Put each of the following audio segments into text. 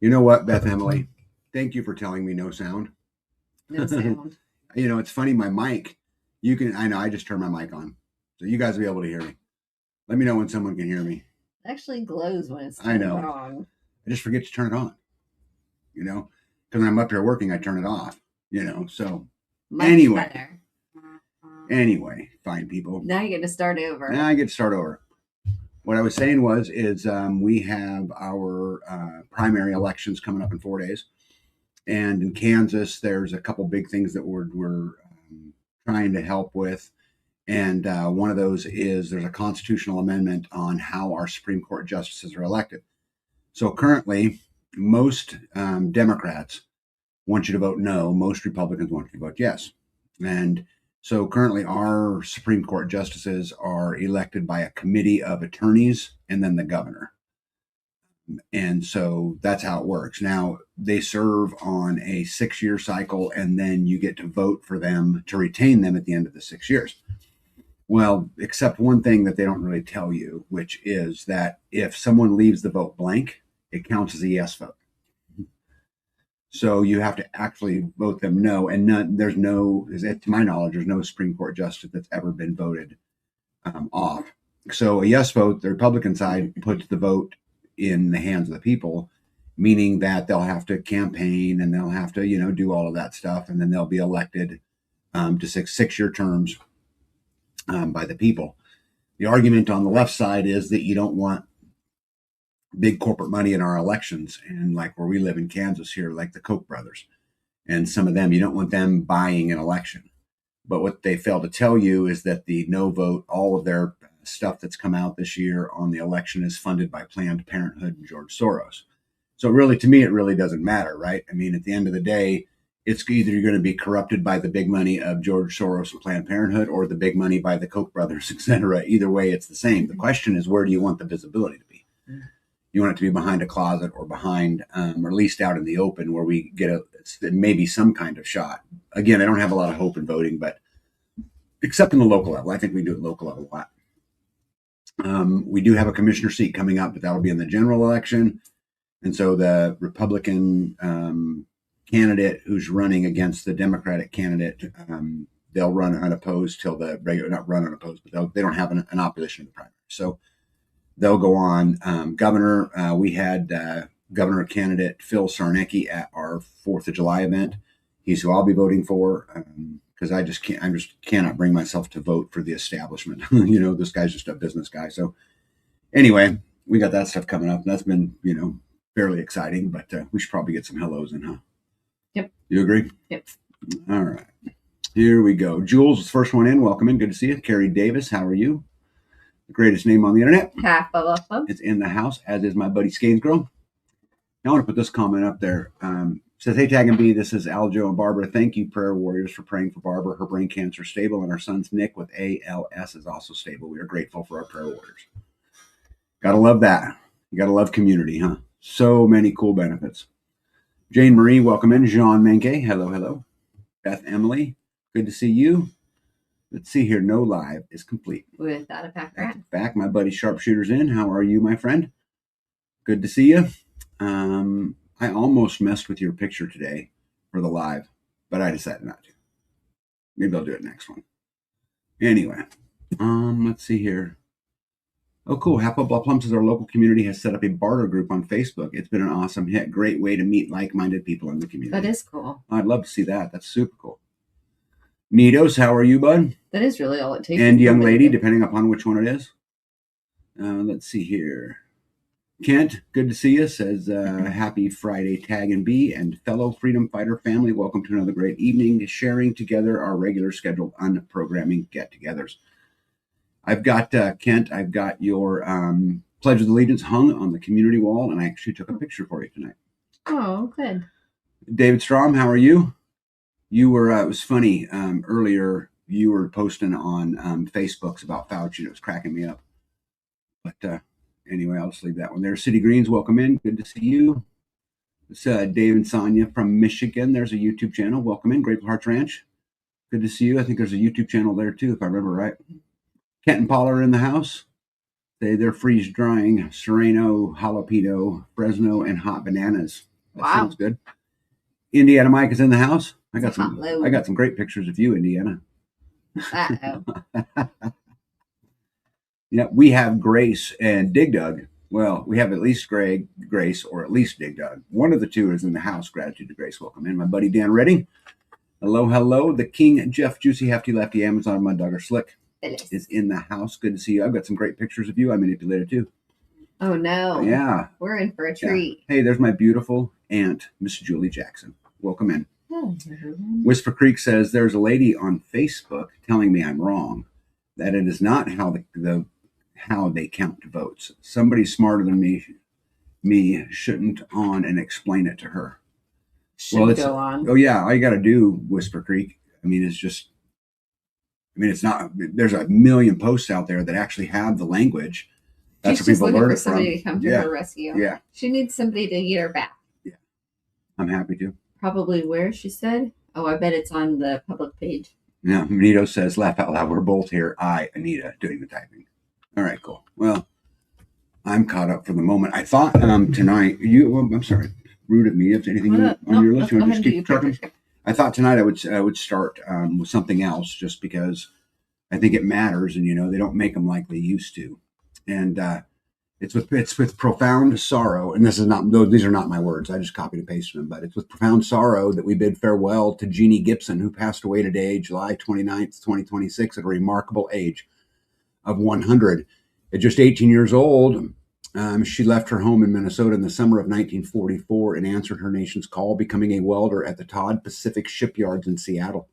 You know what, Beth Emily? Thank you for telling me no sound. No sound. It's funny, my mic, I know, I just turned my mic on. So you guys will be able to hear me. Let me know when someone can hear me. It actually glows when it's I turned know. on. I just forget to turn it on. Because when I'm up here working, I turn it off. So Much anyway. better. Anyway, fine people. Now you get to start over. Now I get to start over. What I was saying is we have our primary elections coming up in 4 days. And in Kansas, there's a couple big things that we're trying to help with. And one of those is there's a constitutional amendment on how our Supreme Court justices are elected. So currently, most Democrats want you to vote no. Most Republicans want you to vote yes. And so currently, our Supreme Court justices are elected by a committee of attorneys and then the governor. And so that's how it works. Now, they serve on a 6-year cycle, and then you get to vote for them to retain them at the end of the 6 years. Well, except one thing that they don't really tell you, which is that if someone leaves the vote blank, it counts as a yes vote. So you have to actually vote them no. And to my knowledge, there's no Supreme Court justice that's ever been voted off. So a yes vote, the Republican side puts the vote in the hands of the people, meaning that they'll have to campaign and they'll have to, do all of that stuff. And then they'll be elected to 6-year terms by the people. The argument on the left side is that you don't want big corporate money in our elections. And like where we live in Kansas here, like the Koch brothers and some of them, you don't want them buying an election. But what they fail to tell you is that the no vote, all of their stuff that's come out this year on the election is funded by Planned Parenthood and George Soros. So really, to me, it really doesn't matter, right? I mean, at the end of the day, it's either you're going to be corrupted by the big money of George Soros and Planned Parenthood or the big money by the Koch brothers, et cetera. Either way, it's the same. The question is, where do you want the visibility to be? You want it to be behind a closet or behind, or at least out in the open where we get maybe some kind of shot. Again, I don't have a lot of hope in voting, but except in the local level. I think we do it local level a lot. We do have a commissioner seat coming up, but that'll be in the general election. And so the Republican candidate who's running against the Democratic candidate, they'll run unopposed till the regular, not run unopposed, but they don't have an opposition in the primary. So they'll go on. Governor, we had governor candidate Phil Sarnecki at our 4th of July event. He's who I'll be voting for because I just cannot bring myself to vote for the establishment. This guy's just a business guy. So anyway, we got that stuff coming up. And that's been, fairly exciting, but we should probably get some hellos in, huh? Yep. You agree? Yep. All right. Here we go. Jules is the first one in. Welcome in. Good to see you. Carrie Davis, how are you? The greatest name on the internet. Half of us. It's in the house, as is my buddy Skanesgrove. Now I want to put this comment up there. Says, hey, Tag and B, this is Aljo and Barbara. Thank you, prayer warriors, for praying for Barbara. Her brain cancer is stable, and our son's Nick with ALS is also stable. We are grateful for our prayer warriors. Gotta love that. You gotta love community, huh? So many cool benefits. Jane Marie, welcome in. Jean Menke, hello. Beth Emily, good to see you. Let's see here. No live is complete. Without a pack rat. Back, my buddy Sharpshooter's in. How are you, my friend? Good to see you. I almost messed with your picture today for the live, but I decided not to. Maybe I'll do it next one. Anyway, let's see here. Oh, cool. Half of Bluff Plum says our local community has set up a barter group on Facebook. It's been an awesome hit. Great way to meet like-minded people in the community. That is cool. I'd love to see that. That's super cool. Nitos, how are you, bud? That is really all it takes. And young lady, depending upon which one it is. Let's see here. Kent, good to see you, says happy Friday, Tag and B, and fellow freedom fighter family. Welcome to another great evening, sharing together our regular scheduled unprogramming get-togethers. I've got, Kent, I've got your Pledge of Allegiance hung on the community wall, and I actually took a picture for you tonight. Oh, good. David Strom, how are you? You were, it was funny, earlier you were posting on Facebooks about Fauci, and it was cracking me up. But anyway, I'll just leave that one there. City Greens, welcome in. Good to see you. It's Dave and Sonia from Michigan. There's a YouTube channel. Welcome in. Grateful Hearts Ranch. Good to see you. I think there's a YouTube channel there too, if I remember right. Kent and Paul are in the house. They're freeze drying Sereno, jalapeno, Fresno, and hot bananas. That Wow. sounds good. Indiana Mike is in the house. I got Hello. some great pictures of you, Indiana. Uh-oh. Yeah, we have Grace and Dig Dug. Well, we have at least Grace, or at least Dig Dug. One of the two is in the house. Gratitude to Grace. Welcome in. My buddy Dan Redding. Hello, hello. The King Jeff Juicy Hefty Lefty Amazon Mud Dogger Slick is in the house. Good to see you. I've got some great pictures of you. I manipulated too. Oh no. Yeah. We're in for a treat. Yeah. Hey, there's my beautiful aunt, Miss Julie Jackson. Welcome in. Mm-hmm. Whisper Creek says there's a lady on Facebook telling me I'm wrong, that it is not how they count votes. Somebody smarter than me shouldn't on and explain it to her. Should go on. Oh yeah, all you got to do, Whisper Creek. I mean, it's not. There's a million posts out there that actually have the language. That's She's just looking for somebody to come to her rescue. Yeah, she needs somebody to get her back. Yeah, I'm happy to. Probably where she said. Oh, I bet it's on the public page. Yeah, Benito says, laugh out loud. We're both here. Anita, doing the typing. All right, cool. Well, I'm caught up for the moment. I thought tonight, I'm sorry, rude of me. If anything on your list, you want to just keep trucking? I thought tonight I would start with something else, just because I think it matters, and they don't make them like they used to. And it's with profound sorrow, and these are not my words. I just copied and pasted them, but it's with profound sorrow that we bid farewell to Jeannie Gibson, who passed away today, July 29th, 2026, at a remarkable age of 100. At just 18 years old, she left her home in Minnesota in the summer of 1944 and answered her nation's call, becoming a welder at the Todd Pacific Shipyards in Seattle.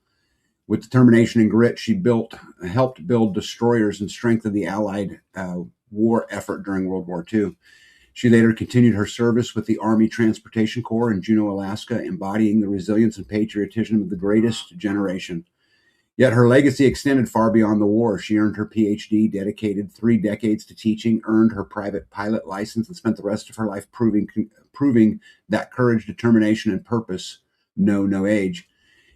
With determination and grit, she helped build destroyers and strengthen the Allied war effort during World War II. She later continued her service with the Army Transportation Corps in Juneau, Alaska, embodying the resilience and patriotism of the greatest generation. Yet her legacy extended far beyond the war. She earned her PhD, dedicated 3 decades to teaching, earned her private pilot license, and spent the rest of her life proving that courage, determination, and purpose know no age.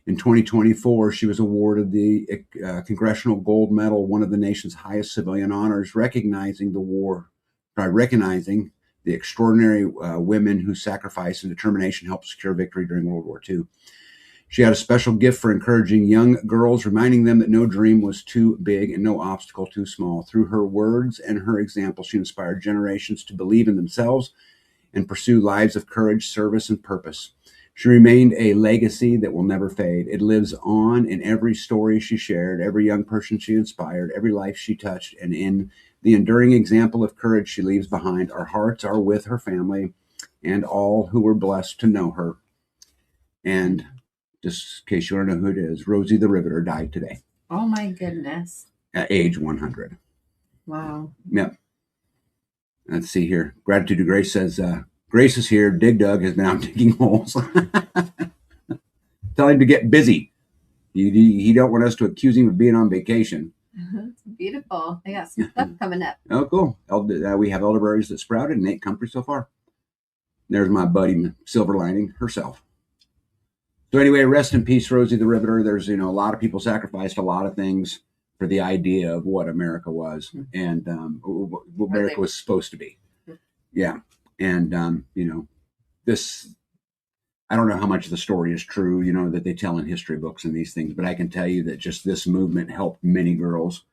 In 2024, she was awarded the Congressional Gold Medal, one of the nation's highest civilian honors, recognizing the extraordinary women whose sacrifice and determination helped secure victory during World War II. She had a special gift for encouraging young girls, reminding them that no dream was too big and no obstacle too small. Through her words and her example, she inspired generations to believe in themselves and pursue lives of courage, service, and purpose. She remained a legacy that will never fade. It lives on in every story she shared, every young person she inspired, every life she touched, and in the enduring example of courage she leaves behind. Our hearts are with her family and all who were blessed to know her. And just in case you want to know who it is, Rosie the Riveter died today. Oh my goodness. At age 100. Wow. Yep. Let's see here. Gratitude to Grace says, Grace is here. Dig Dug has been out digging holes. Tell him to get busy. He don't want us to accuse him of being on vacation. It's beautiful. They got some stuff coming up. Oh, cool. We have elderberries that sprouted and ain't comfrey so far. There's my buddy Silver Lining herself. So anyway, rest in peace, Rosie the Riveter. There's, a lot of people sacrificed a lot of things for the idea of what America was and what America was supposed to be. Yeah. And, this, I don't know how much of the story is true, that they tell in history books and these things, but I can tell you that just this movement helped many girls,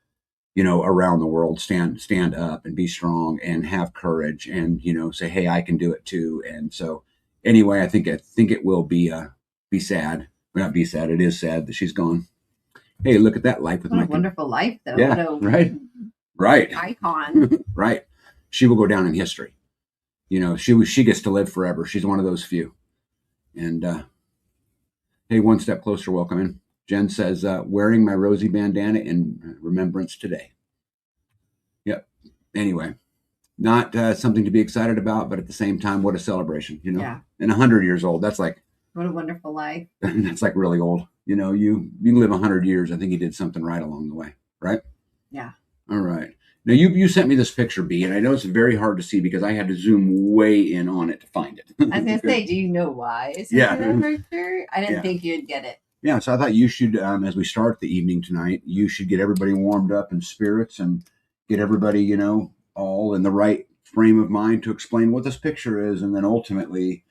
around the world stand up and be strong and have courage and, say, hey, I can do it too. And so anyway, I think it will be sad. Well, not be sad. It is sad that she's gone. Hey, look at that life with what a wonderful life, though. Yeah, right. Icon. Right. She will go down in history. She gets to live forever. She's one of those few. And hey, one step closer. Welcome in. Jen says, wearing my Rosie bandana in remembrance today. Yep. Anyway, not something to be excited about, but at the same time, what a celebration. Yeah. And 100 years old. That's like. What a wonderful life. That's like really old. You can live 100 years. I think you did something right along the way, right? Yeah. All right. Now you sent me this picture, B, and I know it's very hard to see because I had to zoom way in on it to find it. I was going to say, do you know why? Yeah. I didn't think you'd get it. Yeah. So I thought you should, as we start the evening tonight, you should get everybody warmed up in spirits and get everybody, all in the right frame of mind to explain what this picture is, and then ultimately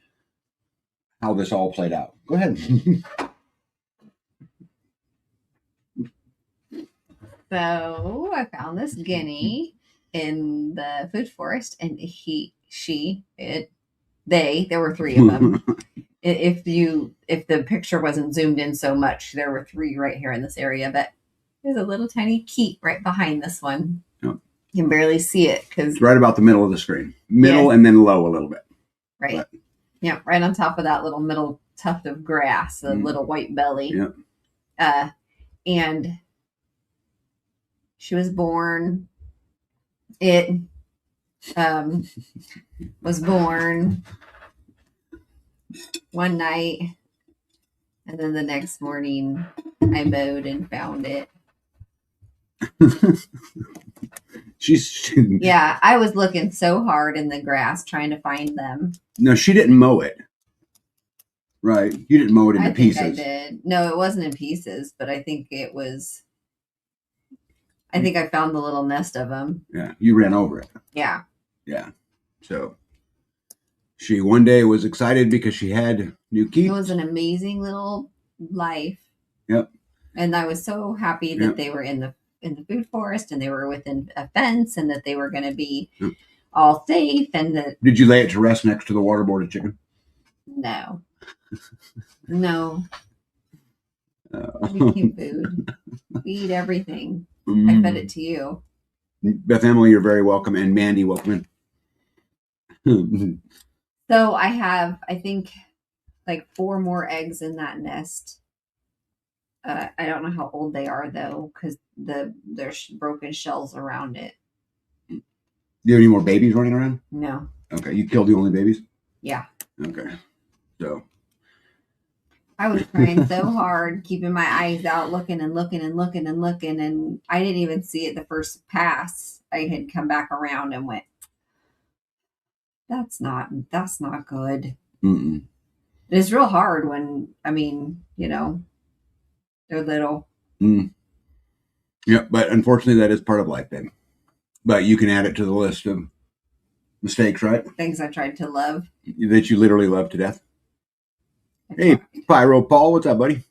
how this all played out. Go ahead. So I found this guinea in the food forest, and there were three of them. If the picture wasn't zoomed in so much, there were three right here in this area, but there's a little tiny keep right behind this one. Yep. You can barely see it because It's right about the middle of the screen. Middle and then low a little bit. right. But, yeah, right on top of that little middle tuft of grass, the little white belly. Yep. And she was born. It was born one night, and then the next morning I mowed and found it. Yeah, I was looking so hard in the grass trying to find them. No, she didn't mow it. Right. You didn't mow it into pieces. I did. No, it wasn't in pieces, but I think it was. I think I found the little nest of them. Yeah, you ran over it. Yeah. Yeah. So she one day was excited because she had new keep. It was an amazing little life. Yep. And I was so happy that they were in the food forest and they were within a fence and that they were going to be all safe and that. Did you lay it to rest next to the waterboarded chicken? No. No. We keep food. We eat everything. I fed it to you. Beth Emily, you're very welcome. And Mandy, welcome in. So I have, I think, like 4 more eggs in that nest. I don't know how old they are, though, because there's broken shells around it. Do you have any more babies running around? No. Okay. You killed the only babies? Yeah. Okay. So. I was trying so hard, keeping my eyes out, looking and looking and looking and looking, and I didn't even see it the first pass. I had come back around and went, that's not good. Mm-mm. It's real hard when, I mean, they're little. Mm. Yeah, but unfortunately that is part of life, babe. But you can add it to the list of mistakes, right? Things I tried to love. That you literally love to death. Hey, Pyro Paul, what's up, buddy?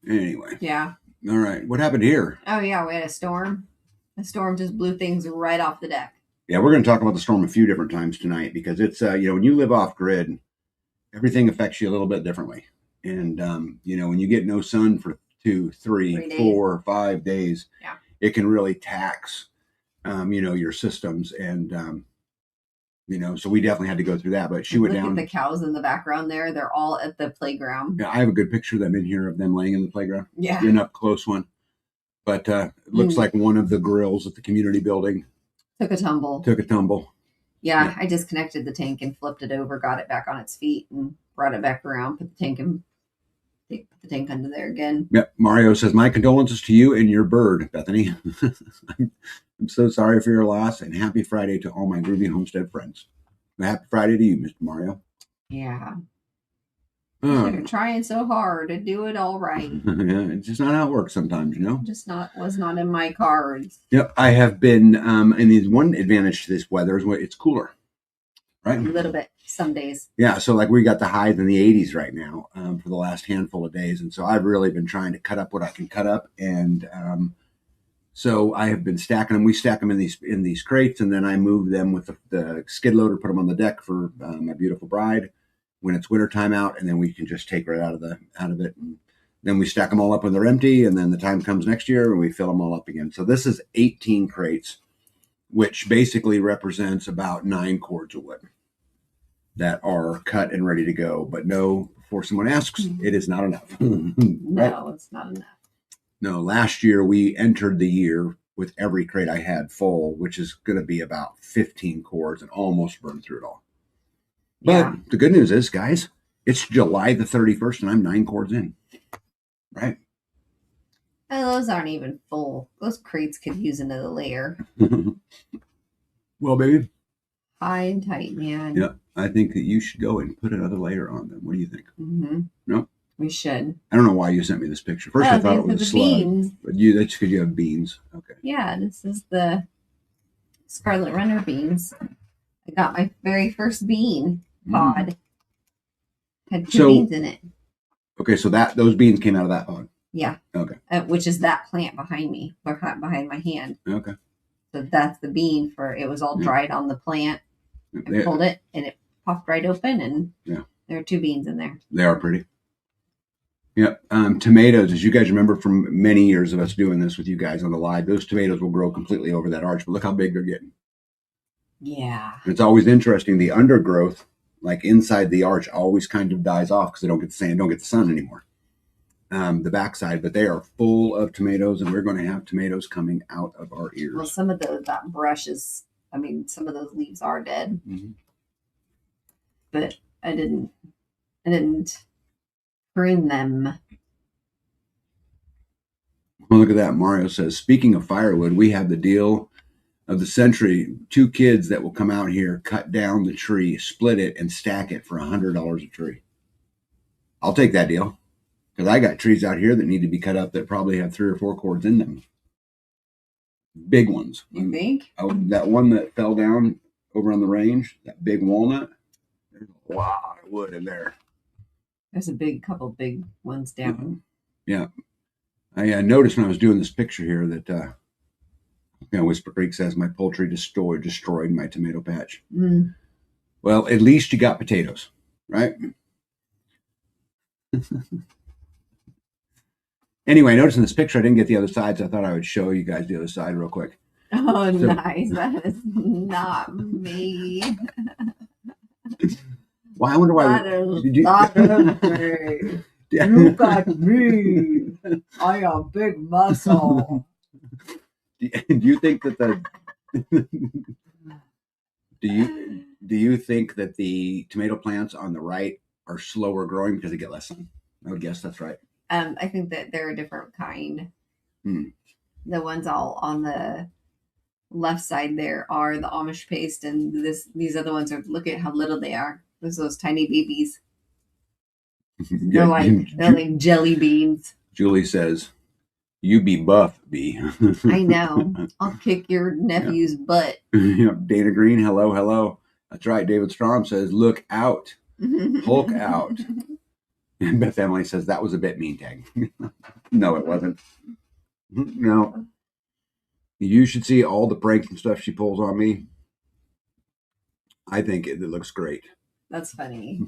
Anyway. Yeah. All right. What happened here? Oh, yeah. We had a storm. The storm just blew things right off the deck. Yeah, we're going to talk about the storm a few different times tonight because it's, when you live off grid, everything affects you a little bit differently. And, when you get no sun for 2, 3, 4, 5 days, it can really tax, your systems. And, so we definitely had to go through that. But she went down. Look at the cows in the background there. They're all at the playground. Yeah, I have a good picture of them in here of them laying in the playground. Yeah. An up close one. But it looks like one of the grills at the community building took a tumble. Yeah, I disconnected the tank and flipped it over, got it back on its feet, and brought it back around, put the tank under there again. Yep. Mario says, my condolences to you and your bird, Bethany. I'm so sorry for your loss, and happy Friday to all my Groovy Homestead friends. Happy Friday to you, Mr. Mario. Yeah. They're trying so hard to do it all right. Yeah, it's just not how it works sometimes, Was not in my cards. Yep. I have been, and the one advantage to this weather is it's cooler, right? A little bit, some days. Yeah. So like we got the highs in the 80s right now for the last handful of days. And so I've really been trying to cut up what I can cut up. And so I have been stacking them. We stack them in these crates, and then I move them with the skid loader, put them on the deck for my beautiful bride when it's wintertime out, and then we can just take right out of it. And then we stack them all up when they're empty, and then the time comes next year and we fill them all up again. So this is 18 crates, which basically represents about 9 cords of wood that are cut and ready to go. But no, before someone asks, it is not enough. Right? No, it's not enough. No, last year we entered the year with every crate I had full, which is going to be about 15 cords, and almost burned through it all. But the good news is, guys, it's July the 31st and I'm 9 cords in. Right? Oh, those aren't even full. Those crates could use another layer. Well, baby. High and tight, man. Yeah, I think that you should go and put another layer on them. What do you think? Mm-hmm. No? We should. I don't know why you sent me this picture. First, I thought it was a slug. Beans. But that's because you have beans. Okay. Yeah, this is the Scarlet Runner beans. I got my very first bean pod. Had two So- beans in it. Okay, so those beans came out of that pod. Yeah. Okay. Which is that plant behind me, behind my hand. Okay. So that's the bean for it was all Yeah. dried on the plant. I pulled it and it popped right open and there are two beans in there. They are pretty. Yep. Tomatoes, as you guys remember from many years of us doing this with you guys on the live, those tomatoes will grow completely over that arch, but look how big they're getting. Yeah. And it's always interesting. The undergrowth, like inside the arch, always kind of dies off because they don't get the sand, don't get the sun anymore. The backside, but they are full of tomatoes, and we're going to have tomatoes coming out of our ears. Well, some of that brush is, I mean, some of those leaves are dead, but I didn't prune them. Well, look at that. Mario says, speaking of firewood, we have the deal of the century. 2 kids that will come out here, cut down the tree, split it, and stack it for $100 a tree. I'll take that deal because I got trees out here that need to be cut up that probably have 3 or 4 cords in them. Big ones. You think? That one that fell down over on the range, that big walnut, there's a lot of wood in there. There's a couple big ones down. Yeah. I noticed when I was doing this picture here that, Whisper Creek says my poultry destroyed my tomato patch. Well, at least you got potatoes, right? Anyway, I noticed in this picture I didn't get the other side, so I thought I would show you guys the other side real quick. Oh, nice. That is not me. Well, I wonder why. That is not me. You got me. I am big muscle. Do you think that do you think that the tomato plants on the right are slower growing because they get less sun? I would guess that's right. I think that they're a different kind. The ones all on the left side there are the Amish paste, and these other ones are. Look at how little they are. Those tiny babies. They're like jelly beans. Julie says, "You be buff, B." I know. I'll kick your nephew's butt. Dana Green, hello. That's right. David Strom says, "Look out, Hulk out." And Beth Emily says that was a bit mean, Tag. No, it wasn't. No. You should see all the pranks and stuff she pulls on me. I think it looks great. That's funny.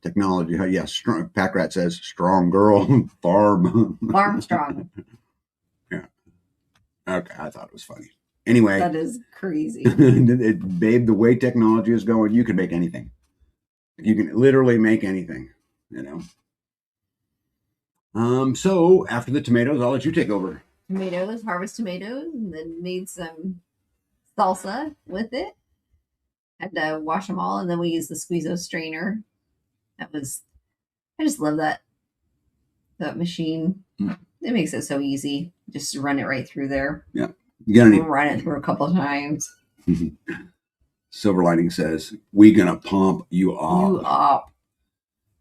Technology. Yes. Strong, Pack Rat says, strong girl, farm. Farm strong. Yeah. Okay. I thought it was funny. Anyway. That is crazy. Babe, the way technology is going, you can make anything. You can literally make anything, So after the tomatoes, I'll let you take over. Tomatoes, harvest tomatoes, and then made some salsa with it. Had to wash them all, and then we used the Squeezo strainer. I just love that machine. It makes it so easy. Just run it right through there. Yeah. You run it through a couple of times. Silver Lining says, we gonna pump you off. You up.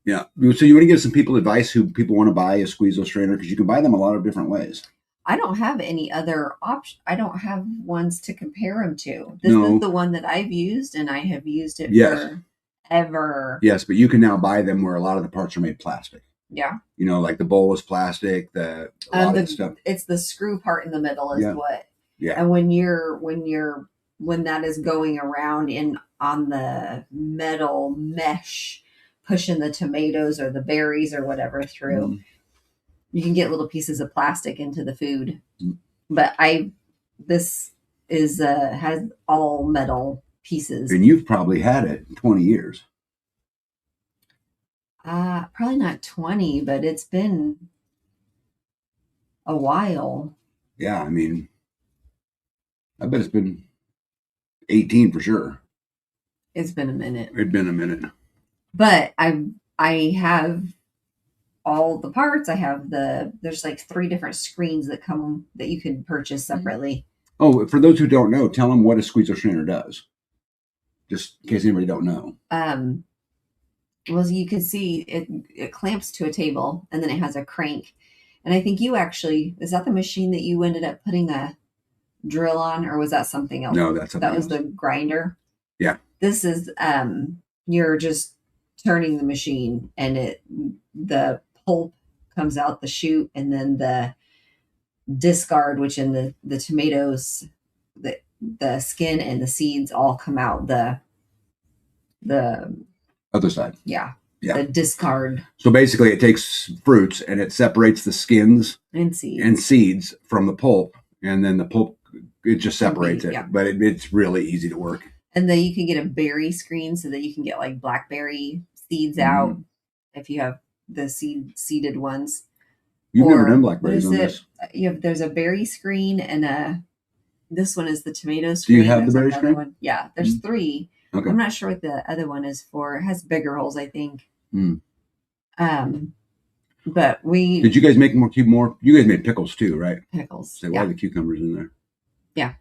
Yeah. So you want to give some people advice who people want to buy a Squeezo strainer, because you can buy them a lot of different ways. I don't have any other option. I don't have ones to compare them to. This is the one that I've used, and I have used it forever. Yes, but you can now buy them where a lot of the parts are made plastic. Yeah. Like the bowl is plastic. A lot of stuff. It's the screw part in the middle is what. Yeah. And when that is going around on the metal mesh, pushing the tomatoes or the berries or whatever through, you can get little pieces of plastic into the food. But this is has all metal pieces. And you've probably had it 20 years. Probably not 20, but it's been a while. Yeah, I mean, I bet it's been 18 for sure. It's been a minute. It's been a minute. But I have all the parts. I have there's like 3 different screens that you can purchase separately. Oh, for those who don't know, tell them what a Squeezo strainer does. Just in case anybody don't know. Well, as you can see, it clamps to a table, and then it has a crank. And I think is that the machine that you ended up putting a drill on, or was that something else? No, that's something else. That was the grinder. Yeah. This is you're just turning the machine, and the pulp comes out the chute, and then the discard, which in the tomatoes, the skin and the seeds all come out the Other side. yeah, Yeah. the discard So basically, it takes fruits and it separates the skins and seeds. and seeds from the pulp, and then the pulp, it just separates it. Yeah. But it's really easy to work. And then you can get a berry screen so that you can get like blackberry seeds out if you have the seeded ones. You've Or never done blackberries what on is this. There's a berry screen and this one is the tomato Do screen. you have the There's berry another screen? one. Yeah, there's 3. Okay. I'm not sure what the other one is for. It has bigger holes, I think. Mm. But we Did you guys make more? You guys made pickles too, right? pickles. So why are the cucumbers in there? Yeah.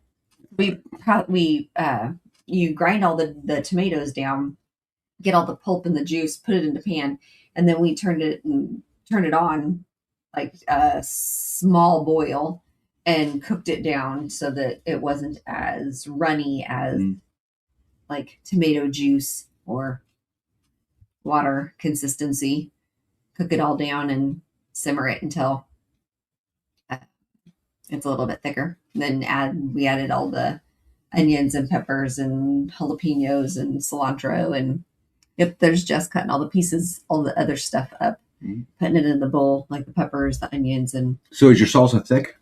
You grind all the tomatoes down, get all the pulp and the juice, put it in the pan, and then we turn it on like a small boil and cooked it down so that it wasn't as runny as like tomato juice or water consistency. Cook it all down and simmer it until it's a little bit thicker. Then we added all the onions and peppers and jalapenos and cilantro, and there's just cutting all the pieces, all the other stuff up, putting it in the bowl, like the peppers, the onions, and. So is your salsa thick?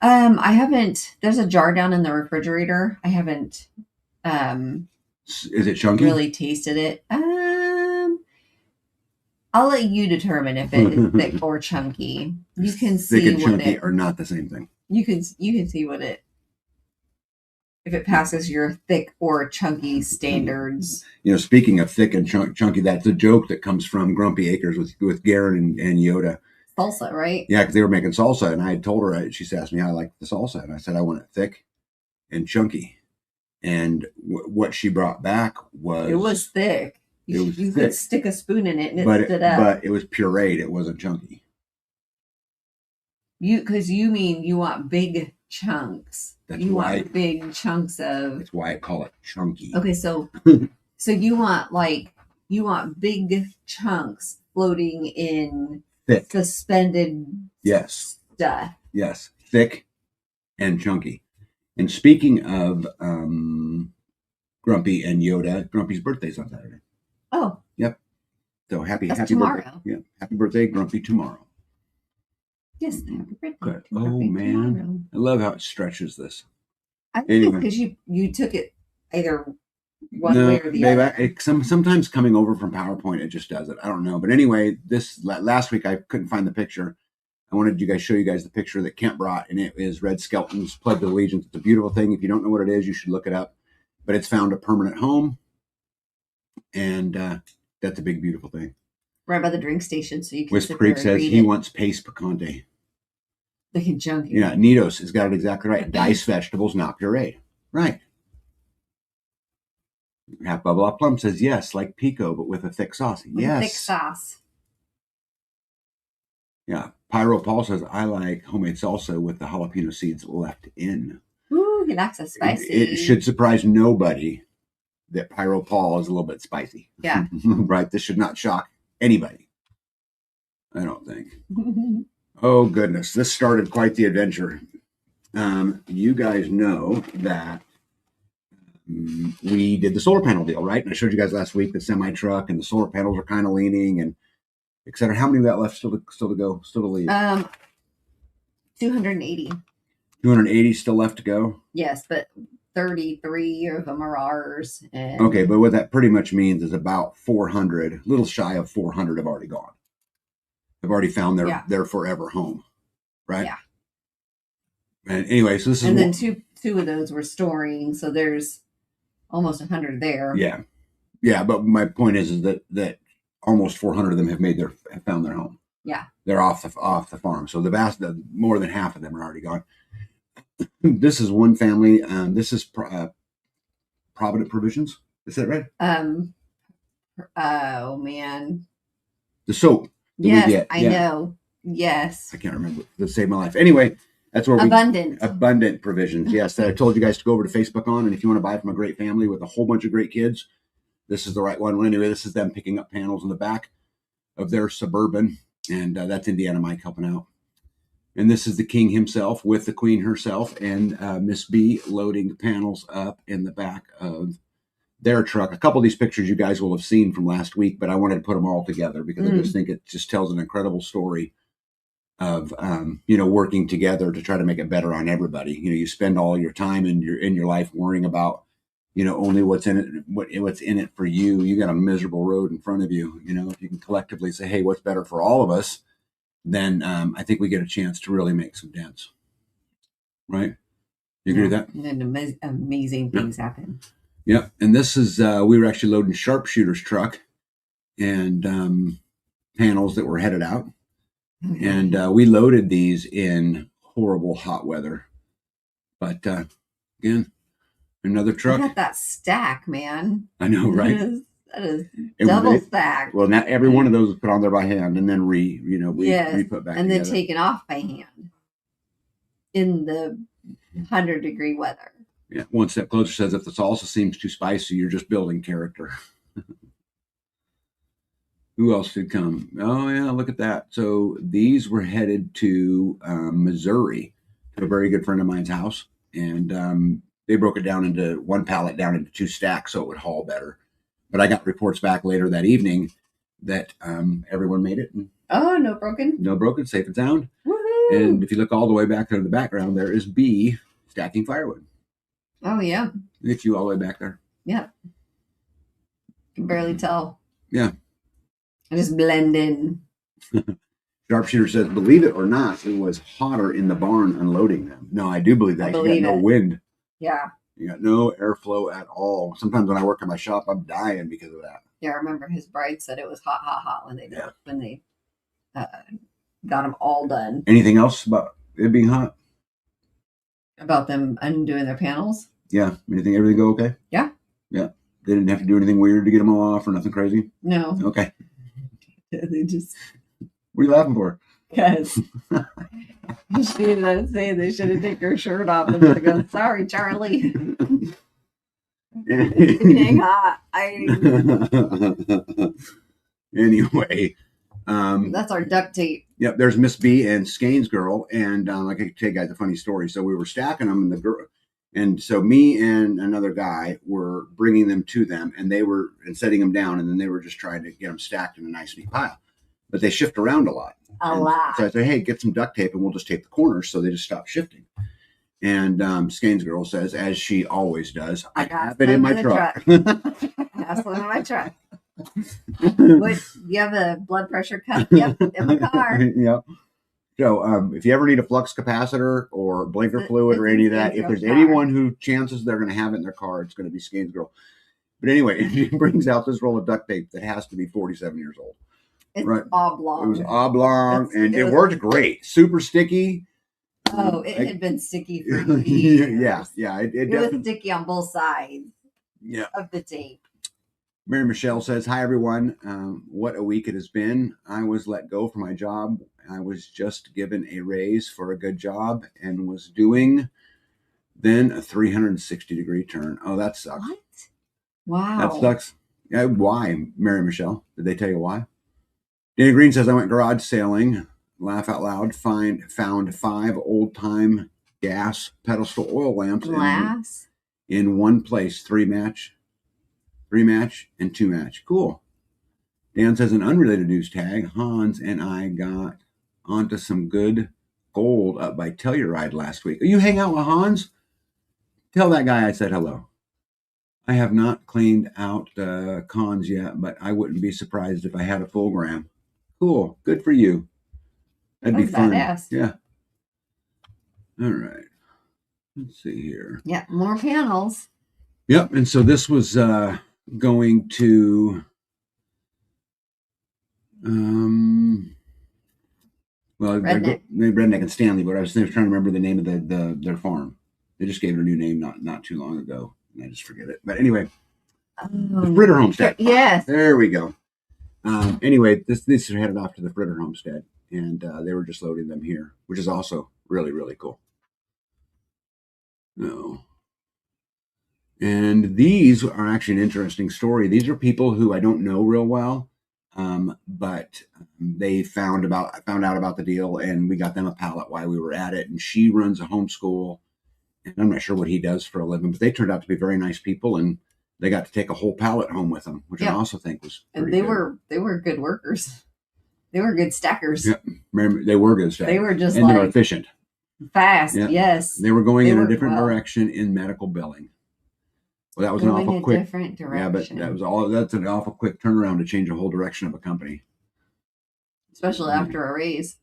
I haven't. There's a jar down in the refrigerator. I haven't. Is it chunky? Really tasted it. I'll let you determine if it is thick or chunky. You can see thick and what chunky it. are not the same thing. You can see what it. If it passes your thick or chunky standards. You know, speaking of thick and chunky, that's a joke that comes from Grumpy Acres with Garen and Yoda. Salsa, right? Yeah, because they were making salsa, and I had told her, she asked me how I liked the salsa, and I said I want it thick and chunky. And what she brought back was... It was thick. You could stick a spoon in it and it stood up. But it was pureed. It wasn't chunky. Because you mean you want big chunks. You want big chunks of... That's why I call it chunky. Okay, so you want big chunks floating in thick, suspended stuff. Yes, thick and chunky. And speaking of Grumpy and Yoda, Grumpy's birthday's on Saturday. Oh. Yep. So happy tomorrow. Birthday. Yeah. Happy birthday, Grumpy, tomorrow. Yes, happy birthday. Good. Oh man. Tomorrow. I love how it stretches this. I think because you took it either one way or the other. Sometimes coming over from PowerPoint, it just does it. I don't know. But anyway, this last week I couldn't find the picture. I wanted to show you guys the picture that Kent brought, and it is Red Skelton's Pledge of Allegiance. It's a beautiful thing. If you don't know what it is, you should look it up. But it's found a permanent home, and that's a big, beautiful thing. Right by the drink station, so you can. Wisp Creek says he wants paste picante. They can junk it. Yeah, Nitos has got it exactly right. Diced vegetables, not pureed. Right. Half Bubble Up Plum says yes, like pico, but with a thick sauce. Yes. Thick sauce. Yeah. Pyro Paul says I like homemade salsa with the jalapeno seeds left in. Ooh, he likes it spicy. It should surprise nobody that Pyro Paul is a little bit spicy. Yeah. Right. This should not shock anybody. I don't think. Oh goodness, this started quite the adventure. You guys know that we did the solar panel deal, right? And I showed you guys last week the semi truck and the solar panels are kind of leaning and et cetera. How many we got left still to leave? 280. 280 still left to go. Yes, but 33 of them are ours. And okay, but what that pretty much means is about 400, a little shy of 400 have already gone. Have already found their forever home, right? Yeah. And anyway, so this is... And then two of those were storing, so there's almost 100 there. Yeah. Yeah, but my point is that almost 400 of them have found their home. Yeah. They're off the farm. So more than half of them are already gone. This is one family. This is Provident Provisions. Is that right? Oh man. The soap. Yes, I know. Yes. I can't remember. That saved my life. Anyway, that's where Abundant Provisions. Yes, that I told you guys to go over to Facebook on, and if you want to buy from a great family with a whole bunch of great kids, this is the right one. Well, anyway, this is them picking up panels in the back of their Suburban, and that's Indiana Mike helping out. And this is the king himself with the queen herself and Miss B loading panels up in the back of their truck. A couple of these pictures you guys will have seen from last week, but I wanted to put them all together because I just think it just tells an incredible story of working together to try to make it better on everybody. You spend all your time in your life worrying about only what's in it, what's in it for you. You got a miserable road in front of you. If you can collectively say, hey, what's better for all of us, then I think we get a chance to really make some dents. Right? You agree with that? And amazing things happen. Yeah. And this is, we were actually loading Sharpshooter's truck and panels that were headed out. And we loaded these in horrible hot weather. But again, another truck. Look at that stack, man. I know, right? That is double stacked. Well, now every one of those was put on there by hand and then re-put back and together. then taken off by hand in the 100-degree weather. Yeah, one step closer says if the salsa seems too spicy, you're just building character. Who else did come? Oh, yeah, look at that. So these were headed to Missouri, to a very good friend of mine's house. And they broke it down into one pallet down into 2 stacks so it would haul better. But I got reports back later that evening that everyone made it. Oh, no broken? No broken, safe and sound. Woohoo! And if you look all the way back there in the background, there is B stacking firewood. Oh, yeah. It's you all the way back there. Yeah. Can barely tell. Yeah. I just blend in. Sharpshooter says, believe it or not, it was hotter in the barn unloading them. No, I do believe that. You got no wind. Yeah. You got no airflow at all. Sometimes when I work in my shop, I'm dying because of that. Yeah, I remember his bride said it was hot when they got them all done. Anything else about it being hot? About them undoing their panels? Yeah. Everything go okay? Yeah. Yeah. They didn't have to do anything weird to get them all off or nothing crazy? No. Okay. They just... What are you laughing for? Because she didn't say they should have taken her shirt off and they go, sorry, Charlie. It's getting hot. Anyway. That's our duct tape. Yep, there's Miss B and Skane's girl. And I can tell you guys a funny story. So we were stacking them and so me and another guy were bringing them to them and setting them down. And then they were just trying to get them stacked in a nice neat pile. But they shift around a lot. A lot. So I said, hey, get some duct tape and we'll just tape the corners. So they just stop shifting. And Skane's girl says, as she always does, I have it in my truck. That's one in my truck. What, you have a blood pressure cup? Yep, in the car. Yep. So if you ever need a flux capacitor or blinker fluid or any of that, if there's anyone who chances they're going to have it in their car, it's going to be Skane's girl. But anyway, she brings out this roll of duct tape that has to be 47 years old. It's oblong. It was oblong, and it worked great. Super sticky. Oh, it had been sticky for years. Yeah. It was sticky on both sides of the tape. Mary Michelle says, hi, everyone. What a week it has been. I was let go from my job. I was just given a raise for a good job and was doing then a 360-degree turn. Oh, that sucks. What? Wow. That sucks. Yeah, why, Mary Michelle? Did they tell you why? Danny Green says, I went garage sailing, laugh out loud, found 5 old-time gas pedestal oil lamps in one place, 3 match, and 2 match. Cool. Dan says, an unrelated news tag, Hans and I got onto some good gold up by Telluride last week. You hang out with Hans? Tell that guy I said hello. I have not cleaned out cons yet, but I wouldn't be surprised if I had a full gram. Cool. Good for you. That'd be fun. Badass. Yeah. All right. Let's see here. Yeah, more panels. Yep. And so this was going to Redneck and Stanley, but I was trying to remember the name of their farm. They just gave it a new name not too long ago, and I just forget it. But anyway, the Fritter Homestead. Yes. There we go. Anyway, these are headed off to the Fritter Homestead, and they were just loading them here, which is also really, really cool. No. And these are actually an interesting story. These are people who I don't know real well, but they found out about the deal, and we got them a pallet while we were at it. And she runs a homeschool, and I'm not sure what he does for a living, but they turned out to be very nice people, and they got to take a whole pallet home with them, which I also think was and pretty they good. were good workers. They were good stackers. Yep. They were good stackers. They were just and they were efficient. Fast. Yep. Yes. They were going in a different direction in medical billing. Well, that was an awful quick different direction. Yeah, but that's an awful quick turnaround to change the whole direction of a company. Especially after a raise.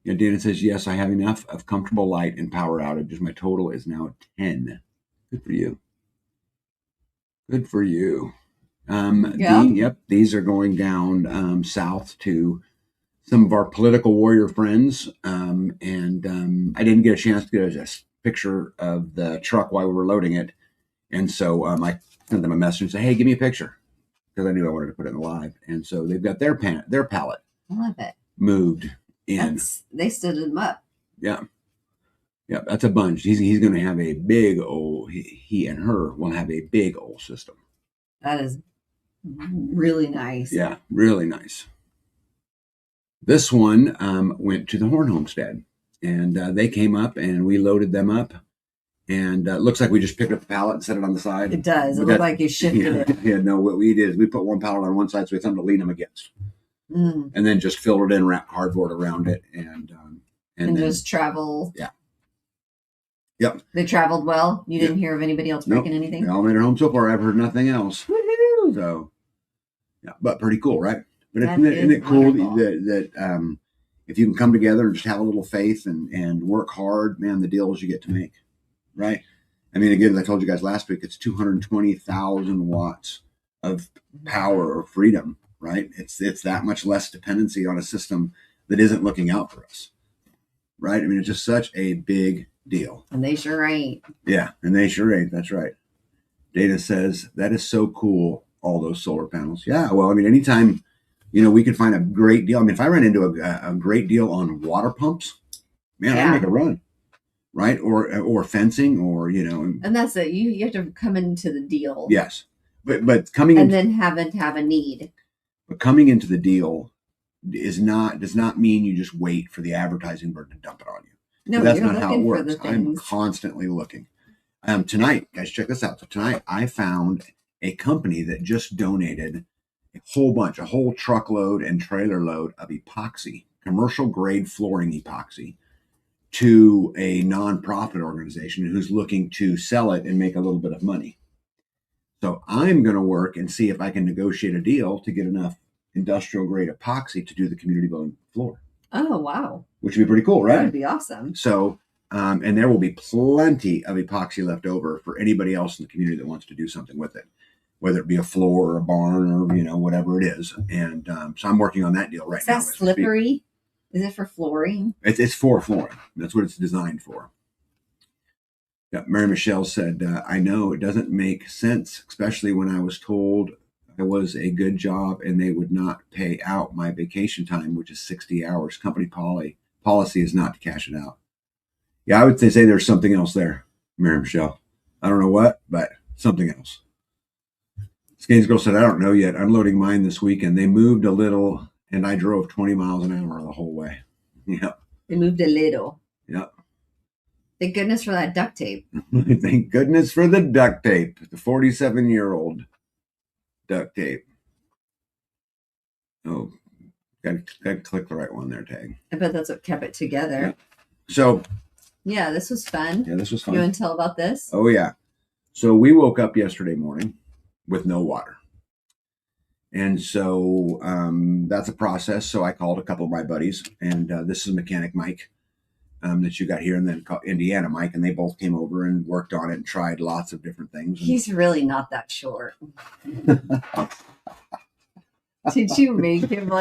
Yeah, Dana says, yes, I have enough of comfortable light and power outages. My total is now 10. Good for you. Good for you. These are going down south to some of our political warrior friends. I didn't get a chance to get a picture of the truck while we were loading it. And so I sent them a message and said, hey, give me a picture, because I knew I wanted to put it in live. And so they've got their pallet. I love it. Moved in. They stood them up. Yeah. Yeah, that's a bunch. He's going to have a big old, he and her will have a big old system. That is really nice. Yeah, really nice. This one went to the Horn Homestead, and they came up and we loaded them up. And it looks like we just picked up the pallet and set it on the side. It does. It looks like you shifted it. Yeah, no, what we did is we put one pallet on one side so we had something to lean them against. And then just filled it in, wrapped cardboard around it, and then just travel. Yeah. Yep. They traveled well. You didn't hear of anybody else breaking anything? They all made it home so far. I've heard nothing else. Woohoo! So, yeah, but pretty cool, right? But isn't it cool that if you can come together and just have a little faith and work hard, man, the deals you get to make, right? I mean, again, as I told you guys last week, it's 220,000 watts of power or freedom, right? It's that much less dependency on a system that isn't looking out for us, right? I mean, it's just such a big deal. And they sure ain't. Yeah, and they sure ain't. That's right. Data says, that is so cool, all those solar panels. Yeah, well, I mean, anytime, we could find a great deal. I mean, if I ran into a great deal on water pumps, man, I'd make a run, right? Or fencing, or, And that's it. You have to come into the deal. Yes. But coming in. And then having to have a need. But coming into the deal does not mean you just wait for the advertising bird to dump it on you. No, that's not how it works. I'm constantly looking. Tonight, guys, check this out. So tonight I found a company that just donated a whole truckload and trailer load of epoxy, commercial grade flooring epoxy, to a nonprofit organization who's looking to sell it and make a little bit of money. So I'm going to work and see if I can negotiate a deal to get enough industrial grade epoxy to do the community building floor. Oh, wow. Which would be pretty cool, right? That would be awesome. So, and there will be plenty of epoxy left over for anybody else in the community that wants to do something with it, whether it be a floor or a barn or, whatever it is. And so I'm working on that deal right now. Is that slippery? Is it for flooring? It's for flooring. That's what it's designed for. Yeah, Mary Michelle said, I know it doesn't make sense, especially when I was told it was a good job and they would not pay out my vacation time, which is 60 hours. Company policy is not to cash it out. Yeah, I would say there's something else there, Mary Michelle. I don't know what, but something else. Skanes Girl said, I don't know yet. Unloading mine this weekend. They moved a little and I drove 20 miles an hour the whole way. Yeah. They moved a little. Yep. Thank goodness for that duct tape. Thank goodness for the duct tape. The 47-year-old duct tape. Oh, got to click the right one there, Tag. I bet that's what kept it together. Yeah. So. Yeah, this was fun. Yeah, this was fun. You want to tell about this? Oh, yeah. So we woke up yesterday morning with no water. And so that's a process. So I called a couple of my buddies, and this is Mechanic Mike that you got here, and then Indiana Mike, and they both came over and worked on it and tried lots of different things. He's really not that short. Did you make him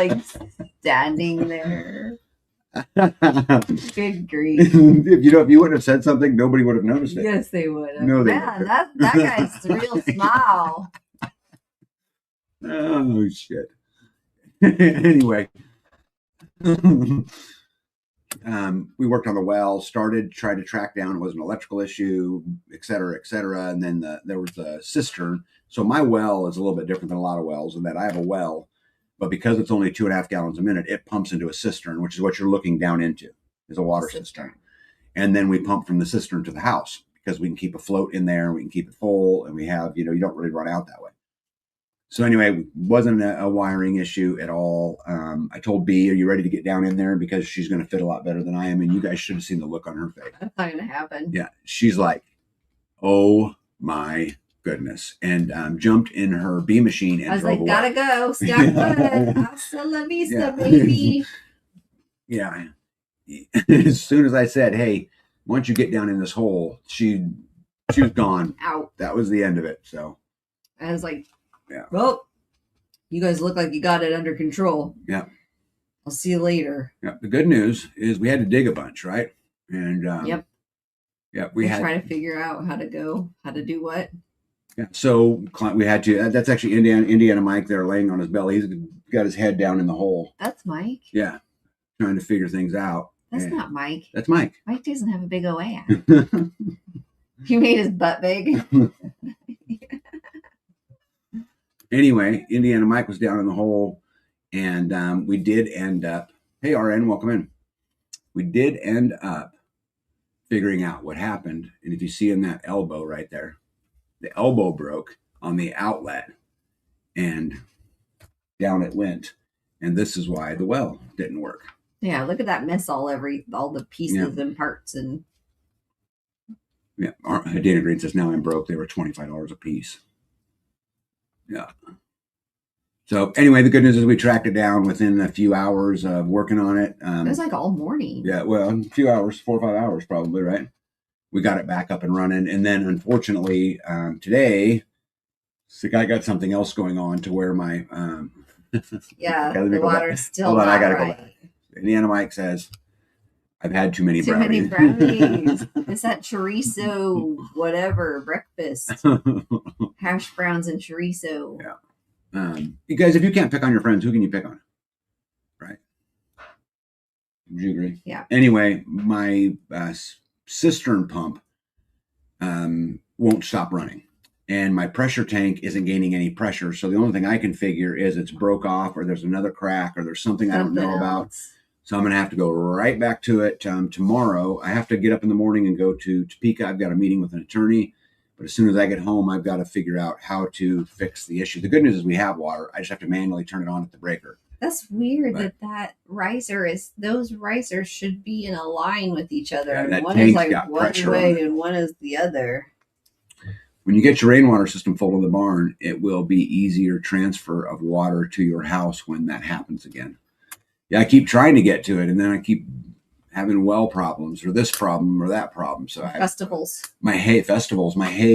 standing there? Good grief. If you wouldn't have said something, nobody would have noticed it. Yes, they would have. No, man, that guy's a real smile. Oh, shit. Anyway. we worked on the well, tried to track down, it was an electrical issue, et cetera, et cetera. And then there was a cistern. So my well is a little bit different than a lot of wells in that I have a well, but because it's only 2.5 gallons a minute, it pumps into a cistern, which is what you're looking down into, is a water cistern. And then we pump from the cistern to the house because we can keep a float in there, we can keep it full, and we have, you don't really run out that way. So anyway, wasn't a wiring issue at all. I told B, "Are you ready to get down in there?" Because she's going to fit a lot better than I am, and you guys should have seen the look on her face. That's not going to happen. Yeah, she's like, "Oh my goodness!" And jumped in her B machine and I was drove like, away. "Gotta go, stack foot, hasta la vista, baby." Yeah. As soon as I said, "Hey, once you get down in this hole," she was gone. Out. That was the end of it. So I was like, yeah. Well, you guys look like you got it under control. Yeah. I'll see you later. Yeah. The good news is we had to dig a bunch, right? And yep. Yeah, we had trying to figure out how to do what. Yeah. So we had to. That's actually Indiana Mike there laying on his belly. He's got his head down in the hole. That's Mike. Yeah, trying to figure things out. That's not Mike. That's Mike. Mike doesn't have a big old ass. He made his butt big. Anyway, Indiana Mike was down in the hole, and we did end up. Hey, RN, welcome in. We did end up figuring out what happened, and if you see in that elbow right there, the elbow broke on the outlet, and down it went, and this is why the well didn't work. Yeah, look at that mess all the pieces and parts and. Yeah, Dana Green says now I'm broke. They were $25 a piece. Yeah. So anyway, the good news is we tracked it down within a few hours of working on it. It was like all morning. Yeah, well, a few hours, 4 or 5 hours probably, right? We got it back up and running. And then unfortunately, today, the guy got something else going on to where my... yeah, the water's still not I gotta right. Go back. Indiana Mike says, I've had too many brownies. Too many brownies. It's that chorizo, whatever, breakfast. Hash browns and chorizo. Yeah. You guys, if you can't pick on your friends, who can you pick on? Right. Would you agree? Yeah. Anyway, my cistern pump won't stop running. And my pressure tank isn't gaining any pressure. So the only thing I can figure is it's broke off or there's another crack or there's something I don't know about. So I'm going to have to go right back to it tomorrow. I have to get up in the morning and go to Topeka. I've got a meeting with an attorney. But as soon as I get home, I've got to figure out how to fix the issue. The good news is we have water. I just have to manually turn it on at the breaker. That's weird that those risers should be in a line with each other. Yeah, and one is like one way and one is the other. When you get your rainwater system full in the barn, it will be easier transfer of water to your house when that happens again. Yeah, I keep trying to get to it, and then I keep having well problems or this problem or that problem. So festivals. My hay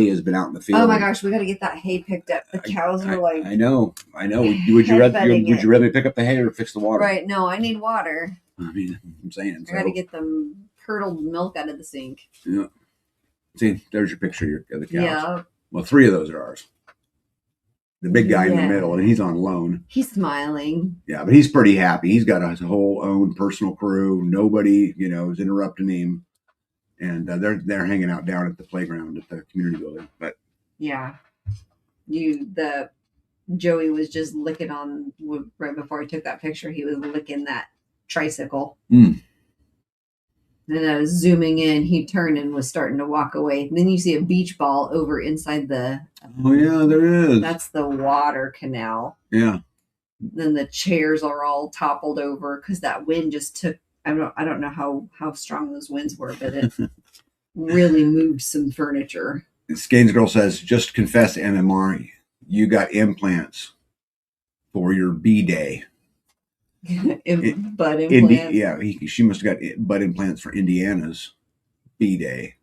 has been out in the field. Oh my gosh, we got to get that hay picked up. The cows are like. I know. Would you rather pick up the hay or fix the water? Right. No, I need water. I mean, I'm saying. I got to get them curdled milk out of the sink. Yeah. See, there's your picture of the cows. Yeah. Well, 3 of those are ours. The big guy in the middle, and he's on loan. He's smiling. Yeah, but he's pretty happy. He's got his whole own personal crew. Nobody, is interrupting him, and they're hanging out down at the playground at the community building. But yeah, Joey was just licking on right before I took that picture. He was licking that tricycle. Then I was zooming in. He turned and was starting to walk away. And then you see a beach ball over inside the. Oh yeah, there is. That's the water canal. Yeah. Then the chairs are all toppled over because that wind just took. I don't know how strong those winds were, but it really moved some furniture. Skanes Girl says, just confess, MMR, you got implants for your B-day. Butt implants. She must have got butt implants for Indiana's B-day.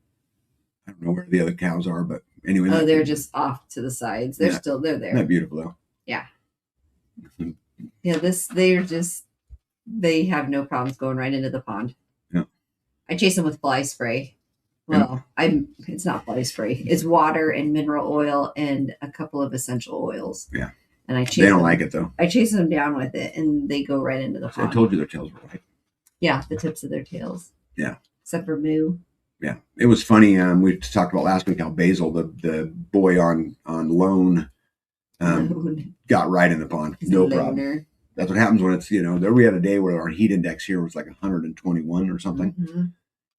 I don't know where the other cows are, but anyway. Oh, they're just off to the sides. They're there. Isn't that beautiful though? Yeah. Yeah, they have no problems going right into the pond. Yeah. I chase them with fly spray. Well, it's not fly spray. It's water and mineral oil and a couple of essential oils. Yeah. And they don't like it though. I chase them down with it and they go right into the pond. I told you their tails were white. Yeah, the tips of their tails. Yeah. Except for Moo. Yeah, it was funny. We talked about last week how Basil, the boy on loan, got right in the pond. He's No a problem. loner. That's what happens when it's, there we had a day where our heat index here was like 121 or something. Mm-hmm.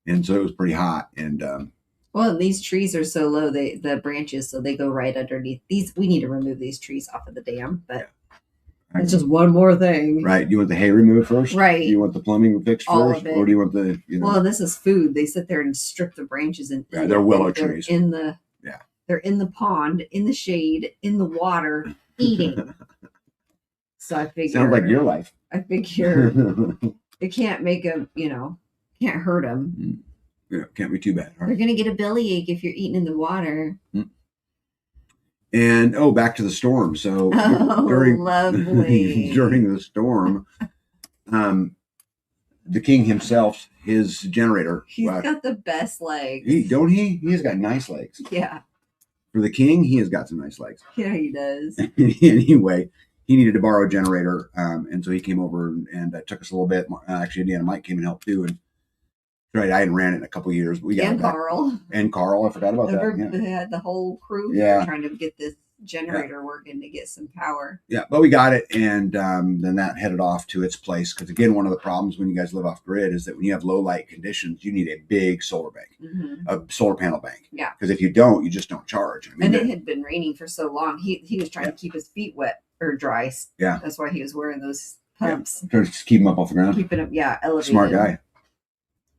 And so it was pretty hot. And well, these trees are so low, the branches, so they go right underneath these. We need to remove these trees off of the dam, but it's just one more thing. Right. You want the hay removed first? Right. You want the plumbing fixed All first? of it. Or do you want the, Well, this is food. They sit there and strip the branches and they're willow trees. In the they're in the pond, in the shade, in the water, eating. So I figure sounds like your life. I figure it can't make them, can't hurt them. Yeah, can't be too bad. Right? They're gonna get a bellyache if you're eating in the water. And back to the storm. So lovely. during the storm, the king himself, his generator. He's got the best legs. He's got nice legs. Yeah. For the king, he has got some nice legs. Yeah, he does. Anyway, he needed to borrow a generator, and so he came over and took us a little bit. Actually, Indiana and Mike came and helped too. And right, I hadn't ran it in a couple of years. But we got and Carl. And Carl, I forgot about that. They had the whole crew trying to get this generator working to get some power. Yeah, but we got it, and then that headed off to its place. Because again, one of the problems when you guys live off grid is that when you have low light conditions, you need a big solar bank, a solar panel bank. Yeah, because if you don't, you just don't charge. And it had been raining for so long. He was trying to keep his feet wet or dry. Yeah, that's why he was wearing those pumps. Trying to keep him up off the ground. Keeping him, elevated. Smart guy.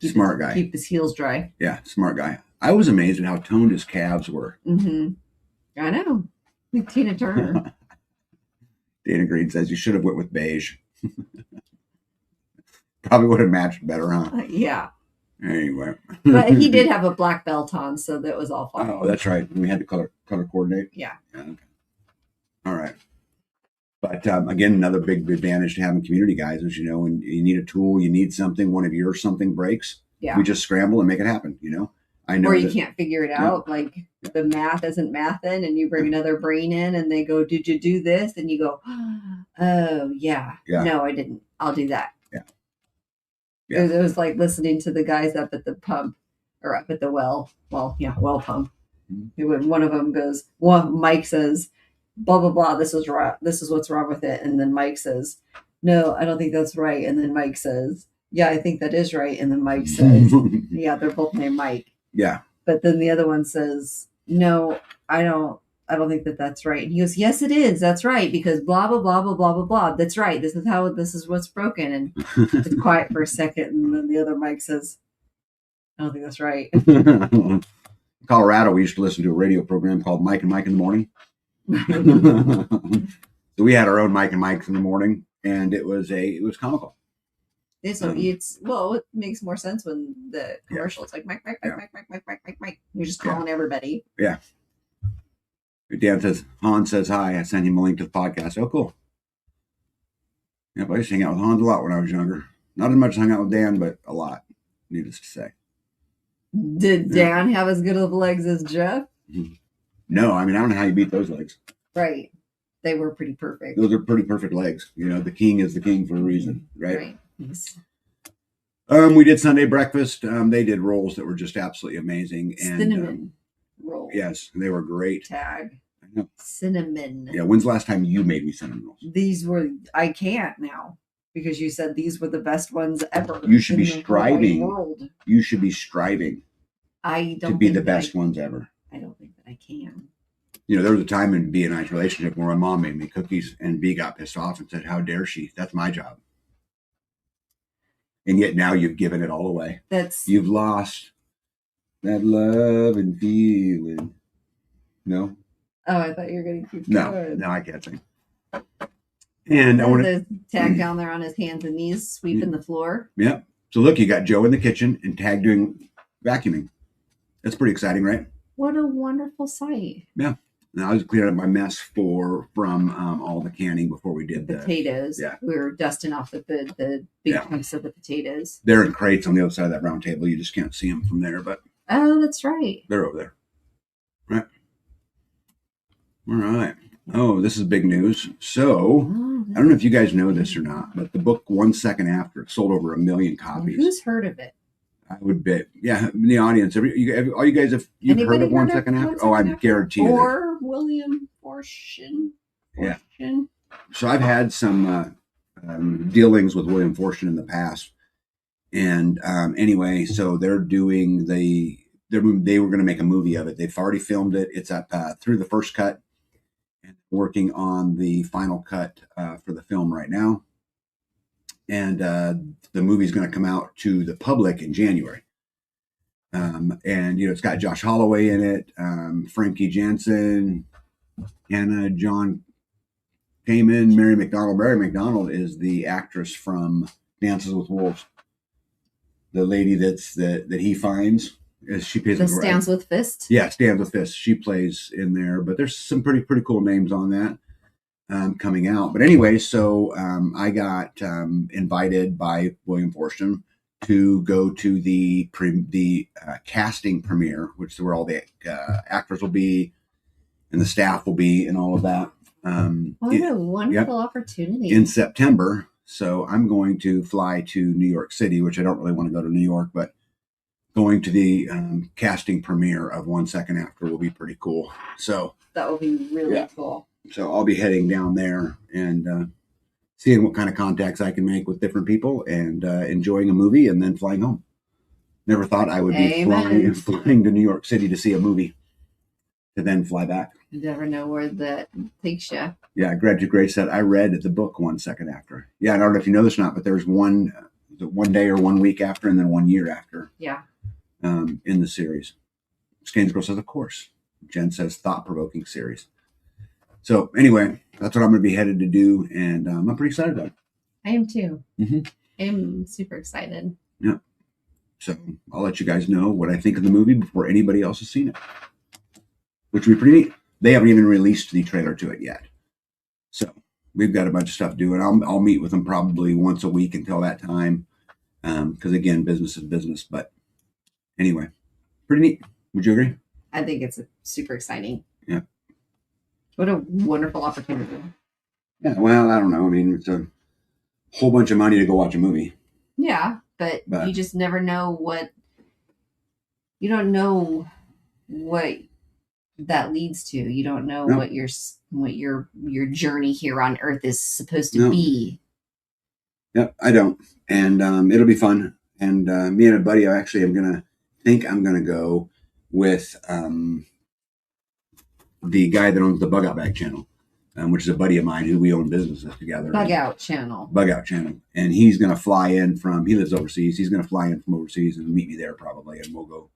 Smart guy. Keep his heels dry. Yeah, smart guy. I was amazed at how toned his calves were. I know. With Tina Turner. Dana Green says you should have went with beige. Probably would have matched better, huh? Yeah. Anyway. But he did have a black belt on, so that was all fine. Oh, that's right. We had to color coordinate. Yeah. Okay. All right. But again, another big advantage to having community guys is, when you need a tool, you need something, one of your something breaks. Yeah. We just scramble and make it happen, I know. Or you can't figure it out. Like the math isn't mathing and you bring another brain in and they go, did you do this? And you go, oh, yeah. No, I didn't. I'll do that. Yeah. It was like listening to the guys up at the pump or up at the well. Well, well pump. When one of them goes, Mike says, blah, blah, blah. This is wrong. This is what's wrong with it. And then Mike says, no, I don't think that's right. And then Mike says, yeah, I think that is right. And then Mike says, yeah, they're both named Mike. Yeah. But then the other one says, no, I don't think that that's right. And he goes, yes, it is. That's right. Because blah, blah, blah, blah, blah, blah, blah. That's right. This is what's broken. And it's quiet for a second. And then the other Mike says, I don't think that's right. In Colorado, we used to listen to a radio program called Mike and Mike in the Morning. So we had our own Mike and Mike's in the morning, and it was comical. It makes more sense when the commercial it's like Mike. You're just calling everybody. Yeah. Han says hi. I sent him a link to the podcast. Oh, cool. Yeah, I used to hang out with Hans a lot when I was younger. Not as much as hung out with Dan, but a lot, needless to say. Did Dan have as good of legs as Jeff? No, I don't know how you beat those legs. Right. They were pretty perfect. Those are pretty perfect legs. The king is the king for a reason, right? Right. Yes. We did Sunday breakfast. They did rolls that were just absolutely amazing. And cinnamon rolls. Yes, they were great. Tag. I know. Cinnamon. Yeah, when's the last time you made me cinnamon rolls? I can't now because you said these were the best ones ever. You should be striving. You should be striving to be the best ones ever. I don't think that I can. There was a time in B and I's relationship where my mom made me cookies and B got pissed off and said, how dare she? That's my job. And yet now you've given it all away. You've lost that love and feeling. No? Oh, I thought you were going to keep going. No, I can't sing. And I want to tag down there on his hands and knees, sweeping the floor. Yep. So look, you got Joe in the kitchen and Tag doing vacuuming. That's pretty exciting, right? What a wonderful sight. Yeah. And I was clearing up my mess from all the canning before we did the potatoes. Yeah. We were dusting off the big chunks of the potatoes. They're in crates on the other side of that round table. You just can't see them from there, but. Oh, that's right. They're over there. Right. All right. Oh, this is big news. So I don't know if you guys know this or not, but the book 1 Second After sold over 1 million copies. Who's heard of it? I would bet. Yeah, in the audience, all you guys, have you've heard of 1 Second After? Oh, I guarantee you. Or William Forstchen. Yeah. So I've had some dealings with William Forstchen in the past, and anyway, so they're doing they were going to make a movie of it. They've already filmed it. It's up through the first cut, and working on the final cut for the film right now. And the movie's going to come out to the public in January. And it's got Josh Holloway in it, Frankie Jansen, Hannah John Kamen, Mary McDonald. Mary McDonald is the actress from Dances with Wolves. The lady that he finds, she plays the Stands with Fists. Yeah, Stands with Fists. She plays in there, but there's some pretty cool names on that coming out. But anyway, so I got invited by William Forstchen to go to the casting premiere, which is where all the actors will be and the staff will be and all of that. What a wonderful opportunity. In September. So I'm going to fly to New York City, which I don't really want to go to New York, but going to the casting premiere of 1 Second After will be pretty cool. So that will be really cool. So I'll be heading down there and seeing what kind of contacts I can make with different people and enjoying a movie and then flying home. Never thought I would be flying to New York City to see a movie to then fly back. You never know where that takes you. Yeah, Greg Grace said, I read the book 1 Second After. Yeah, I don't know if you know this or not, but there's one day or 1 week after and then 1 year after. Yeah. In the series. Skanes Girl says, of course. Jen says, thought-provoking series. So anyway, that's what I'm going to be headed to do, and I'm pretty excited about it. I am too. Mm-hmm. I am super excited. Yeah. So I'll let you guys know what I think of the movie before anybody else has seen it, which would be pretty neat. They haven't even released the trailer to it yet. So we've got a bunch of stuff to do, and I'll meet with them probably once a week until that time. Because again, business is business. But anyway, pretty neat. Would you agree? I think it's super exciting. Yeah. What a wonderful opportunity. Yeah, well, I don't know. I mean, it's a whole bunch of money to go watch a movie. Yeah, but you just never know you don't know what that leads to. You don't know what your journey here on Earth is supposed to be. Yep, I don't. And it'll be fun. And me and a buddy, I'm going to go with the guy that owns the Bug Out Bag channel, which is a buddy of mine who we own businesses together. Bug Out channel. And he's going to fly in he lives overseas. He's going to fly in from overseas and meet me there probably. And we'll go.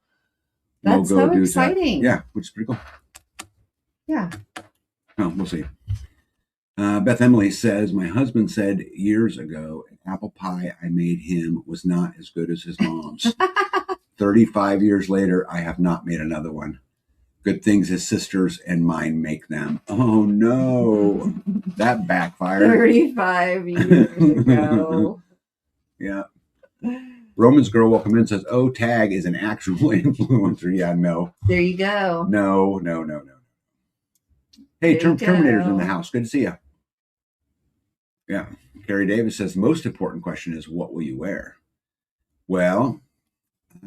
That's so exciting. Yeah, which is pretty cool. Yeah. Oh, we'll see. Beth Emily says, my husband said years ago, an apple pie I made him was not as good as his mom's. 35 years later, I have not made another one. Good things his sisters and mine make them. Oh, no. That backfired. 35 years ago. Yeah. Roman's Girl Welcome In says, oh, Tag is an actual influencer. Yeah, no. There you go. No. Hey, Terminator's in the house. Good to see you. Yeah. Carrie Davis says, most important question is, what will you wear? Well,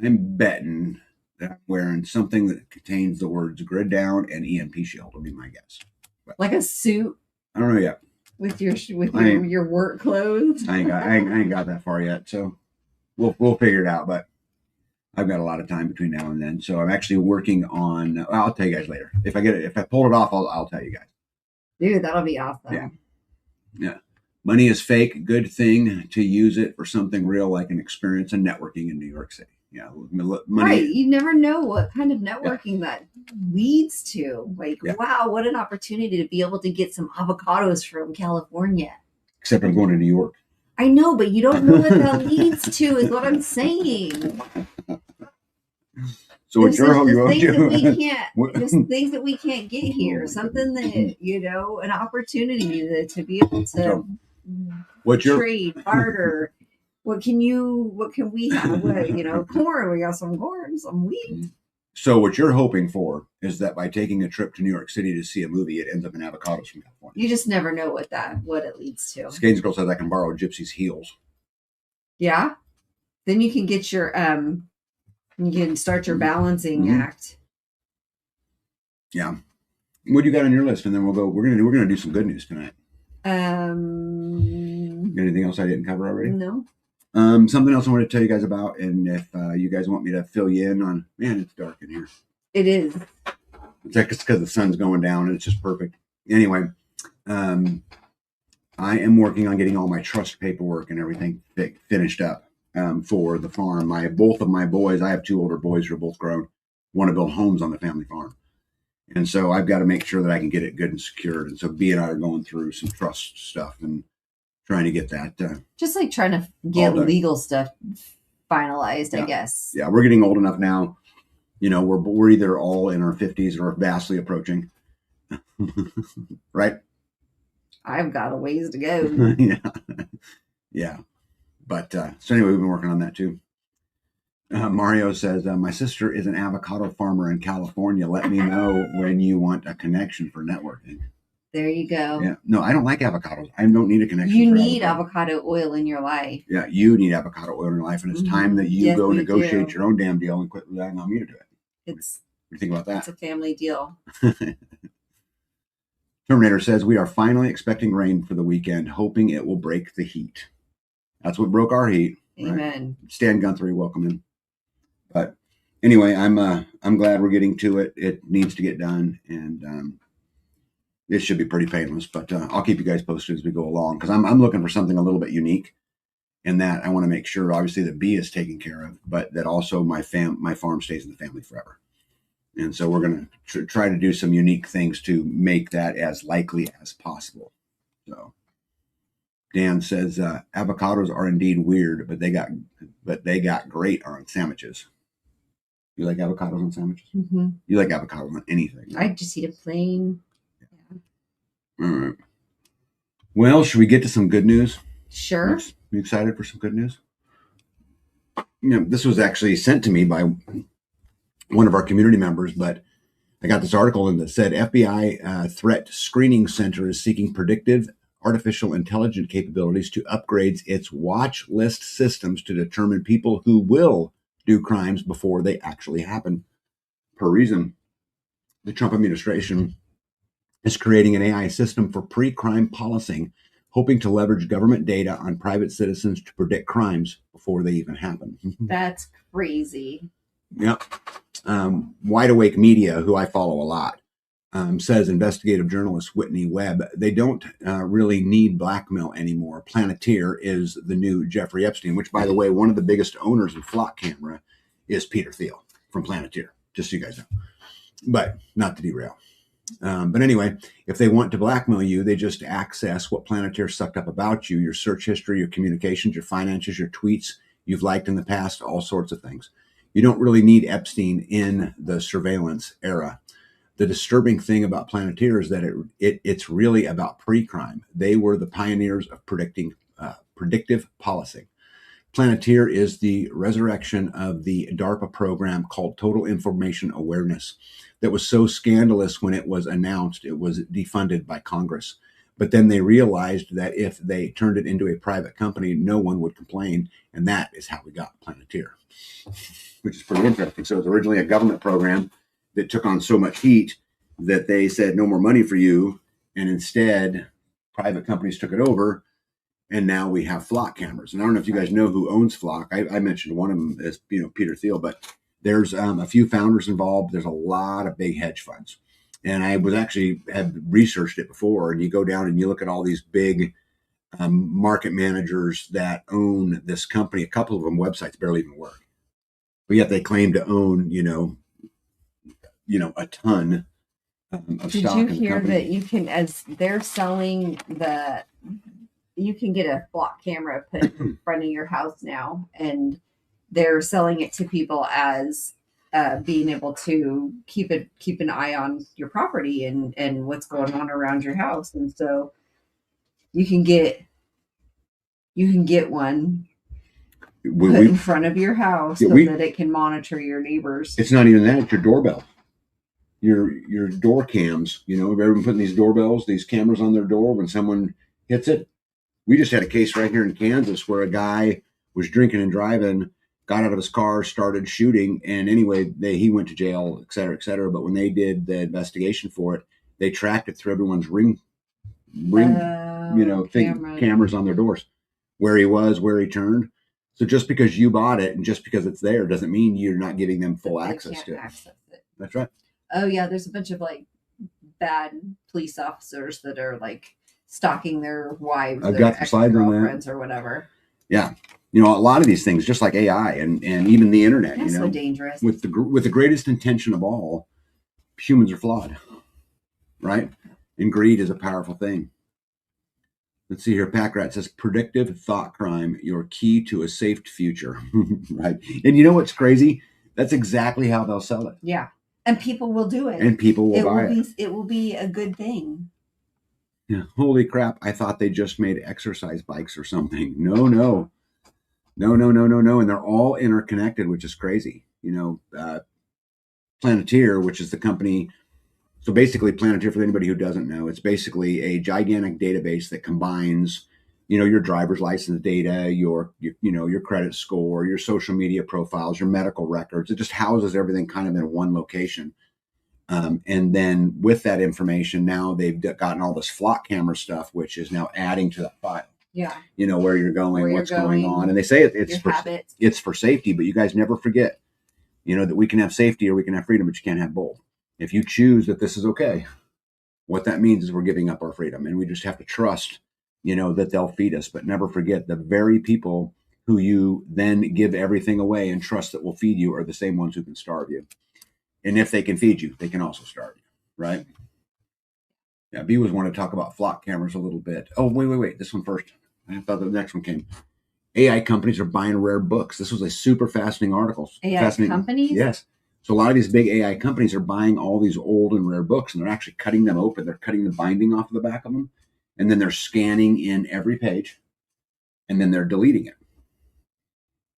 I'm betting that I'm wearing something that contains the words Grid Down and EMP Shield will be my guess. But like a suit? I don't know yet. With your work clothes? I ain't got that far yet, so we'll figure it out, but I've got a lot of time between now and then. So I'm actually working on I'll tell you guys later. If I pull it off, I'll tell you guys. Dude, that'll be awesome. Yeah. Money is fake. Good thing to use it for something real, like an experience in networking in New York City. Yeah, money. Right. You never know what kind of networking that leads to. Like, wow, what an opportunity to be able to get some avocados from California. Except I'm going to New York. I know, but you don't know what that leads to, is what I'm saying. So it's your home. There's things that we can't get here. Something that, an opportunity to be able to trade, barter. What can we have? Corn. We got some corn, some wheat. So what you're hoping for is that by taking a trip to New York City to see a movie, it ends up in avocados from California. You just never know what it leads to. Skane's girl says I can borrow Gypsy's heels. Yeah. Then you can get your you can start your balancing act. Yeah. What do you got on your list? And then we'll go. We're gonna do some good news tonight. Anything else I didn't cover already? No. Something else I want to tell you guys about, and if you guys want me to fill you in on, man, it's dark in here. It is. It's because the sun's going down, and it's just perfect. Anyway, I am working on getting all my trust paperwork and everything finished up for the farm. Both of my boys, I have 2 older boys who are both grown, want to build homes on the family farm. And so I've got to make sure that I can get it good and secured. And so B and I are going through some trust stuff and trying to get that. Just like trying to get legal stuff finalized, I guess. Yeah, we're getting old enough now. You know, we're either all in our 50s or vastly approaching. Right? I've got a ways to go. Yeah. But so anyway, we've been working on that too. Mario says, my sister is an avocado farmer in California. Let me know when you want a connection for networking. There you go. Yeah. No, I don't like avocados. I don't need a connection. You need avocado oil in your life. Yeah, you need avocado oil in your life. And it's time that you go negotiate your own damn deal and quit relying on me to do it. What do you think about that? It's a family deal. Terminator says, we are finally expecting rain for the weekend, hoping it will break the heat. That's what broke our heat. Amen. Right? Stan Guthrie, welcome in. But anyway, I'm glad we're getting to it. It needs to get done, and it should be pretty painless. But I'll keep you guys posted as we go along, because I'm looking for something a little bit unique. In that, I want to make sure, obviously, that B is taken care of, but that also my farm stays in the family forever. And so we're going to try to do some unique things to make that as likely as possible. So Dan says avocados are indeed weird, but they got great on sandwiches. You like avocados on sandwiches? Mm-hmm. You like avocados on anything? Right? I just eat a plain. Yeah. All right. Well, should we get to some good news? Sure. You excited for some good news? This was actually sent to me by one of our community members, but I got this article in that said FBI Threat Screening Center is seeking predictive artificial intelligence capabilities to upgrade its watch list systems to determine people who will do crimes before they actually happen. Per reason, the Trump administration is creating an AI system for pre-crime policing, hoping to leverage government data on private citizens to predict crimes before they even happen. That's crazy. Yep. Wide Awake Media, who I follow a lot, says investigative journalist Whitney Webb, they don't really need blackmail anymore. Planeteer is the new Jeffrey Epstein, which, by the way, one of the biggest owners of Flock Camera is Peter Thiel from Planeteer, just so you guys know. But not to derail. But anyway, if they want to blackmail you, they just access what Planeteer sucked up about you, your search history, your communications, your finances, your tweets you've liked in the past, all sorts of things. You don't really need Epstein in the surveillance era. The disturbing thing about Planeteer is that it's really about pre-crime. They were the pioneers of predictive policing. Planeteer is the resurrection of the DARPA program called Total Information Awareness that was so scandalous when it was announced. It was defunded by Congress. But then they realized that if they turned it into a private company, no one would complain. And that is how we got Planeteer, which is pretty interesting. So it was originally a government program that took on so much heat that they said no more money for you. And instead, private companies took it over. And now we have Flock cameras. And I don't know if you guys know who owns Flock. I mentioned one of them as Peter Thiel, but there's a few founders involved. There's a lot of big hedge funds. And I had researched it before. And you go down and you look at all these big market managers that own this company. A couple of them websites barely even work. But yet they claim to own, a ton of stock. Did you hear that you can, as they're selling you can get a Flock camera put in front of your house now, and they're selling it to people as being able to keep an eye on your property and what's going on around your house. And so you can get one put in front of your house so that it can monitor your neighbors. It's not even that; it's your doorbell, your door cams. You know, everyone putting these doorbells, these cameras on their door when someone hits it. We just had a case right here in Kansas where a guy was drinking and driving, got out of his car, started shooting, and anyway, he went to jail, et cetera, et cetera. But when they did the investigation for it, they tracked it through everyone's ring, cameras on their doors, where he was, where he turned. So just because you bought it and just because it's there doesn't mean you're not giving them full access to it. That's right. Oh yeah, there's a bunch of like bad police officers that are like stalking their wives, I've got the slides on girlfriends or whatever. Yeah. You know, a lot of these things, just like AI and even the internet, that's so dangerous. With the greatest intention of all, humans are flawed, right? And greed is a powerful thing. Let's see here. Packrat says, predictive thought crime, your key to a safe future, right? And you know what's crazy? That's exactly how they'll sell it. Yeah. And people will do it. And people will buy it. It will be a good thing. Yeah. Holy crap. I thought they just made exercise bikes or something. No. And they're all interconnected, which is crazy. You know, Planeteer, which is the company. So basically Planeteer, for anybody who doesn't know, it's basically a gigantic database that combines, you know, your driver's license data, your credit score, your social media profiles, your medical records. It just houses everything kind of in one location. And then with that information, now they've gotten all this flock camera stuff, which is now adding to that file. Yeah. You know, where you're going, what's going on. And they say it's for safety, but you guys never forget, you know, that we can have safety or we can have freedom, but you can't have both. If you choose that this is okay, what that means is we're giving up our freedom, and we just have to trust, you know, that they'll feed us, but never forget the very people who you then give everything away and trust that will feed you are the same ones who can starve you. And if they can feed you, they can also starve you, right? Yeah, B was wanting to talk about flock cameras a little bit. Oh, wait. This one first. I thought the next one came. AI companies are buying rare books. This was a super fascinating article. AI companies? Yes. So a lot of these big AI companies are buying all these old and rare books, and they're actually cutting them open. They're cutting the binding off of the back of them, and then they're scanning in every page, and then they're deleting it.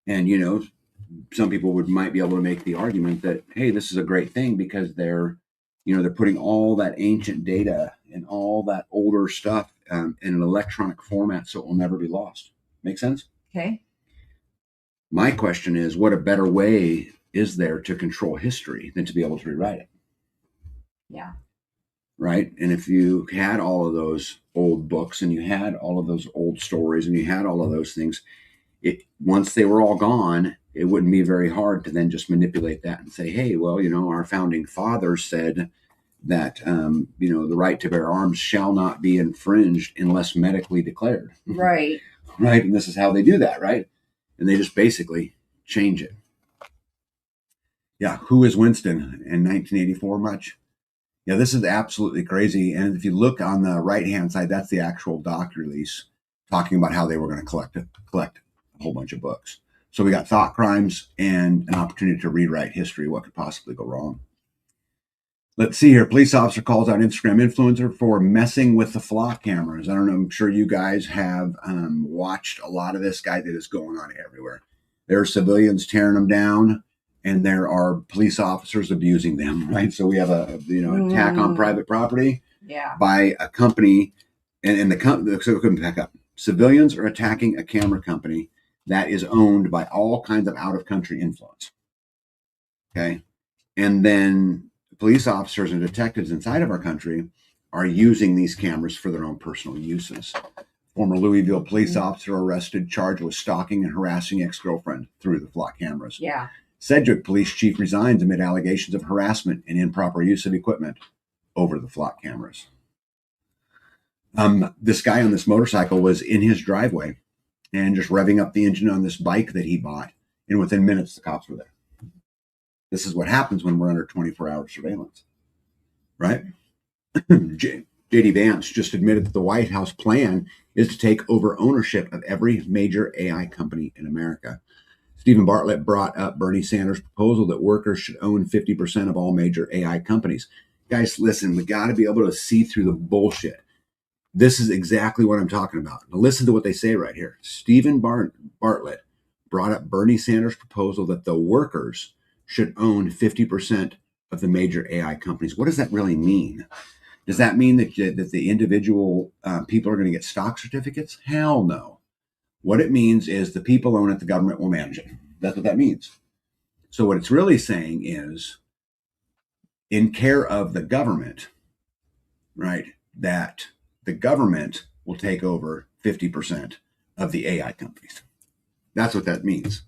And, you know, some people might be able to make the argument that, hey, this is a great thing because they're putting all that ancient data and all that older stuff in an electronic format so it will never be lost. Make sense? Okay. My question is, what a better way is there to control history than to be able to rewrite it? Yeah. Right? And if you had all of those old books and you had all of those old stories and you had all of those things, once they were all gone, it wouldn't be very hard to then just manipulate that and say, hey, well, you know, our founding fathers said that, the right to bear arms shall not be infringed unless medically declared. Right. Right. And this is how they do that. Right. And they just basically change it. Yeah. Who is Winston in 1984 much? Yeah, this is absolutely crazy. And if you look on the right-hand side, that's the actual doc release talking about how they were going to collect a whole bunch of books. So we got thought crimes and an opportunity to rewrite history. What could possibly go wrong? Let's see here. Police officer calls out Instagram influencer for messing with the flock cameras. I don't know. I'm sure you guys have watched a lot of this guy that is going on everywhere. There are civilians tearing them down, and there are police officers abusing them. Right. So we have a attack on private property. Yeah. By a company, and the company. So we couldn't back up. Civilians are attacking a camera company that is owned by all kinds of out-of-country influence. Okay. And then police officers and detectives inside of our country are using these cameras for their own personal uses. Former Louisville police officer arrested, charged with stalking and harassing ex-girlfriend through the flock cameras. Yeah. Sedgwick police chief resigns amid allegations of harassment and improper use of equipment over the flock cameras. This guy on this motorcycle was in his driveway and just revving up the engine on this bike that he bought. And within minutes, the cops were there. This is what happens when we're under 24-hour surveillance, right? J.D. Vance just admitted that the White House plan is to take over ownership of every major AI company in America. Stephen Bartlett brought up Bernie Sanders' proposal that workers should own 50% of all major AI companies. Guys, listen, we got to be able to see through the bullshit. This is exactly what I'm talking about. Now listen to what they say right here. Stephen Bartlett brought up Bernie Sanders' proposal that the workers should own 50% of the major AI companies. What does that really mean? Does that mean that the individual people are going to get stock certificates? Hell no. What it means is the people own it, the government will manage it. That's what that means. So what it's really saying is, in care of the government, right, that the government will take over 50% of the AI companies. That's what that means,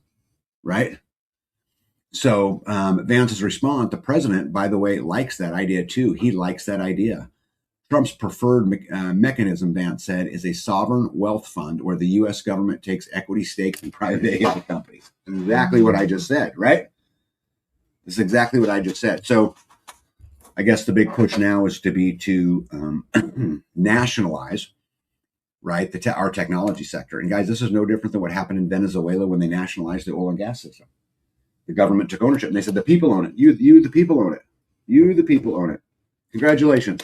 right? So Vance's response, the president, by the way, likes that idea too. He likes that idea. Trump's preferred mechanism, Vance said, is a sovereign wealth fund where the U.S. government takes equity stakes in private AI companies. Exactly what I just said, right? This is exactly what I just said. So I guess the big push now is to nationalize, right, our technology sector. And guys, this is no different than what happened in Venezuela when they nationalized the oil and gas system. The government took ownership and they said, the people own it. You, the people own it. You, the people own it. Congratulations.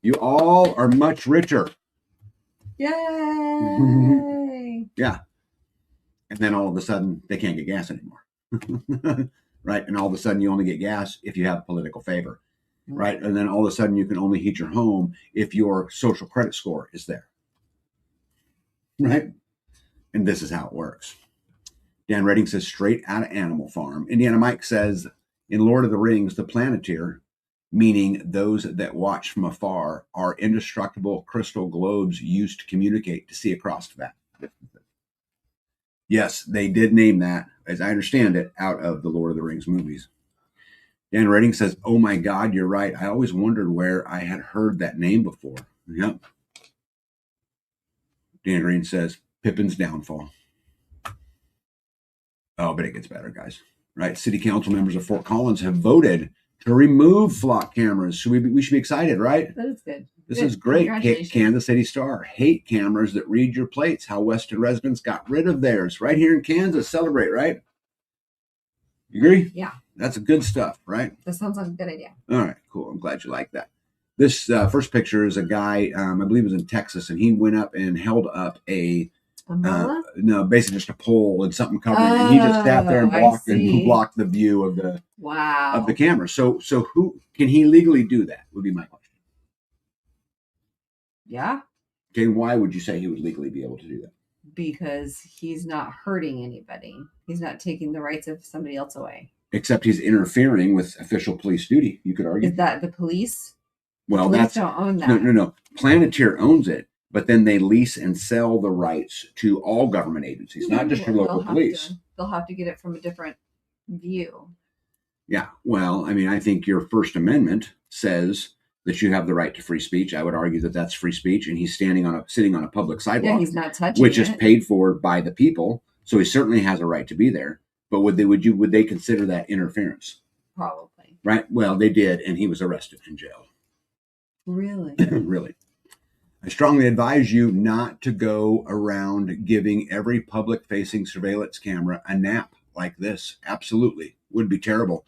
You all are much richer. Yay! Yeah. And then all of a sudden, they can't get gas anymore. Right? And all of a sudden, you only get gas if you have political favor. Right? And then all of a sudden, you can only heat your home if your social credit score is there. Right? And this is how it works. Dan Redding says, straight out of Animal Farm. Indiana Mike says, in Lord of the Rings, the Planeteer, meaning those that watch from afar, are indestructible crystal globes used to communicate, to see across that. Yes, they did name that, as I understand it, out of the Lord of the Rings movies. Dan Redding says, oh my God, you're right. I always wondered where I had heard that name before. Yep. Dan Redding says, Pippin's downfall. Oh, but it gets better, guys. Right? City council members of Fort Collins have voted to remove flock cameras. So we should be excited, right? That is good. This is great. Kansas City Star. Hate cameras that read your plates. How Weston residents got rid of theirs. Right here in Kansas. Celebrate, right? You agree? Yeah. That's good stuff, right? That sounds like a good idea. All right, cool. I'm glad you like that. This first picture is a guy, I believe it was in Texas, and he went up and held up a no, basically just a pole and something covering it. And he just sat there and blocked the view of the camera. So who can he legally do that? Would be my question. Yeah. Okay, why would you say he would legally be able to do that? Because he's not hurting anybody. He's not taking the rights of somebody else away. Except he's interfering with official police duty. You could argue. Is that the police? Well, police don't own that. No. Planeteer owns it. But then they lease and sell the rights to all government agencies, not just your local police. They'll have to get it from a different view. Yeah. Well, I mean, I think your First Amendment says that you have the right to free speech. I would argue that that's free speech, and he's sitting on a public sidewalk. Yeah, he's not touching which is paid for by the people. So he certainly has a right to be there. But would they consider that interference? Probably. Right. Well, they did, and he was arrested in jail. Really? Really. I strongly advise you not to go around giving every public-facing surveillance camera a nap like this. Absolutely. Would be terrible.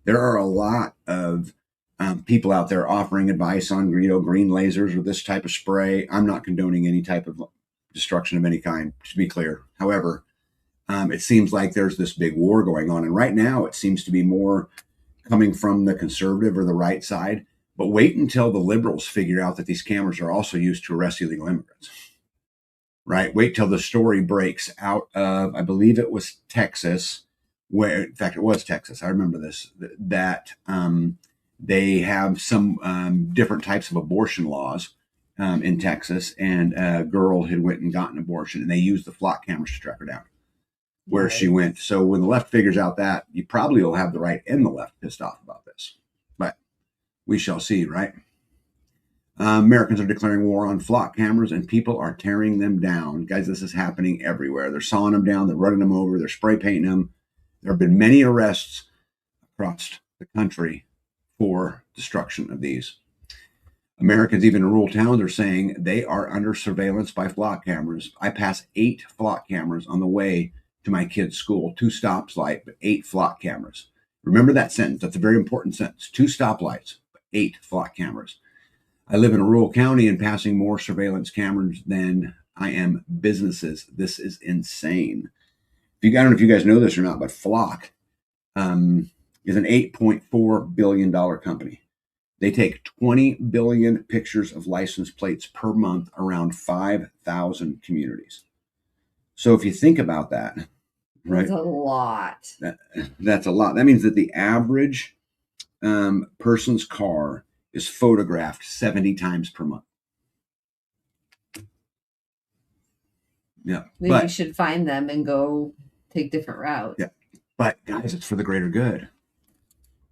There are a lot of people out there offering advice on green lasers or this type of spray. I'm not condoning any type of destruction of any kind, to be clear. However, it seems like there's this big war going on. And right now it seems to be more coming from the conservative or the right side. But wait until the liberals figure out that these cameras are also used to arrest illegal immigrants, right? Wait till the story breaks out of, I believe it was Texas, where, in fact, it was Texas. I remember this, that they have some different types of abortion laws in Texas, and a girl had went and gotten an abortion, and they used the flock cameras to track her down where she went. So when the left figures out that, you probably will have the right and the left pissed off about this. But we shall see, right? Americans are declaring war on flock cameras, and people are tearing them down. Guys, this is happening everywhere. They're sawing them down. They're running them over. They're spray painting them. There have been many arrests across the country for destruction of these. Americans, even in rural towns, are saying they are under surveillance by flock cameras. I pass 8 flock cameras on the way to my kid's school. 2 stoplights, but 8 flock cameras. Remember that sentence. That's a very important sentence. 2 stoplights, 8 flock cameras. I live in a rural county and passing more surveillance cameras than I am businesses. This is insane. I don't know if you guys know this or not, but Flock is an $8.4 billion company. They take 20 billion pictures of license plates per month around 5,000 communities. So if you think about that, right? That's a lot. That's a lot. That means that the average person's car is photographed 70 times per month. Yeah. Maybe you should find them and go take different routes. Yeah. But guys, it's for the greater good.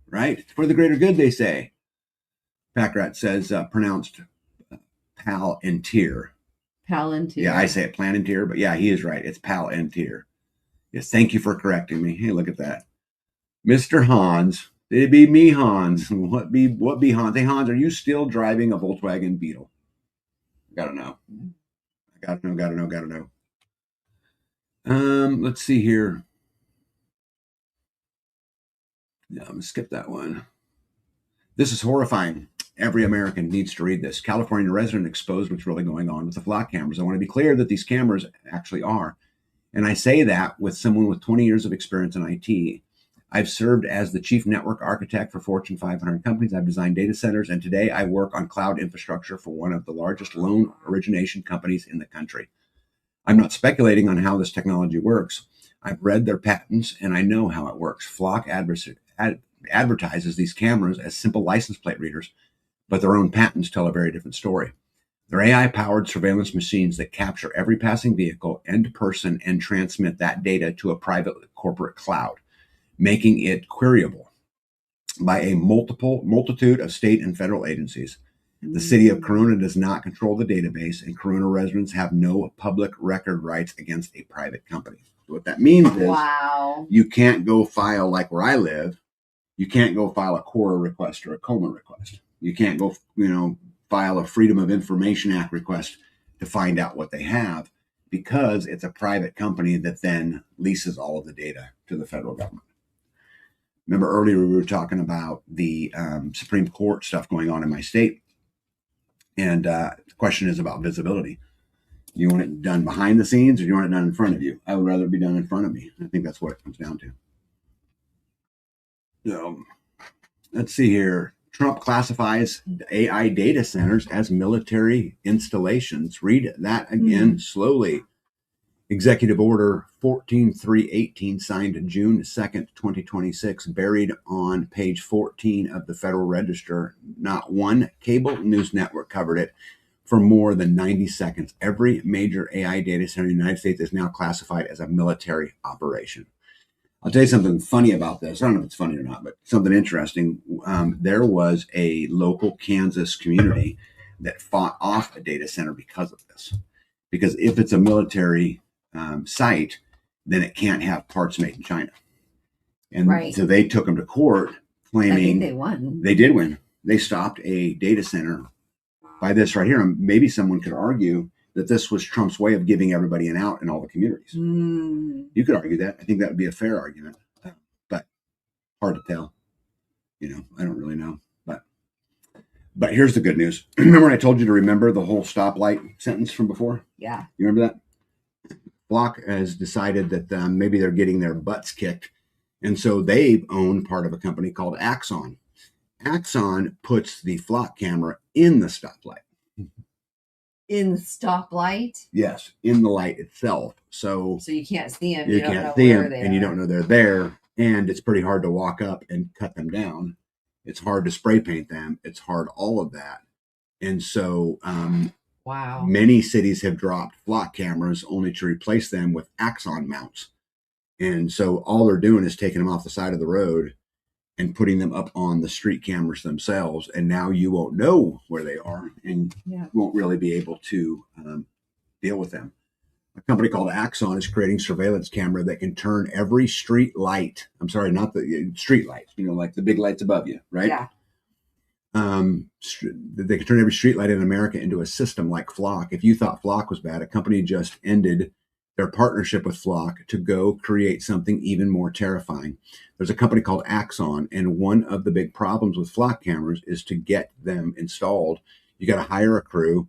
Right? It's for the greater good, they say. Packrat says pronounced Palantir. Palantir. Yeah, I say it Palantir, but yeah, he is right. It's Palantir. Yes, thank you for correcting me. Hey, look at that. Mr. Hans. It'd be me, Hans. What be Hans? Hey, Hans, are you still driving a Volkswagen Beetle? Gotta know. Gotta know. Let's see here. Yeah, I'm gonna skip that one. This is horrifying. Every American needs to read this. California resident exposed what's really going on with the Flock cameras. I want to be clear that these cameras actually are. And I say that with someone with 20 years of experience in IT. I've served as the chief network architect for Fortune 500 companies. I've designed data centers, and today I work on cloud infrastructure for one of the largest loan origination companies in the country. I'm not speculating on how this technology works. I've read their patents, and I know how it works. Flock advertises these cameras as simple license plate readers, but their own patents tell a very different story. They're AI-powered surveillance machines that capture every passing vehicle and person and transmit that data to a private corporate cloud, making it queryable by a multitude of state and federal agencies. The city of Corona does not control the database, and Corona residents have no public record rights against a private company. So what that means is you can't go file, like where I live, you can't go file a CORA request or a COMA request. You can't go, file a Freedom of Information Act request to find out what they have, because it's a private company that then leases all of the data to the federal government. Remember earlier we were talking about the Supreme Court stuff going on in my state. And the question is about visibility. Do you want it done behind the scenes, or do you want it done in front of you? I would rather it be done in front of me. I think that's what it comes down to. So let's see here. Trump classifies AI data centers as military installations. Read that again slowly. Executive Order 14318, signed June 2nd, 2026, buried on page 14 of the Federal Register. Not one cable news network covered it for more than 90 seconds. Every major AI data center in the United States is now classified as a military operation. I'll tell you something funny about this. I don't know if it's funny or not, but something interesting. There was a local Kansas community that fought off a data center because of this. Because if it's a military site, then it can't have parts made in China. And so they took them to court claiming I think they won. They did win. They stopped a data center by this right here. And maybe someone could argue that this was Trump's way of giving everybody an out in all the communities. You could argue that. I think that would be a fair argument, but hard to tell. I don't really know. But here's the good news. Remember when I told you to remember the whole stoplight sentence from before? Yeah. You remember that? Flock has decided that maybe they're getting their butts kicked. And so they own part of a company called Axon. Axon puts the Flock camera in the stoplight. In the stoplight? Yes, in the light itself. So you can't see them. You can't see them, and you don't know they're there. And it's pretty hard to walk up and cut them down. It's hard to spray paint them. It's hard, all of that. And so many cities have dropped Flock cameras only to replace them with Axon mounts. And so all they're doing is taking them off the side of the road and putting them up on the street cameras themselves. And now you won't know where they are, and won't really be able to deal with them. A company called Axon is creating surveillance camera that can turn every street light. I'm sorry, not the street lights, like the big lights above you, right? Yeah. They can turn every street light in America into a system like Flock. If you thought Flock was bad, a company just ended their partnership with Flock to go create something even more terrifying. There's a company called Axon, and one of the big problems with Flock cameras is to get them installed. You got to hire a crew.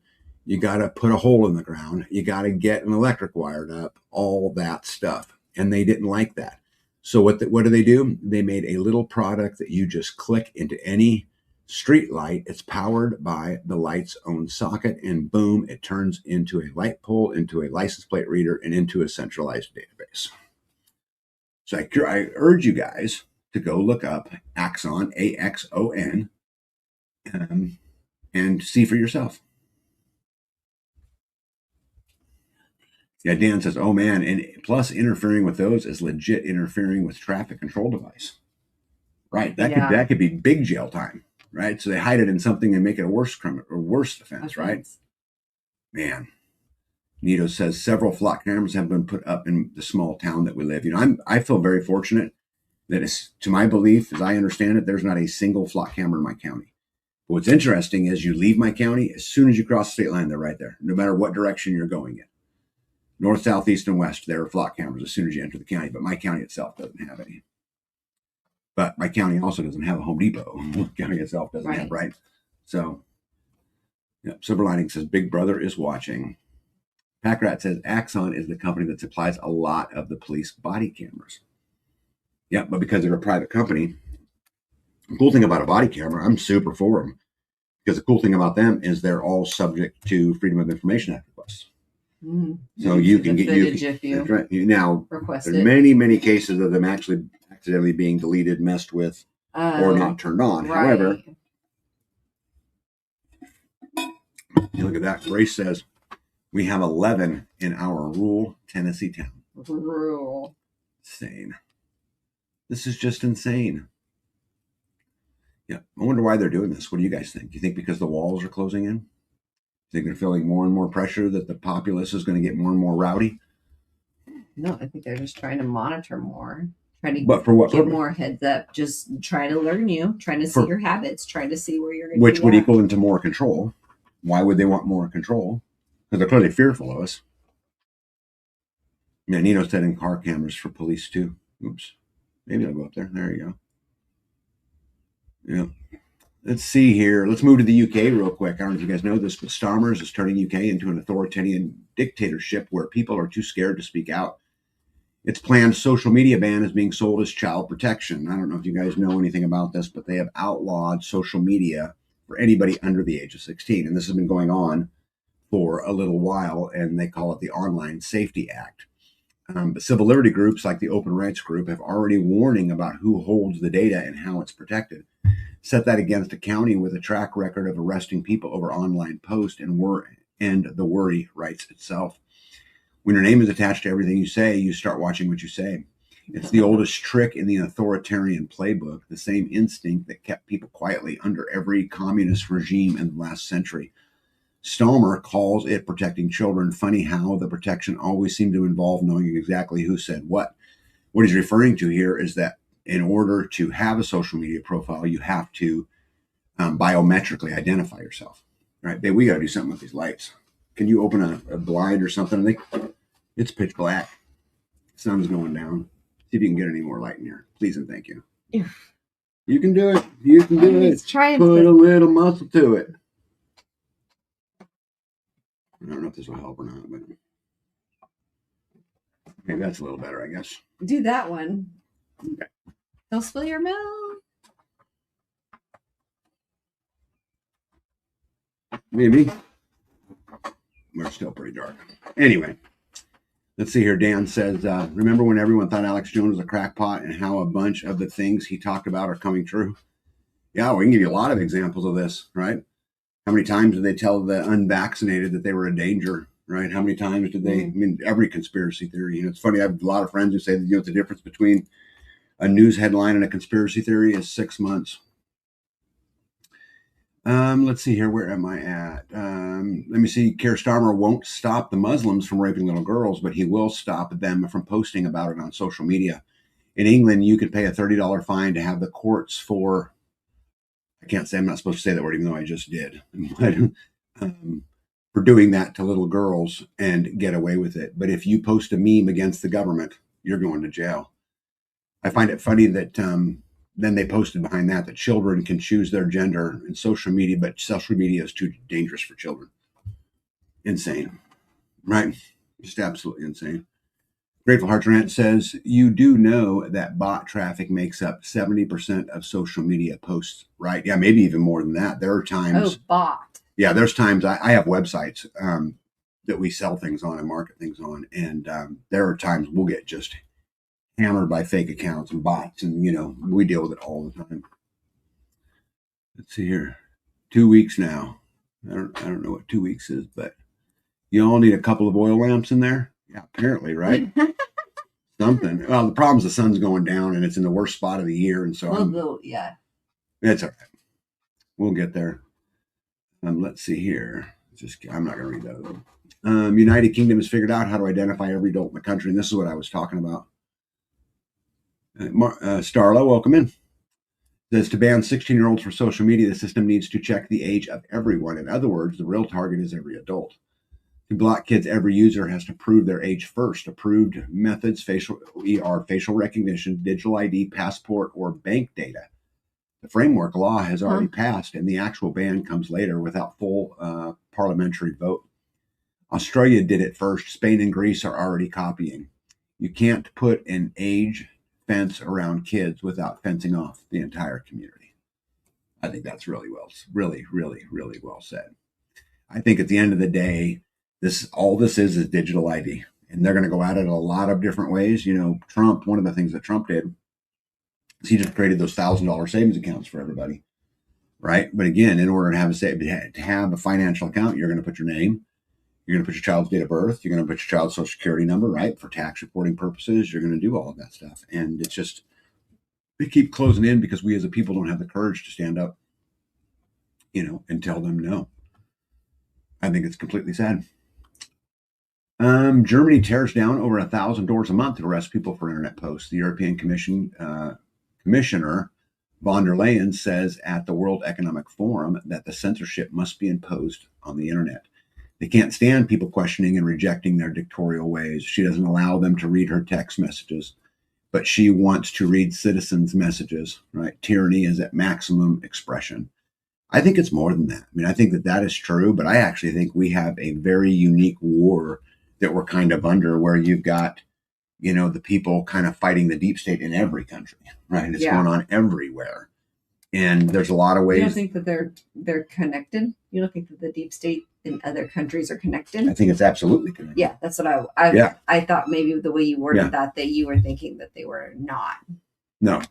You got to put a hole in the ground. You got to get an electric wired up, all that stuff. and they didn't like that. So what do they do? They made a little product that you just click into any street light. It's powered by the light's own socket, and boom, it turns into a light pole, into a license plate reader, and into a centralized database. So I urge you guys to go look up Axon, AXON, and see for yourself. Yeah, Dan says, oh man, and plus interfering with those is legit interfering with traffic control device. Right. That could be big jail time. Right. So they hide it in something and make it a worse crime or worse offense, right? Man. Nito says several flock cameras have been put up in the small town that we live. I feel very fortunate that it's, to my belief, as I understand it, there's not a single flock camera in my county. But what's interesting is you leave my county, as soon as you cross the state line, they're right there, no matter what direction you're going in. North, south, east, and west, there are flock cameras as soon as you enter the county, but my county itself doesn't have any. But my county also doesn't have a Home Depot. The county itself doesn't have, right? So, yeah, Silver Lining says, Big Brother is watching. Packrat says, Axon is the company that supplies a lot of the police body cameras. Yeah, but because they're a private company, the cool thing about a body camera, I'm super for them. Because the cool thing about them is they're all subject to Freedom of Information Act requests. So you can get footage if you right. Now request there's many cases of them actually accidentally being deleted, messed with, or not turned on. Right. However, you look at that. Grace says we have 11 in our rural Tennessee town. Rural. Insane. This is just insane. Yeah, I wonder why they're doing this. What do you guys think? Do you think because the walls are closing in? Do you think they're feeling more and more pressure that the populace is going to get more and more rowdy? No, I think they're just trying to monitor more, trying to but for what give purpose? More heads up, just trying to learn you, trying to see your habits, trying to see where you're going to which would equal into more control. Why would they want more control? Because they're clearly fearful of us. Yeah, Nino said in car cameras for police too. Oops. Maybe I'll go up there. There you go. Yeah. Let's see here. Let's move to the UK real quick. I don't know if you guys know this, but Starmer's is turning UK into an authoritarian dictatorship where people are too scared to speak out. Its planned social media ban is being sold as child protection. I don't know if you guys know anything about this, but they have outlawed social media for anybody under the age of 16. And this has been going on for a little while, and they call it the Online Safety Act. But civil liberty groups like the Open Rights Group have already warning about who holds the data and how it's protected. Set that against a county with a track record of arresting people over online posts and the worry writes itself. When your name is attached to everything you say, you start watching what you say. It's the oldest trick in the authoritarian playbook, the same instinct that kept people quietly under every communist regime in the last century. Stalmer calls it protecting children. Funny how the protection always seemed to involve knowing exactly who said what. What he's referring to here is that in order to have a social media profile, you have to biometrically identify yourself. Right? Babe, we got to do something with these lights. Can you open a blind or something? It's pitch black. Sun's going down. See if you can get any more light in here. Please and thank you. You can do it. You can do it. Put a little muscle to it. I don't know if this will help or not, but maybe that's a little better, I guess. Do that one. Okay. Don't spill your milk. Maybe. We're still pretty dark. Anyway, let's see here. Dan says, remember when everyone thought Alex Jones was a crackpot and how a bunch of the things he talked about are coming true? Yeah, we can give you a lot of examples of this, right? How many times did they tell the unvaccinated that they were a danger, right? How many times did they, I mean, every conspiracy theory. It's funny, I have a lot of friends who say that, the difference between a news headline and a conspiracy theory is 6 months. Let's see here. Where am I at? Let me see. Keir Starmer won't stop the Muslims from raping little girls, but he will stop them from posting about it on social media. In England, you could pay a $30 fine to have the courts for, I can't say, I'm not supposed to say that word, even though I just did, for doing that to little girls and get away with it. But if you post a meme against the government, you're going to jail. I find it funny that then they posted behind that children can choose their gender in social media, but social media is too dangerous for children. Insane, right? Just absolutely insane. Grateful Hearts Rant says, you do know that bot traffic makes up 70% of social media posts, right? Yeah, maybe even more than that. There are times. Oh, bot. Yeah, there's times I have websites that we sell things on and market things on. And there are times we'll get just hammered by fake accounts and bots. And, we deal with it all the time. Let's see here. 2 weeks now. I don't know what 2 weeks is, but you all need a couple of oil lamps in there? Yeah, apparently, right? Something. Well, the problem is the sun's going down and it's in the worst spot of the year. And so yeah. It's all right. We'll get there. Let's see here. I'm not going to read that though. United Kingdom has figured out how to identify every adult in the country. And this is what I was talking about. Starla, welcome in. Says to ban 16-year-olds from social media, the system needs to check the age of everyone. In other words, the real target is every adult. To block kids, every user has to prove their age first. Approved methods, facial recognition, digital ID, passport, or bank data. The framework law has already passed, and the actual ban comes later without full parliamentary vote. Australia did it first. Spain and Greece are already copying. You can't put an age fence around kids without fencing off the entire community. I think that's really well said. I think at the end of the day, all this is digital ID, and they're going to go at it a lot of different ways. Trump, one of the things that Trump did, he just created those $1,000 savings accounts for everybody, right? But again, in order to have a financial account, you're going to put your name, you're going to put your child's date of birth, you're going to put your child's social security number, right? For tax reporting purposes, you're going to do all of that stuff. And it's just, they keep closing in because we as a people don't have the courage to stand up, and tell them no. I think it's completely sad. Germany tears down over 1,000 doors a month to arrest people for internet posts. The European Commissioner von der Leyen says at the World Economic Forum that the censorship must be imposed on the internet. They can't stand people questioning and rejecting their dictatorial ways. She doesn't allow them to read her text messages, but she wants to read citizens' messages, right? Tyranny is at maximum expression. I think it's more than that. I mean, I think that is true, but I actually think we have a very unique war that we're kind of under, where you've got, the people kind of fighting the deep state in every country, right? It's going on everywhere. And there's a lot of ways. You don't think that they're connected? You don't think that the deep state in other countries are connected? I think it's absolutely connected. Yeah, that's what I thought. Maybe the way you worded that you were thinking that they were not. No.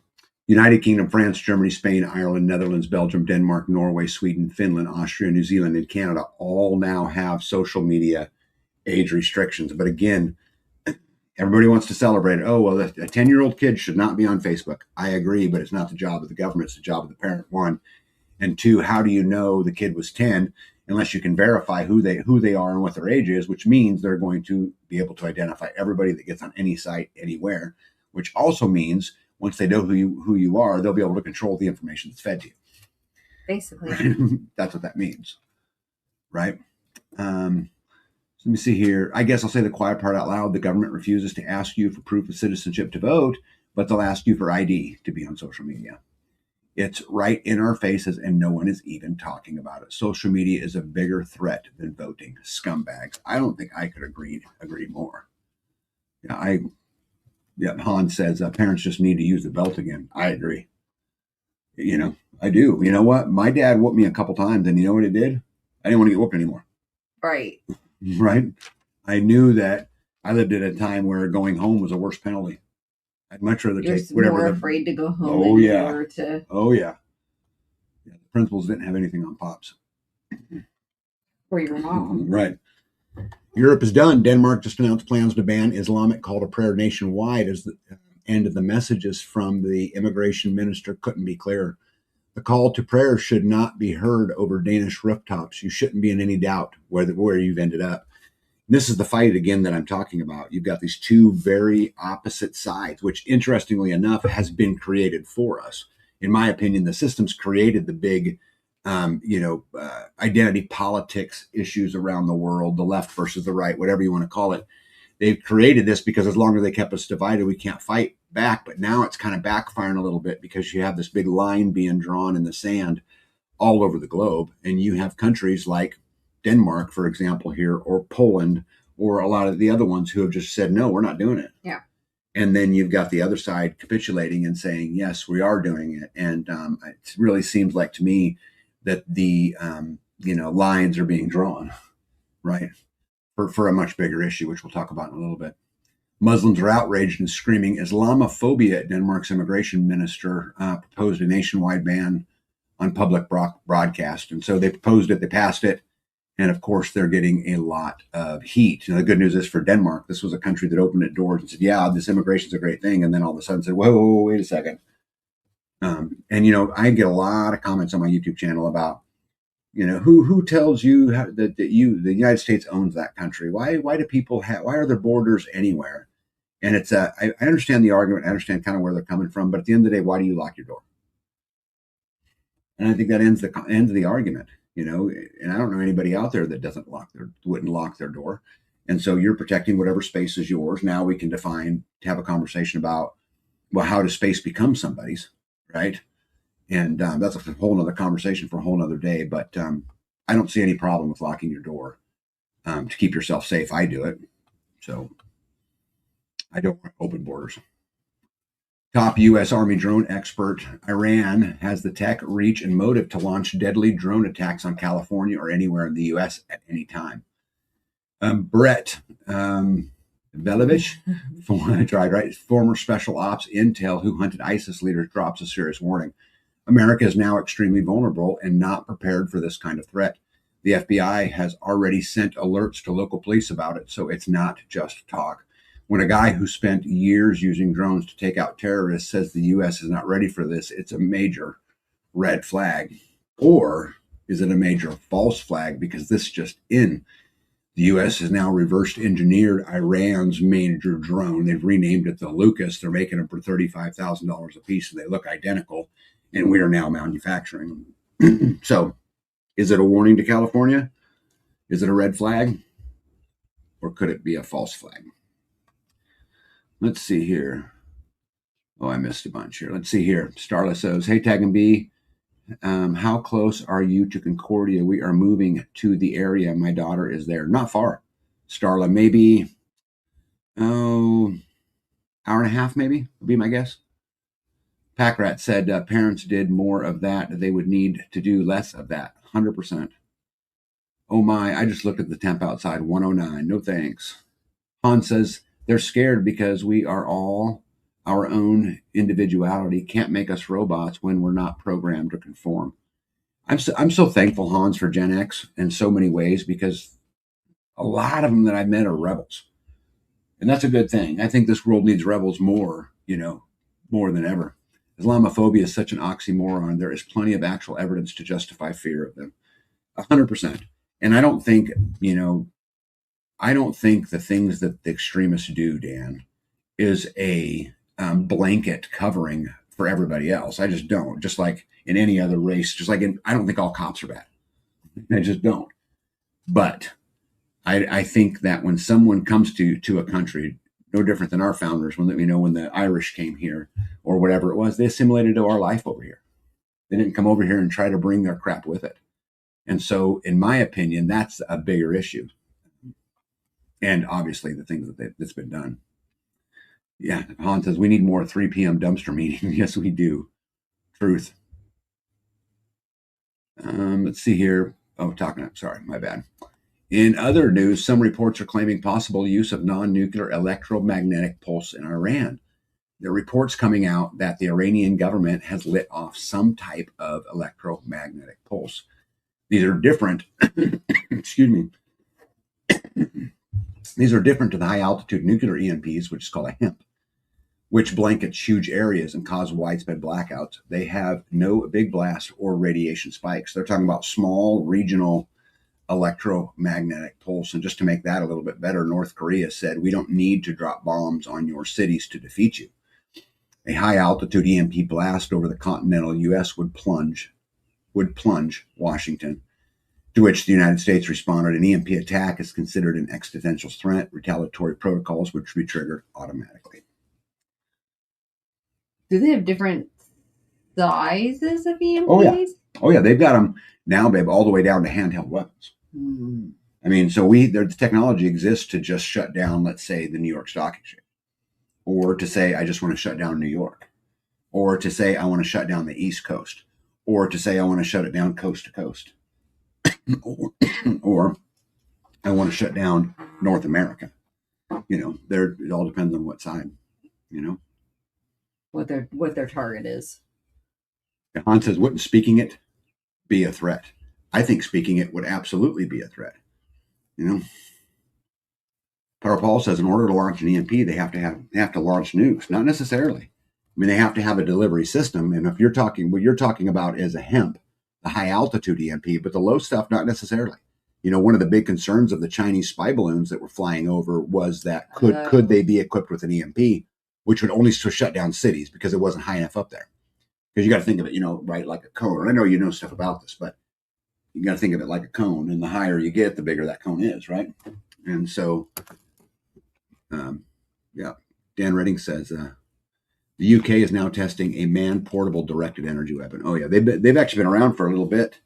United Kingdom, France, Germany, Spain, Ireland, Netherlands, Belgium, Denmark, Norway, Sweden, Finland, Austria, New Zealand, and Canada all now have social media age restrictions. But again, everybody wants to celebrate it. Oh, well, a 10-year-old kid should not be on Facebook. I agree, but it's not the job of the government. It's the job of the parent, one. And two, how do you know the kid was 10 unless you can verify who they are and what their age is, which means they're going to be able to identify everybody that gets on any site anywhere, which also means once they know who you are, they'll be able to control the information that's fed to you. Basically. That's what that means, right? Let me see here. I guess I'll say the quiet part out loud. The government refuses to ask you for proof of citizenship to vote, but they'll ask you for ID to be on social media. It's right in our faces, and no one is even talking about it. Social media is a bigger threat than voting. Scumbags. I don't think I could agree more. Hans says parents just need to use the belt again. I agree. I do. You know what? My dad whooped me a couple times, and you know what it did? I didn't want to get whooped anymore. Right. Right. I knew that I lived at a time where going home was a worse penalty. I'd much rather take whatever. More afraid to go home. Oh yeah. Oh yeah. The principals didn't have anything on pops. Or your mom. Right. Europe is done. Denmark just announced plans to ban Islamic call to prayer nationwide, as the end of the messages from the immigration minister couldn't be clearer. The call to prayer should not be heard over Danish rooftops. You shouldn't be in any doubt where you've ended up. And this is the fight again that I'm talking about. You've got these two very opposite sides, which interestingly enough has been created for us. In my opinion, the system's created the big identity politics issues around the world, the left versus the right, whatever you want to call it. They've created this because as long as they kept us divided, we can't fight back. But now it's kind of backfiring a little bit because you have this big line being drawn in the sand all over the globe. And you have countries like Denmark, for example, here, or Poland, or a lot of the other ones who have just said, no, we're not doing it. Yeah. And then you've got the other side capitulating and saying, yes, we are doing it. And it really seems like to me that the, lines are being drawn, right, for a much bigger issue, which we'll talk about in a little bit. Muslims are outraged and screaming Islamophobia. Denmark's immigration minister proposed a nationwide ban on public broadcast. And so they proposed it, they passed it. And of course, they're getting a lot of heat. The good news is for Denmark, this was a country that opened its doors and said, yeah, this immigration is a great thing. And then all of a sudden said, whoa, wait a second. I get a lot of comments on my YouTube channel about, who tells you that the United States owns that country? Why do people why are there borders anywhere? And it's I understand the argument. I understand kind of where they're coming from. But at the end of the day, why do you lock your door? And I think that ends the argument. And I don't know anybody out there that wouldn't lock their door. And so you're protecting whatever space is yours. Now we can have a conversation about, well, how does space become somebody's, right? And that's a whole nother conversation for a whole nother day. But I don't see any problem with locking your door to keep yourself safe. I do it. So I don't want open borders. Top U.S. Army drone expert, Iran has the tech, reach, and motive to launch deadly drone attacks on California or anywhere in the U.S. at any time. Brett Velovich, former special ops intel who hunted ISIS leaders, drops a serious warning. America is now extremely vulnerable and not prepared for this kind of threat. The FBI has already sent alerts to local police about it, so it's not just talk. When a guy who spent years using drones to take out terrorists says the U.S. is not ready for this, it's a major red flag. Or is it a major false flag? Because this just in. The U.S. has now reverse engineered Iran's major drone. They've renamed it the Lucas. They're making them for $35,000 a piece, and they look identical. And we are now manufacturing them. So is it a warning to California? Is it a red flag? Or could it be a false flag? Let's see here. Oh, I missed a bunch here. Let's see here. Starla says, hey, Tag and B, how close are you to Concordia? We are moving to the area. My daughter is there. Not far. Starla, maybe, hour and a half, maybe, would be my guess. Packrat said parents did more of that. They would need to do less of that. 100%. Oh my, I just looked at the temp outside, 109. No thanks. Han says, they're scared because we are all our own individuality. Can't make us robots when we're not programmed to conform. I'm so thankful, Hans, for Gen X in so many ways, because a lot of them that I've met are rebels. And that's a good thing. I think this world needs rebels more than ever. Islamophobia is such an oxymoron. There is plenty of actual evidence to justify fear of them. 100%. And I don't think the things that the extremists do, Dan, is a blanket covering for everybody else. I just don't. Just like in any other race, I don't think all cops are bad. I just don't. But I think that when someone comes to a country, no different than our founders, when the Irish came here or whatever it was, they assimilated to our life over here. They didn't come over here and try to bring their crap with it. And so, in my opinion, that's a bigger issue. And obviously the things that's been done. Yeah, Han says, we need more 3 p.m. dumpster meeting. Yes, we do. Truth. Let's see here. Sorry, my bad. In other news, some reports are claiming possible use of non-nuclear electromagnetic pulse in Iran. There are reports coming out that the Iranian government has lit off some type of electromagnetic pulse. These are different. Excuse me. These are different to the high-altitude nuclear EMPs, which is called a HEMP, which blankets huge areas and cause widespread blackouts. They have no big blast or radiation spikes. They're talking about small regional electromagnetic pulse. And just to make that a little bit better, North Korea said, we don't need to drop bombs on your cities to defeat you. A high-altitude EMP blast over the continental U.S. would plunge Washington. To which the United States responded, an EMP attack is considered an existential threat. Retaliatory protocols would be triggered automatically. Do they have different sizes of EMPs? Oh yeah. They've got them now, babe, all the way down to handheld weapons. I mean, so the technology exists to just shut down, let's say, the New York Stock Exchange, or to say, I just want to shut down New York, or to say, I want to shut down the East Coast, or to say, I want to shut it down coast to coast, or I want to shut down North America. It all depends on what side, what their target is. Han says, wouldn't speaking it be a threat? I think speaking it would absolutely be a threat. Power Paul says, in order to launch an EMP, they have to launch nukes. Not necessarily. I mean, they have to have a delivery system. And if what you're talking about is a HEMP, the high altitude EMP, but the low stuff, not necessarily. One of the big concerns of the Chinese spy balloons that were flying over was that could they be equipped with an EMP, which would only shut down cities because it wasn't high enough up there. Because you got to think of it, right, like a cone. And I know you know stuff about this, but you got to think of it like a cone. And the higher you get, the bigger that cone is, right? And so, Dan Redding says the UK is now testing a man-portable directed energy weapon. Oh yeah, they've actually been around for a little bit.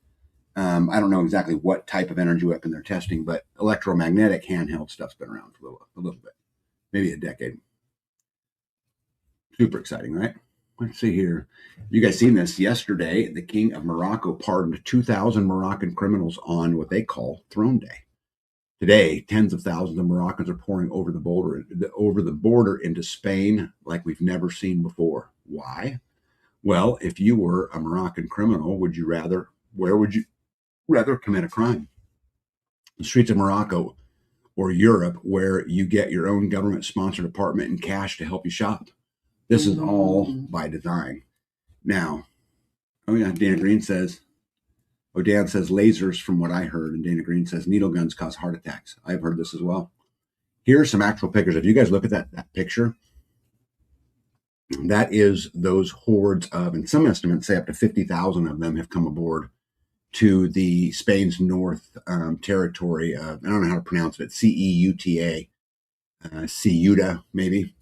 I don't know exactly what type of energy weapon they're testing, but electromagnetic handheld stuff's been around for a little bit, maybe a decade. Super exciting, right? Let's see here. You guys seen this? Yesterday, the King of Morocco pardoned 2,000 Moroccan criminals on what they call Throne Day. Today, tens of thousands of Moroccans are pouring over the border into Spain like we've never seen before. Why? Well, if you were a Moroccan criminal, where would you rather commit a crime? The streets of Morocco or Europe, where you get your own government-sponsored apartment and cash to help you shop. This is all by design. Now, Dan says lasers from what I heard, and Dana Green says needle guns cause heart attacks. I've heard this as well. Here are some actual pictures. If you guys look at that picture, that is those hordes of, and some estimates say up to 50,000 of them have come aboard to the Spain's north territory of, I don't know how to pronounce it, Ceuta, Ceuta maybe.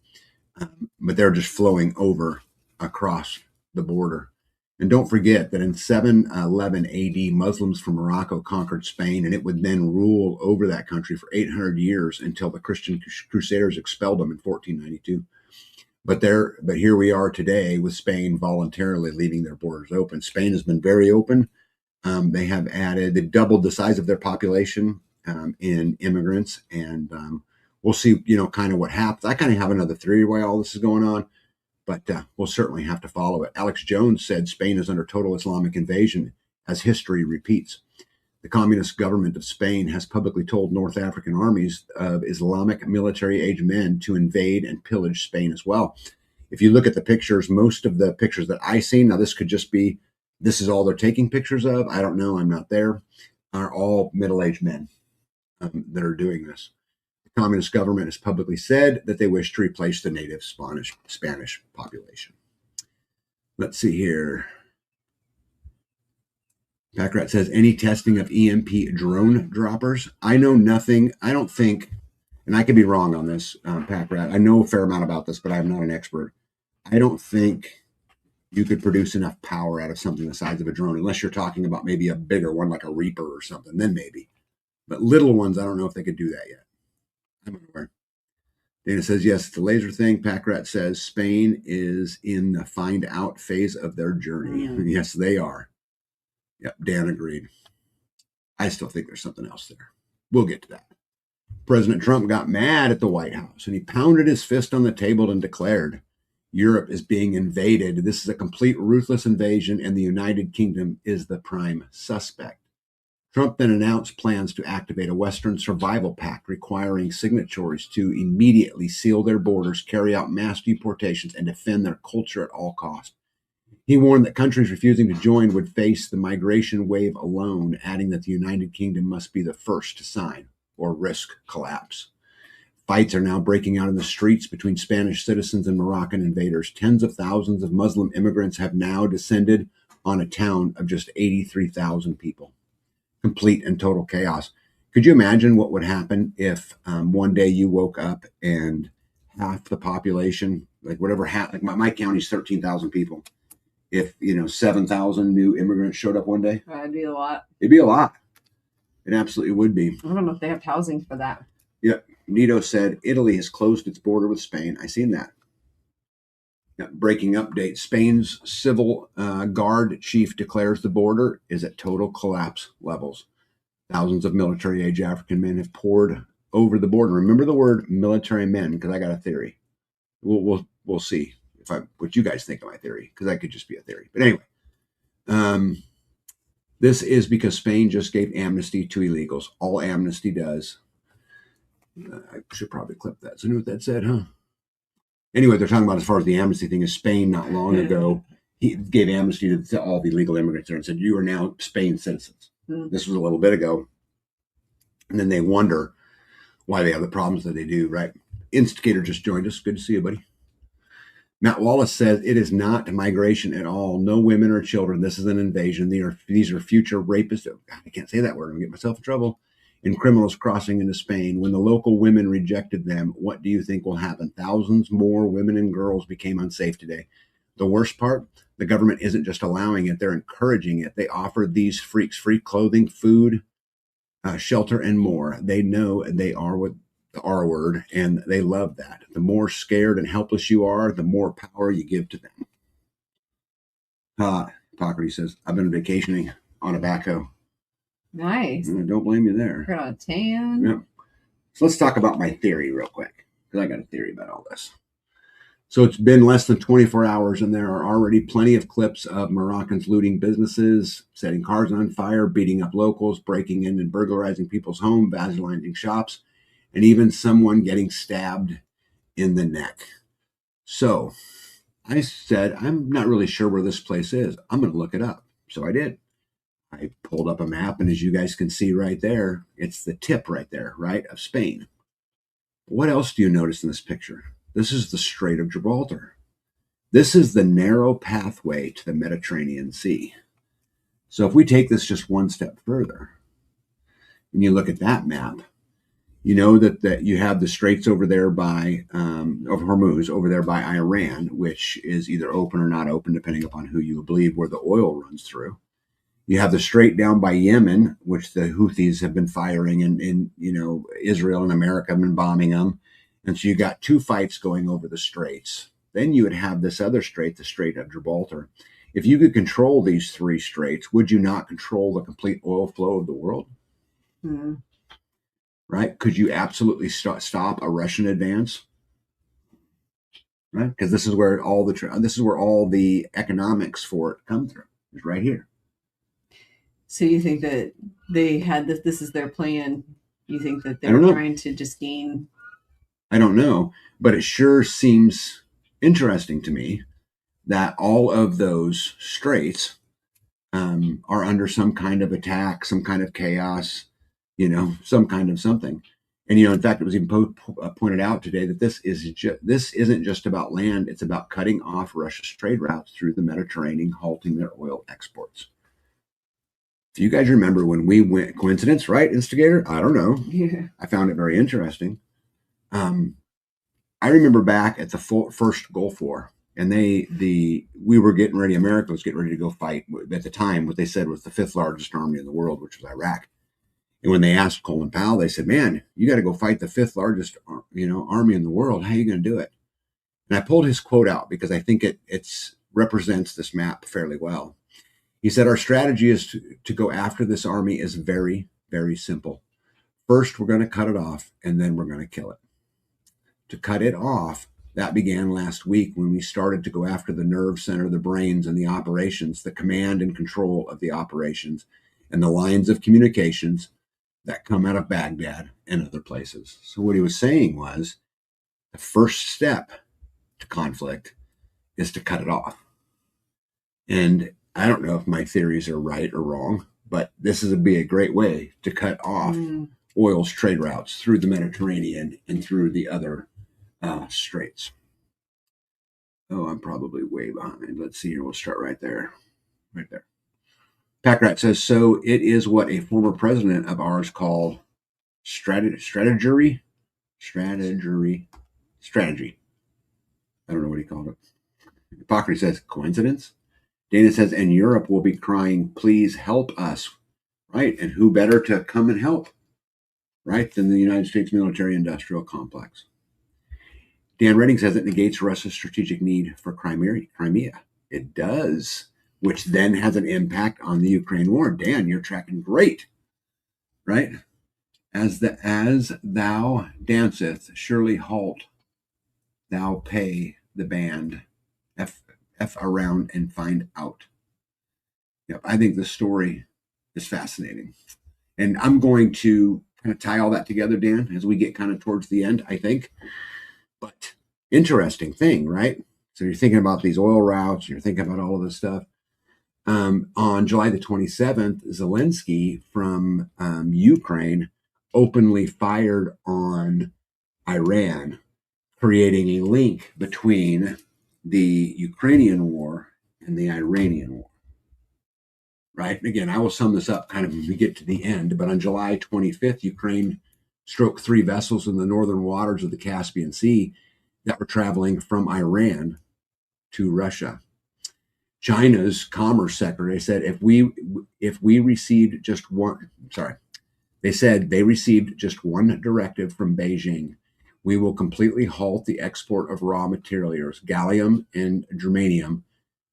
But they're just flowing over across the border. And don't forget that in 711 AD, Muslims from Morocco conquered Spain, and it would then rule over that country for 800 years until the Christian Crusaders expelled them in 1492. But here we are today with Spain voluntarily leaving their borders open. Spain has been very open. They've doubled the size of their population in immigrants, and we'll see, kind of what happens. I kind of have another theory why all this is going on, but we'll certainly have to follow it. Alex Jones said Spain is under total Islamic invasion as history repeats. The communist government of Spain has publicly told North African armies of Islamic military-age men to invade and pillage Spain as well. If you look at the pictures, most of the pictures that I've seen, now this could just be, this is all they're taking pictures of. I don't know. I'm not there. Are all middle-aged men that are doing this. The communist government has publicly said that they wish to replace the native Spanish population. Let's see here. Packrat says, any testing of EMP drone droppers? I know nothing. I don't think, and I could be wrong on this, Packrat. I know a fair amount about this, but I'm not an expert. I don't think you could produce enough power out of something the size of a drone, unless you're talking about maybe a bigger one like a Reaper or something, then maybe. But little ones, I don't know if they could do that yet. I'm unaware. Dana says, yes, the laser thing. Packrat says Spain is in the find out phase of their journey. Yes, they are. Yep, Dan agreed. I still think there's something else there. We'll get to that. President Trump got mad at the White House and he pounded his fist on the table and declared, Europe is being invaded. This is a complete ruthless invasion and the United Kingdom is the prime suspect. Trump then announced plans to activate a Western survival pact requiring signatories to immediately seal their borders, carry out mass deportations, and defend their culture at all costs. He warned that countries refusing to join would face the migration wave alone, adding that the United Kingdom must be the first to sign or risk collapse. Fights are now breaking out in the streets between Spanish citizens and Moroccan invaders. Tens of thousands of Muslim immigrants have now descended on a town of just 83,000 people. Complete and total chaos. Could you imagine what would happen if one day you woke up and half the population, like whatever, like my county's 13,000 people. If 7,000 new immigrants showed up one day, that'd be a lot. It'd be a lot. It absolutely would be. I don't know if they have housing for that. Yep. Nito said Italy has closed its border with Spain. I seen that. Yep. Breaking update. Spain's civil guard chief declares the border is at total collapse levels. Thousands of military-age African men have poured over the border. Remember the word military men, because I got a theory. We'll see what you guys think of my theory, because that could just be a theory. But anyway, this is because Spain just gave amnesty to illegals. All amnesty does. I should probably clip that. So I knew what that said, huh? Anyway, they're talking about as far as the amnesty thing is Spain not long ago. He gave amnesty to all the illegal immigrants there and said, you are now Spain citizens. This was a little bit ago. And then they wonder why they have the problems that they do, right? Instigator just joined us. Good to see you, buddy. Matt Wallace says it is not migration at all. No women or children. This is an invasion. These are future rapists. Oh, God, I can't say that word. I'm going to get myself in trouble. And criminals crossing into Spain. When the local women rejected them, what do you think will happen? Thousands more women and girls became unsafe today. The worst part, the government isn't just allowing it, they're encouraging it. They offer these freaks free clothing, food, shelter, and more. They know they are what the R word, and they love that. The more scared and helpless you are, the more power you give to them. Hippocrates says, I've been vacationing on a backhoe. Nice. Don't blame you there. Put on a tan. Yep. So let's talk about my theory real quick, because I got a theory about all this. So it's been less than 24 hours, and there are already plenty of clips of Moroccans looting businesses, setting cars on fire, beating up locals, breaking in and burglarizing people's homes, vandalizing shops, and even someone getting stabbed in the neck. So I said, I'm not really sure where this place is. I'm going to look it up. So I did. I pulled up a map, and as you guys can see right there, it's the tip right there, right, of Spain. What else do you notice in this picture? This is the Strait of Gibraltar. This is the narrow pathway to the Mediterranean Sea. So if we take this just one step further, and you look at that map, you know that you have the straits over there by of Hormuz, over there by Iran, which is either open or not open, depending upon who you believe, where the oil runs through. You have the strait down by Yemen, which the Houthis have been firing, and Israel and America have been bombing them. And so you got two fights going over the straits. Then you would have this other strait, the Strait of Gibraltar. If you could control these three straits, would you not control the complete oil flow of the world? Mm-hmm. Right? Could you absolutely stop a Russian advance? Right? Because this is where all the economics for it come through. Is right here. So you think that they had this? This is their plan. You think that they're trying to just gain? I don't know, but it sure seems interesting to me that all of those straits are under some kind of attack, some kind of chaos, some kind of something. And in fact, it was even pointed out today that this isn't just about land; it's about cutting off Russia's trade routes through the Mediterranean, halting their oil exports. Do you guys remember when we went? Coincidence, right? Instigator? I don't know. Yeah. I found it very interesting. I remember back at the first Gulf War, and we were getting ready. America was getting ready to go fight at the time. What they said was the fifth largest army in the world, which was Iraq. And when they asked Colin Powell, they said, "Man, you got to go fight the fifth largest, army in the world. How are you going to do it?" And I pulled his quote out because I think it represents this map fairly well. He said, "Our strategy is to go after this army is very, very simple. First, we're going to cut it off, and then we're going to kill it. To cut it off, that began last week when we started to go after the nerve center, the brains, and the operations, the command and control of the operations, and the lines of communications that come out of Baghdad and other places." So what he was saying was the first step to conflict is to cut it off. And I don't know if my theories are right or wrong, but this would be a great way to cut off oil's trade routes through the Mediterranean and through the other straits. Oh, I'm probably way behind. Let's see here. We'll start right there. Right there. Packrat says, so it is what a former president of ours called strategy. I don't know what he called it. Hippocrates says, coincidence? Dana says, and Europe will be crying, please help us right? And who better to come and help, right, than the United States military-industrial complex. Dan Redding says it negates Russia's strategic need for Crimea. It does, which then has an impact on the Ukraine war. Dan, you're tracking great, right? As thou danceth, surely halt, thou pay the band, F around and find out. Yep, I think this story is fascinating. And I'm going to kind of tie all that together, Dan, as we get kind of towards the end, I think. But interesting thing, right? So you're thinking about these oil routes, you're thinking about all of this stuff. On July the 27th, Zelensky from Ukraine openly fired on Iran, creating a link between the Ukrainian war and the Iranian war. Right? Again, I will sum this up kind of when we get to the end, but on July 25th, Ukraine struck 3 vessels in the northern waters of the Caspian Sea that were traveling from Iran to Russia. China's Commerce Secretary said if we received just one, they said they received just one directive from Beijing. We will completely halt the export of raw materials, gallium and germanium,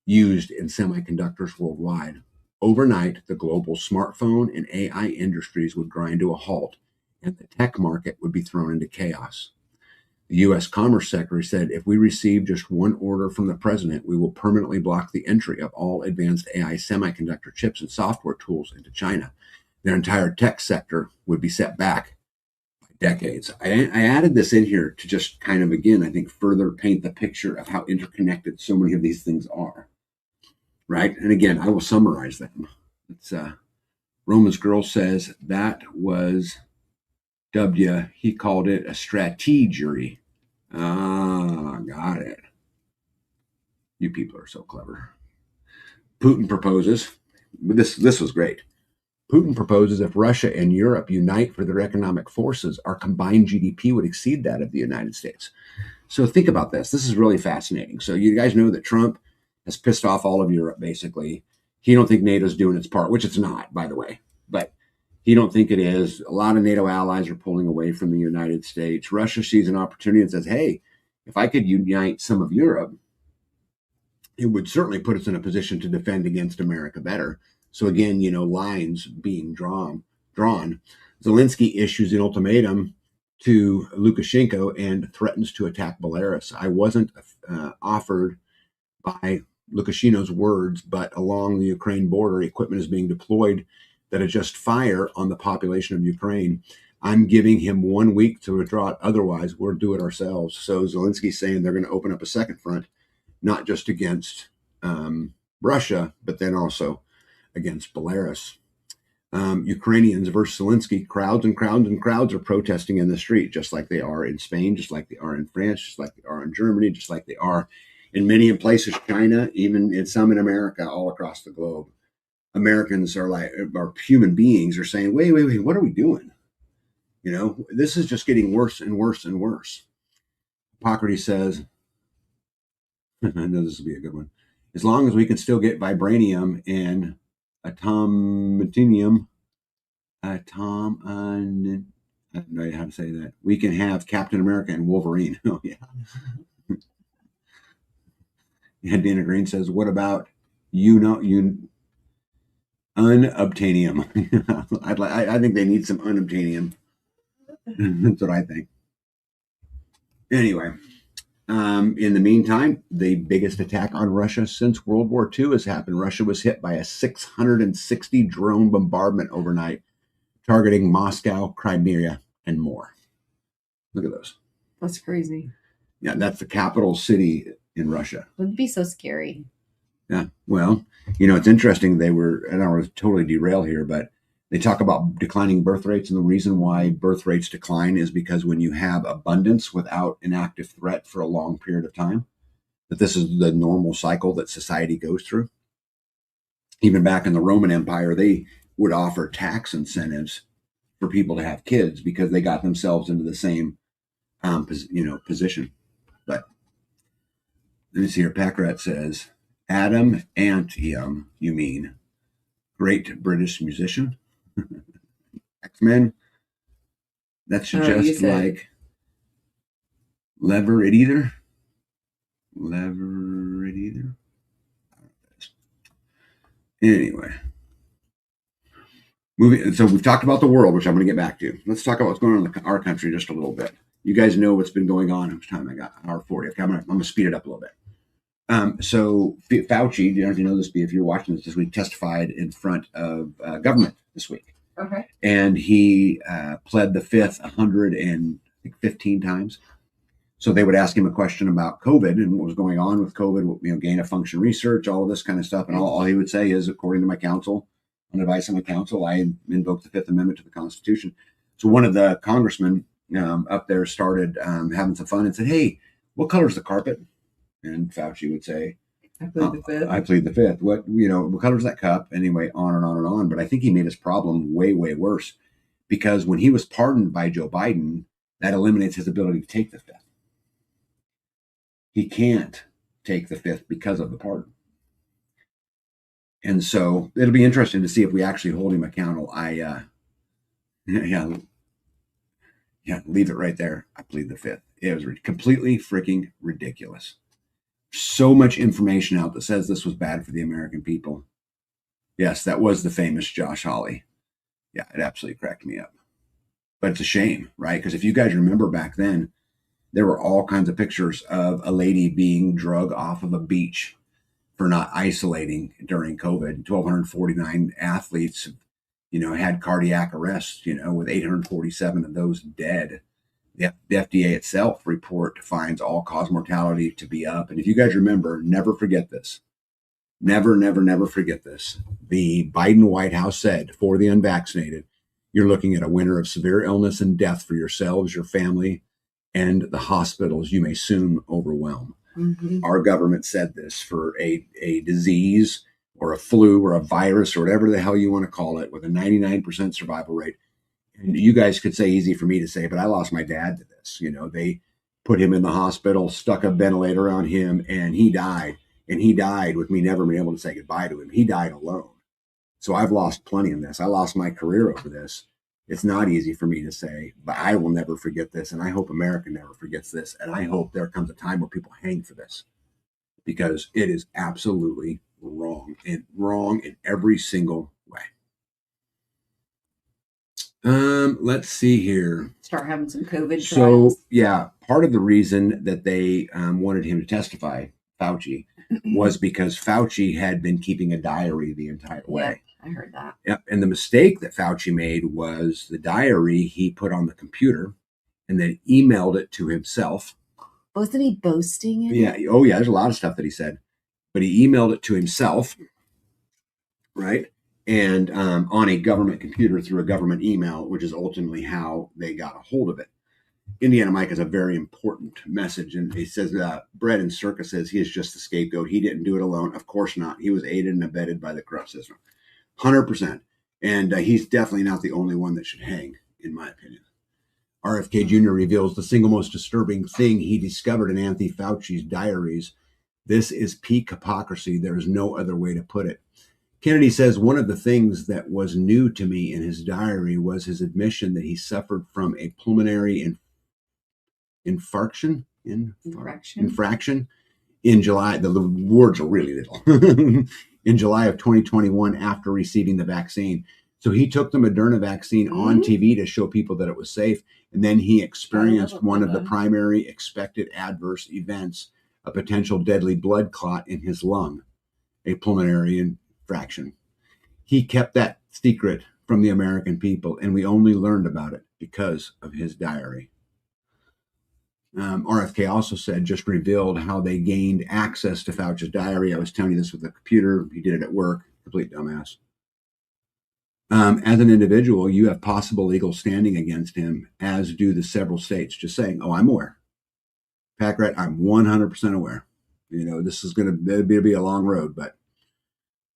used in semiconductors worldwide. Overnight, the global smartphone and AI industries would grind to a halt, and the tech market would be thrown into chaos. The U.S. Commerce Secretary said, if we receive just one order from the president, we will permanently block the entry of all advanced AI semiconductor chips and software tools into China. Their entire tech sector would be set back by decades. I added this in here to just kind of, again, I think further paint the picture of how interconnected so many of these things are. Right? And again, I will summarize them. It's Roman's Girl says that was W. He called it a strategery. Ah, got it. You people are so clever. Putin proposes. This was great. Putin proposes if Russia and Europe unite for their economic forces, our combined GDP would exceed that of the United States. So think about this. This is really fascinating. So you guys know that Trump has pissed off all of Europe, basically. He don't think NATO's doing its part, which it's not, by the way. But he don't think it is. A lot of NATO allies are pulling away from the United States. Russia sees an opportunity and says, hey, if I could unite some of Europe, it would certainly put us in a position to defend against America better. So again, lines being drawn. Zelensky issues an ultimatum to Lukashenko and threatens to attack Belarus. I wasn't offered by Lukashenko's words, but along the Ukraine border, equipment is being deployed that adjust fire on the population of Ukraine. I'm giving him 1 week to withdraw it. Otherwise, we'll do it ourselves. So Zelensky's saying they're going to open up a second front, not just against Russia, but then also against Belarus. Ukrainians versus Zelensky, crowds and crowds and crowds are protesting in the street, just like they are in Spain, just like they are in France, just like they are in Germany, just like they are in many places, China, even in some in America, all across the globe. Americans are human beings are saying, wait, what are we doing? This is just getting worse and worse and worse. Hippocrates says, I know this will be a good one. As long as we can still get vibranium and atomitinium, I don't know how to say that. We can have Captain America and Wolverine. Oh, yeah. And Dana Green says, what about unobtainium? I think they need some unobtainium. That's what I think. Anyway, in the meantime, the biggest attack on Russia since World War II has happened. Russia was hit by a 660 drone bombardment overnight, targeting Moscow, Crimea, and more. Look at those. That's crazy. Yeah, that's the capital city in Russia. It would be so scary. Yeah, well, it's interesting. I don't want to totally derail here, but they talk about declining birth rates, and the reason why birth rates decline is because when you have abundance without an active threat for a long period of time, that this is the normal cycle that society goes through. Even back in the Roman Empire, they would offer tax incentives for people to have kids because they got themselves into the same, position. But let me see here. Packrat says, Adam Antium, you mean? Great British musician. X-Men. That's just like Lever It Either. Lever It Either. Anyway. Moving. So we've talked about the world, which I'm going to get back to. Let's talk about what's going on in our country just a little bit. You guys know what's been going on. How much time I got? Hour 40. Okay, I'm going to speed it up a little bit. So Fauci, you know this, if you're watching this week, testified in front of government this week. Okay. And he pled the fifth 115 times. So they would ask him a question about COVID and what was going on with COVID, gain of function research, all of this kind of stuff. And all he would say is, according to my counsel, on advice of my counsel, I invoked the Fifth Amendment to the Constitution. So one of the congressmen up there started having some fun and said, "Hey, what color is the carpet?" And Fauci would say, I plead the fifth. I plead the fifth. What color is that cup? Anyway, on and on and on. But I think he made his problem way, way worse, because when he was pardoned by Joe Biden, that eliminates his ability to take the fifth. He can't take the fifth because of the pardon. And so it'll be interesting to see if we actually hold him accountable. Leave it right there. I plead the fifth. It was completely freaking ridiculous. So much information out that says this was bad for the American people. Yes, that was the famous Josh Hawley. Yeah, it absolutely cracked me up. But it's a shame, right? Because if you guys remember back then, there were all kinds of pictures of a lady being drug off of a beach for not isolating during COVID. 1,249 athletes, had cardiac arrests, with 847 of those dead. The FDA itself report finds all-cause mortality to be up. And if you guys remember, never forget this. Never, never, never forget this. The Biden White House said, for the unvaccinated, you're looking at a winter of severe illness and death for yourselves, your family, and the hospitals you may soon overwhelm. Mm-hmm. Our government said this for a disease or a flu or a virus or whatever the hell you want to call it, with a 99% survival rate. And you guys could say easy for me to say, but I lost my dad to this. They put him in the hospital, stuck a ventilator on him, and he died. And he died with me never being able to say goodbye to him. He died alone. So I've lost plenty in this. I lost my career over this. It's not easy for me to say, but I will never forget this. And I hope America never forgets this. And I hope there comes a time where people hang for this, because it is absolutely wrong, and wrong in every single way. Let's see here. Start having some COVID trials. So, yeah, part of the reason that they wanted him to testify, Fauci, was because Fauci had been keeping a diary the entire way. Yep, I heard that. Yep. And the mistake that Fauci made was the diary he put on the computer and then emailed it to himself. Wasn't he boasting in it? Oh, yeah. There's a lot of stuff that he said. But he emailed it to himself, right? And on a government computer through a government email, which is ultimately how they got a hold of it. Indiana Mike is a very important message. And he says, Bread and Circus says he is just the scapegoat. He didn't do it alone. Of course not. He was aided and abetted by the corrupt system. 100%. And he's definitely not the only one that should hang, in my opinion. RFK Jr. reveals the single most disturbing thing he discovered in Anthony Fauci's diaries. This is peak hypocrisy. There is no other way to put it. Kennedy says, one of the things that was new to me in his diary was his admission that he suffered from a pulmonary infraction in July. The words are really little. In July of 2021, after receiving the vaccine. So he took the Moderna vaccine on TV to show people that it was safe. And then he experienced one of the primary expected adverse events, a potential deadly blood clot in his lung, a pulmonary infraction. He kept that secret from the American people, and we only learned about it because of his diary. RFK also said, just revealed how they gained access to Fauci's diary. I was telling you this with a computer. He did it at work. Complete dumbass. As an individual, you have possible legal standing against him, as do the several states. Just saying, I'm aware. Packrat, I'm 100% aware. This is going to be a long road, but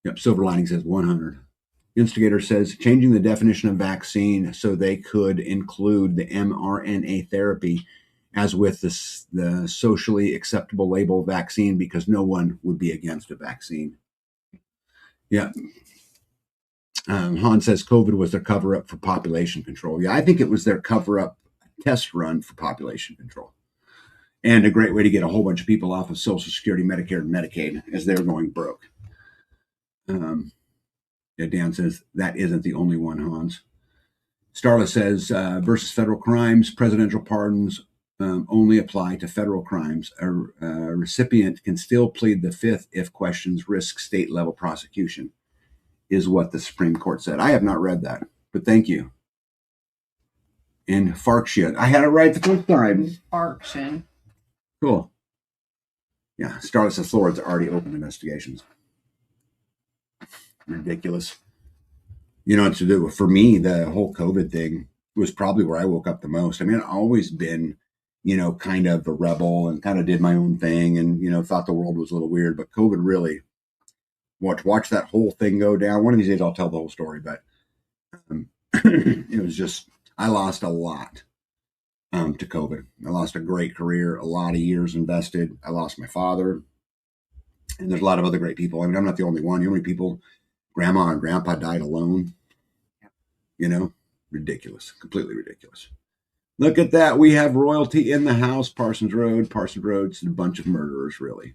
yep, Silver Lining says 100. Instigator says, changing the definition of vaccine so they could include the mRNA therapy as with the socially acceptable label vaccine, because no one would be against a vaccine. Yeah. Han says COVID was their cover up for population control. Yeah, I think it was their cover up test run for population control. And a great way to get a whole bunch of people off of Social Security, Medicare, and Medicaid as they're going broke. Yeah, Dan says that isn't the only one, Hans. Starla says versus federal crimes, presidential pardons only apply to federal crimes. A recipient can still plead the fifth if questions risk state level prosecution, is what the Supreme Court said. I have not read that, but thank you. Infarction. I had it right the first time. Infarction. Cool. Yeah, Starla says Florida's already opened investigations. Ridiculous. You know what to do. For me, the whole COVID thing was probably where I woke up the most. I mean, I've always been, kind of a rebel and kind of did my own thing and, thought the world was a little weird. But COVID really, watch that whole thing go down. One of these days I'll tell the whole story, but it was just, I lost a lot to COVID. I lost a great career, a lot of years invested. I lost my father. And there's a lot of other great people. I mean, I'm not the only one. The only people, grandma and grandpa died alone. Ridiculous, completely ridiculous. Look at that. We have royalty in the house. Parsons Road. Parsons Road's a bunch of murderers, really.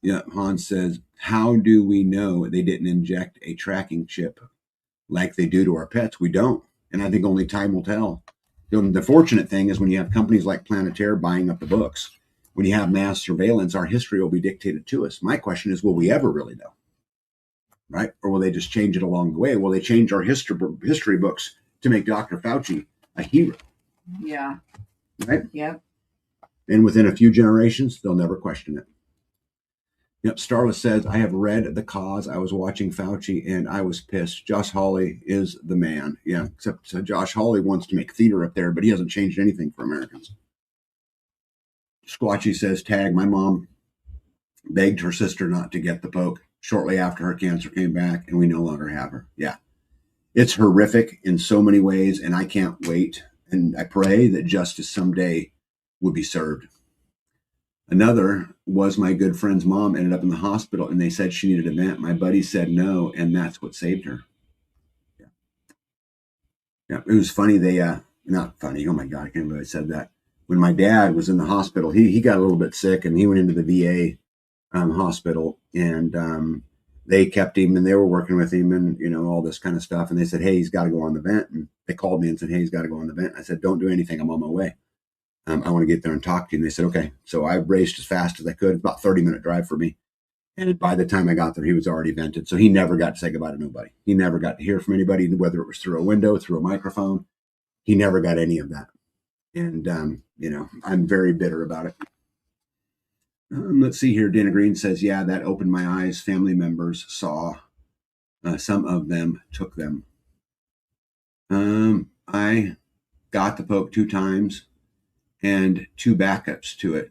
Yeah, Hans says, how do we know they didn't inject a tracking chip like they do to our pets? We don't. And I think only time will tell. The fortunate thing is when you have companies like Planetaire buying up the books, when you have mass surveillance, our history will be dictated to us. My question is, will we ever really know? Right? Or will they just change it along the way? Will they change our history books to make Dr. Fauci a hero? Yeah. Right? Yep. And within a few generations, they'll never question it. Yep. Starla says, I have read The Cause. I was watching Fauci and I was pissed. Josh Hawley is the man. Yeah. Except Josh Hawley wants to make theater up there, but he hasn't changed anything for Americans. Squatchy says, tag, my mom begged her sister not to get the poke shortly after her cancer came back, and we no longer have her. Yeah. It's horrific in so many ways, and I can't wait. And I pray that justice someday would be served. Another was my good friend's mom ended up in the hospital, and they said she needed a vent. My buddy said no, and that's what saved her. Yeah. Yeah. It was funny. They, not funny. Oh my God, I can't believe I said that. When my dad was in the hospital, he got a little bit sick, and he went into the VA hospital, and they kept him, and they were working with him, and all this kind of stuff. And they said, hey, he's got to go on the vent. And they called me and said, hey, he's got to go on the vent. I said, don't do anything. I'm on my way. I want to get there and talk to you. And they said, okay. So I raced as fast as I could. It's about a 30-minute drive for me. And by the time I got there, he was already vented. So he never got to say goodbye to nobody. He never got to hear from anybody, whether it was through a window, through a microphone. He never got any of that. And, I'm very bitter about it. Let's see here. Dana Green says, yeah, that opened my eyes. Family members saw. Some of them took them. I got the poke 2 times and 2 backups to it.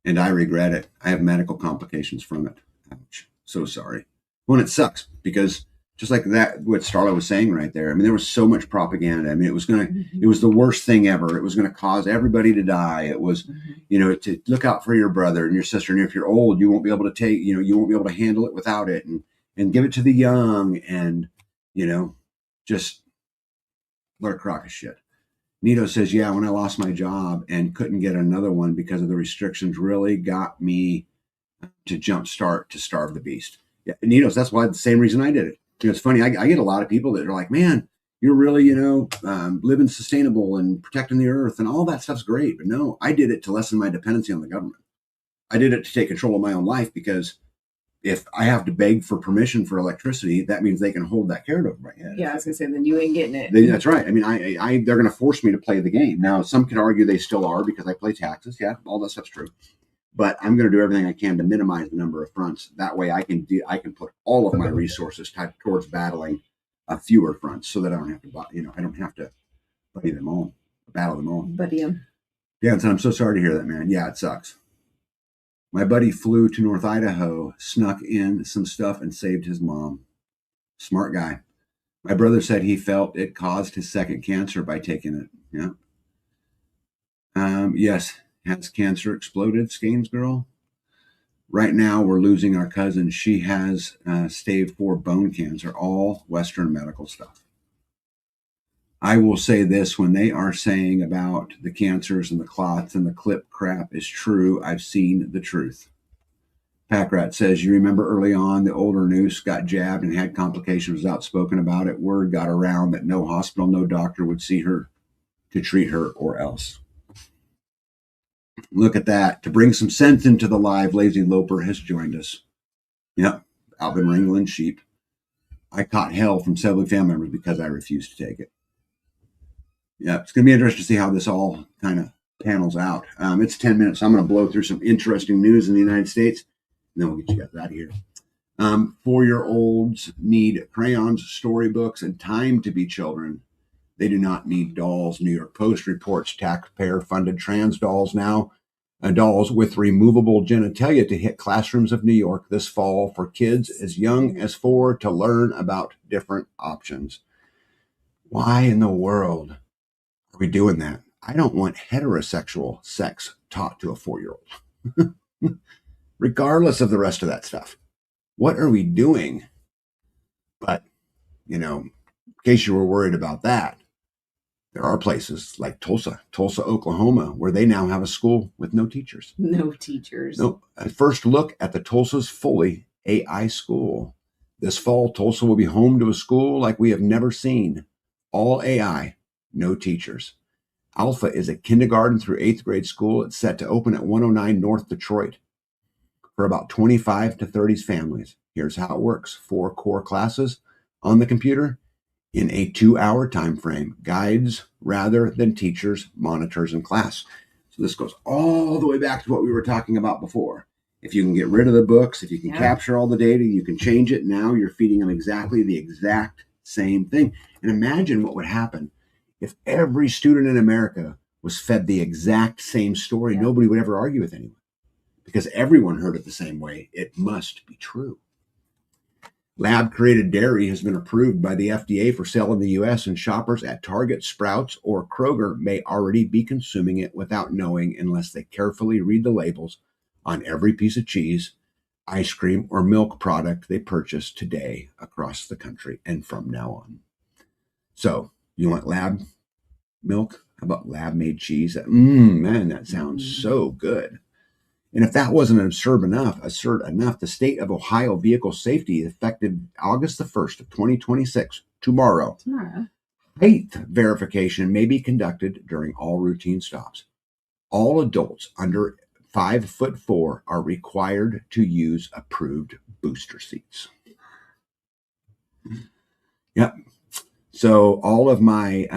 And I regret it. I have medical complications from it. Ouch. So sorry. Well, it sucks because just like that, what Starla was saying right there. I mean, there was so much propaganda. I mean, it was the worst thing ever. It was going to cause everybody to die. It was, to look out for your brother and your sister. And if you're old, you won't be able to take, you won't be able to handle it without it, and give it to the young, and, just what a crock of shit. Nito says, yeah, when I lost my job and couldn't get another one because of the restrictions, really got me to jumpstart to starve the beast. Yeah, Nito, that's why the same reason I did it. It's funny. I get a lot of people that are like, man, you're really, living sustainable and protecting the earth and all that stuff's great. But no, I did it to lessen my dependency on the government. I did it to take control of my own life, because if I have to beg for permission for electricity, that means they can hold that carrot over my head. Yeah, I was gonna say, then you ain't getting it. That's right. I mean, they're going to force me to play the game. Now, some could argue they still are because I pay taxes. Yeah, all that stuff's true. But I'm going to do everything I can to minimize the number of fronts. That way, I can put all of my resources towards battling fewer fronts, so that I don't have to, I don't have to battle them all. Buddy him. Yeah, so I'm so sorry to hear that, man. Yeah, it sucks. My buddy flew to North Idaho, snuck in some stuff, and saved his mom. Smart guy. My brother said he felt it caused his second cancer by taking it. Yeah. Yes. Has cancer exploded, Skanes girl? Right now, we're losing our cousin. She has stage 4 bone cancer, all Western medical stuff. I will say this, when they are saying about the cancers and the clots and the clip crap is true, I've seen the truth. Packrat says, you remember early on the older Noose got jabbed and had complications, was outspoken about it. Word got around that no hospital, no doctor would see her to treat her or else. Look at that. To bring some sense into the live, Lazy Loper has joined us. Yep, I've been wrangling sheep. I caught hell from several family members because I refused to take it. Yeah, it's going to be interesting to see how this all kind of panels out. It's 10 minutes. So I'm going to blow through some interesting news in the United States, and then we'll get you guys out of here. 4-year-olds need crayons, storybooks, and time to be children. They do not need dolls. New York Post reports taxpayer-funded trans dolls now. Dolls with removable genitalia to hit classrooms of New York this fall for kids as young as 4 to learn about different options. Why in the world are we doing that? I don't want heterosexual sex taught to a 4-year-old, regardless of the rest of that stuff. What are we doing? But, in case you were worried about that, there are places like Tulsa, Oklahoma, where they now have a school with no teachers. No teachers. No. A first look at the Tulsa's fully AI school. This fall, Tulsa will be home to a school like we have never seen. All AI, no teachers. Alpha is a kindergarten through 8th grade school. It's set to open at 109 North Detroit for about 25 to 30 families. Here's how it works. 4 core classes on the computer in a 2-hour time frame. Guides rather than teachers, monitors, and class. So this goes all the way back to what we were talking about before. If you can get rid of the books, if you can capture all the data, you can change it. Now you're feeding them exactly the exact same thing. And imagine what would happen if every student in America was fed the exact same story. Nobody would ever argue with anyone because everyone heard it the same way. It must be true. Lab-created dairy has been approved by the FDA for sale in the U.S., and shoppers at Target, Sprouts, or Kroger may already be consuming it without knowing unless they carefully read the labels on every piece of cheese, ice cream, or milk product they purchase today across the country and from now on. So, you want lab milk? How about lab-made cheese? Man, that sounds so good. And if that wasn't absurd enough, the state of Ohio vehicle safety effective August the 1st of 2026, tomorrow. Height verification may be conducted during all routine stops. All adults under 5'4" are required to use approved booster seats. Yep. So all of my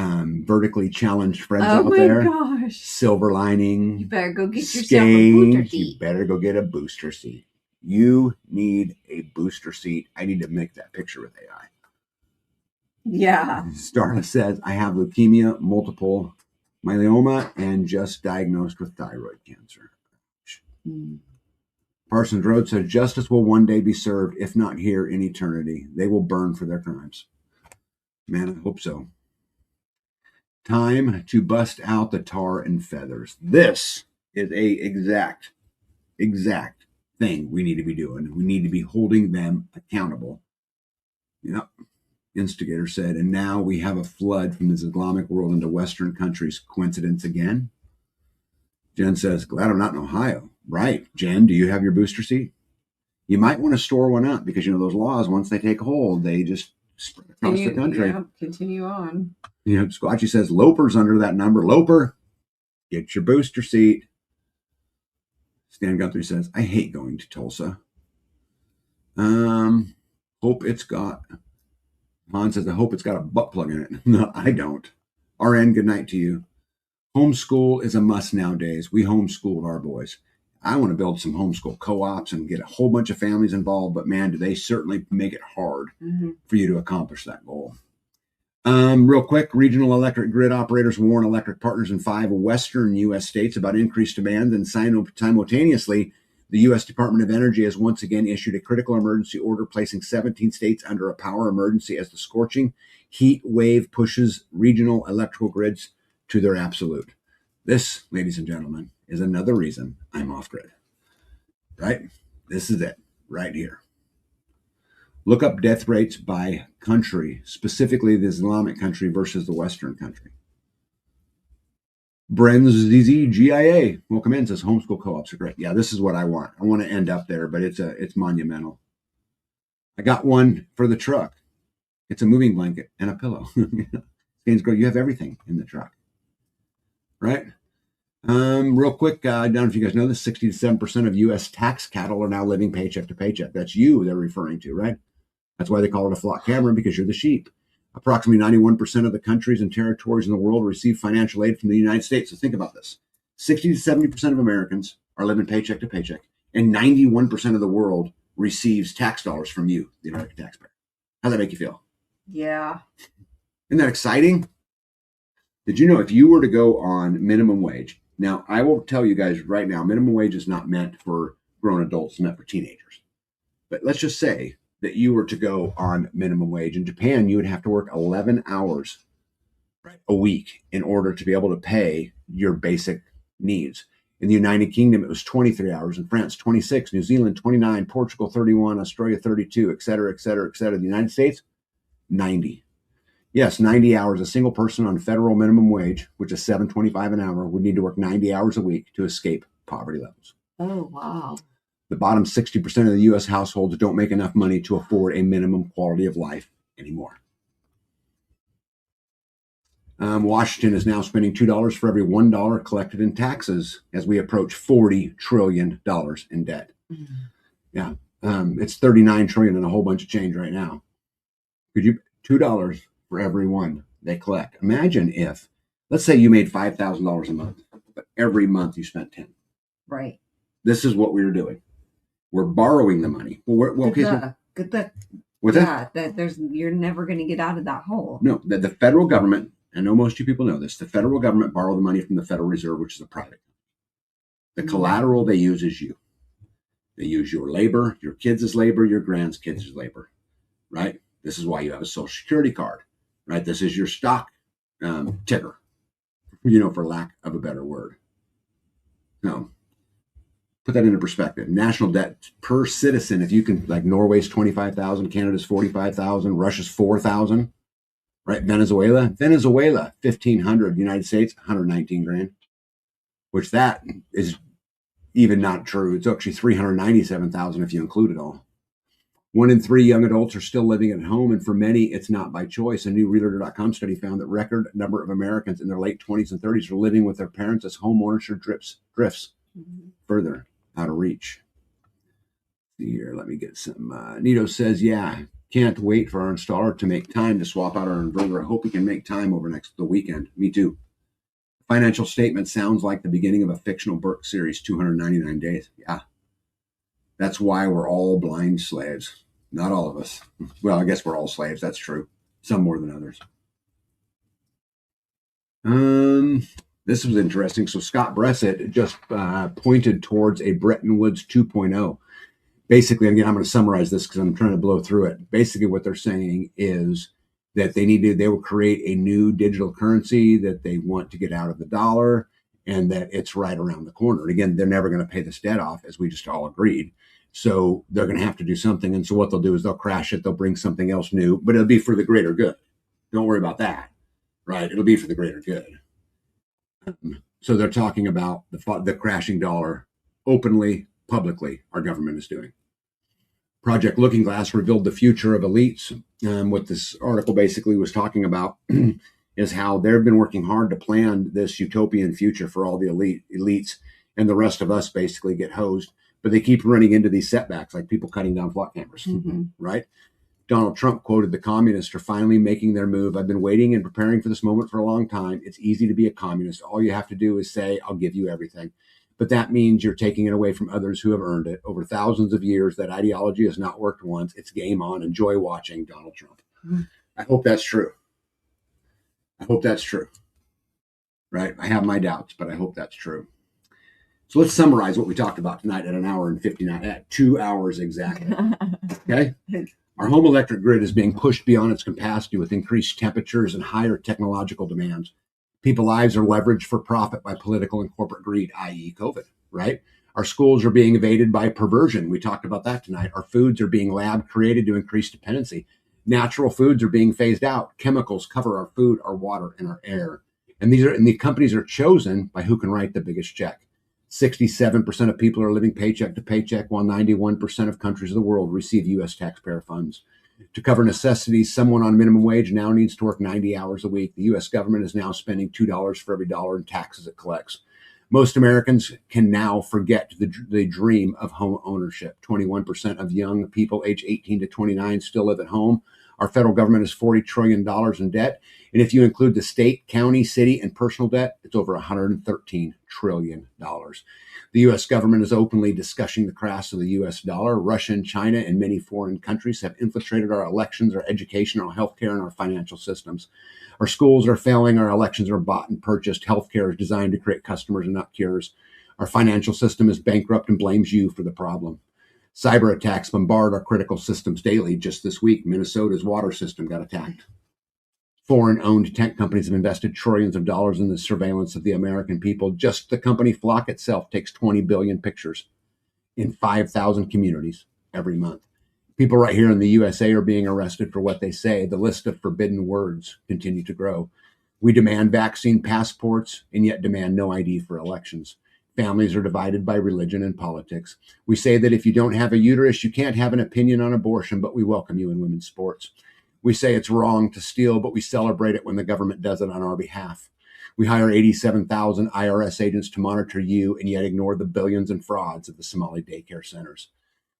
vertically challenged friends out there, silver lining, you better go get yourself a booster seat. You better go get a booster seat. You need a booster seat. I need to make that picture with AI. Yeah. Starla says, I have leukemia, multiple myeloma, and just diagnosed with thyroid cancer. Parsons Road says, justice will one day be served, if not here, in eternity. They will burn for their crimes. Man, I hope so. Time to bust out the tar and feathers. This is a exact thing we need to be doing. We need to be holding them accountable. Yep. Instigator said, and now we have a flood from this Islamic world into Western countries. Coincidence again? Jen says, glad I'm not in Ohio. Right. Jen, do you have your booster seat? You might want to store one up because, those laws, once they take hold, they just spread across the country. Yeah, continue on. Squatchy says, Loper's under that number. Loper, get your booster seat. Stan Guthrie says, I hate going to Tulsa. Hope it's got... Han says, I hope it's got a butt plug in it. No, I don't. RN, good night to you. Homeschool is a must nowadays. We homeschooled our boys. I want to build some homeschool co-ops and get a whole bunch of families involved, but man, do they certainly make it hard for you to accomplish that goal. Real quick, regional electric grid operators warn electric partners in 5 western U.S. states about increased demand, and simultaneously, the U.S. Department of Energy has once again issued a critical emergency order placing 17 states under a power emergency as the scorching heat wave pushes regional electrical grids to their absolute. This, ladies and gentlemen, is another reason I'm off grid. Right? This is it right here. Look up death rates by country, specifically the Islamic country versus the Western country. Bren's ZZGIA, welcome in, says homeschool co-ops are great. Yeah, this is what I want. I want to end up there, but it's monumental. I got one for the truck. It's a moving blanket and a pillow. Gainsborough, you have everything in the truck, right? Real quick, I don't know if you guys know this, 67% of U.S. tax cattle are now living paycheck to paycheck. That's you they're referring to, right? That's why they call it a flock camera, because you're the sheep. Approximately 91% of the countries and territories in the world receive financial aid from the United States. So think about this. 60 to 70% of Americans are living paycheck to paycheck, and 91% of the world receives tax dollars from you, the American taxpayer. How's that make you feel? Yeah. Isn't that exciting? Did you know if you were to go on minimum wage? Now, I will tell you guys right now, minimum wage is not meant for grown adults, it's meant for teenagers. But let's just say that you were to go on minimum wage. In Japan, you would have to work 11 hours a week in order to be able to pay your basic needs. In the United Kingdom, it was 23 hours. In France, 26. New Zealand, 29. Portugal, 31. Australia, 32, et cetera, et cetera, et cetera. The United States, 90. Yes, 90 hours. A single person on federal minimum wage, which is $7.25 an hour, would need to work 90 hours a week to escape poverty levels. Oh, wow. The bottom 60% of the U.S. households don't make enough money to afford a minimum quality of life anymore. Washington is now spending $2 for every $1 collected in taxes as we approach $40 trillion in debt. Mm-hmm. Yeah, it's $39 trillion and a whole bunch of change right now. Could you $2 for every one they collect? Imagine if, let's say you made $5,000 a month, but every month you spent 10. Right. This is what we were doing. We're borrowing the money. Well, What's that? You're never going to get out of that hole. No, the federal government, I know most of you people know this, the federal government borrow the money from the Federal Reserve, which is a private. The collateral they use is you. They use your labor, your kids' labor, your grandkids' labor, right? This is why you have a Social Security card, right? This is your stock ticker, for lack of a better word. No. Put that into perspective. National debt per citizen, if you can, like Norway's 25,000, Canada's 45,000, Russia's 4,000, right? Venezuela, 1,500, United States, 119 grand, which that is even not true. It's actually 397,000 if you include it all. 1 in 3 young adults are still living at home, and for many, it's not by choice. A new Realtor.com study found that record number of Americans in their late 20s and 30s are living with their parents as home ownership drifts further out of reach. See here, let me get some. Nito says, yeah, can't wait for our installer to make time to swap out our inverter. I hope we can make time over the weekend. Me too. Financial statement sounds like the beginning of a fictional Burke series, 299 days. Yeah. That's why we're all blind slaves. Not all of us. Well, I guess we're all slaves. That's true. Some more than others. This was interesting. So Scott Bressett just pointed towards a Bretton Woods 2.0. Basically, again, I'm going to summarize this because I'm trying to blow through it. Basically, what they're saying is that they will create a new digital currency, that they want to get out of the dollar, and that it's right around the corner. And again, they're never going to pay this debt off, as we just all agreed. So they're going to have to do something. And so what they'll do is they'll crash it. They'll bring something else new, but it'll be for the greater good. Don't worry about that, right? It'll be for the greater good. So they're talking about the crashing dollar openly, publicly, our government is doing. Project Looking Glass revealed the future of elites. What this article basically was talking about is how they've been working hard to plan this utopian future for all the elites, and the rest of us basically get hosed. But they keep running into these setbacks, like people cutting down flock cameras, right? Donald Trump quoted, the communists are finally making their move. I've been waiting and preparing for this moment for a long time. It's easy to be a communist. All you have to do is say, I'll give you everything. But that means you're taking it away from others who have earned it. Over thousands of years, that ideology has not worked once. It's game on. Enjoy watching Donald Trump. I hope that's true. I hope that's true. Right? I have my doubts, but I hope that's true. So let's summarize what we talked about tonight at 1 hour and 59, at 2 hours exactly. Okay? Our home electric grid is being pushed beyond its capacity with increased temperatures and higher technological demands. People's lives are leveraged for profit by political and corporate greed, i.e. COVID, right? Our schools are being invaded by perversion. We talked about that tonight. Our foods are being lab created to increase dependency. Natural foods are being phased out. Chemicals cover our food, our water, and our air. And the companies are chosen by who can write the biggest check. 67% of people are living paycheck to paycheck, while 91% of countries of the world receive U.S. taxpayer funds. To cover necessities, someone on minimum wage now needs to work 90 hours a week. The U.S. government is now spending $2 for every dollar in taxes it collects. Most Americans can now forget the dream of home ownership. 21% of young people aged 18 to 29 still live at home. Our federal government is $40 trillion in debt. And if you include the state, county, city, and personal debt, it's over $113 trillion. The U.S. government is openly discussing the crash of the U.S. dollar. Russia and China and many foreign countries have infiltrated our elections, our education, our healthcare, and our financial systems. Our schools are failing. Our elections are bought and purchased. Healthcare is designed to create customers and not cures. Our financial system is bankrupt and blames you for the problem. Cyber attacks bombard our critical systems daily. Just this week, Minnesota's water system got attacked. Foreign-owned tech companies have invested trillions of dollars in the surveillance of the American people. Just the company Flock itself takes 20 billion pictures in 5,000 communities every month. People right here in the USA are being arrested for what they say. The list of forbidden words continue to grow. We demand vaccine passports and yet demand no ID for elections. Families are divided by religion and politics. We say that if you don't have a uterus, you can't have an opinion on abortion, but we welcome you in women's sports. We say it's wrong to steal, but we celebrate it when the government does it on our behalf. We hire 87,000 IRS agents to monitor you and yet ignore the billions in frauds of the Somali daycare centers.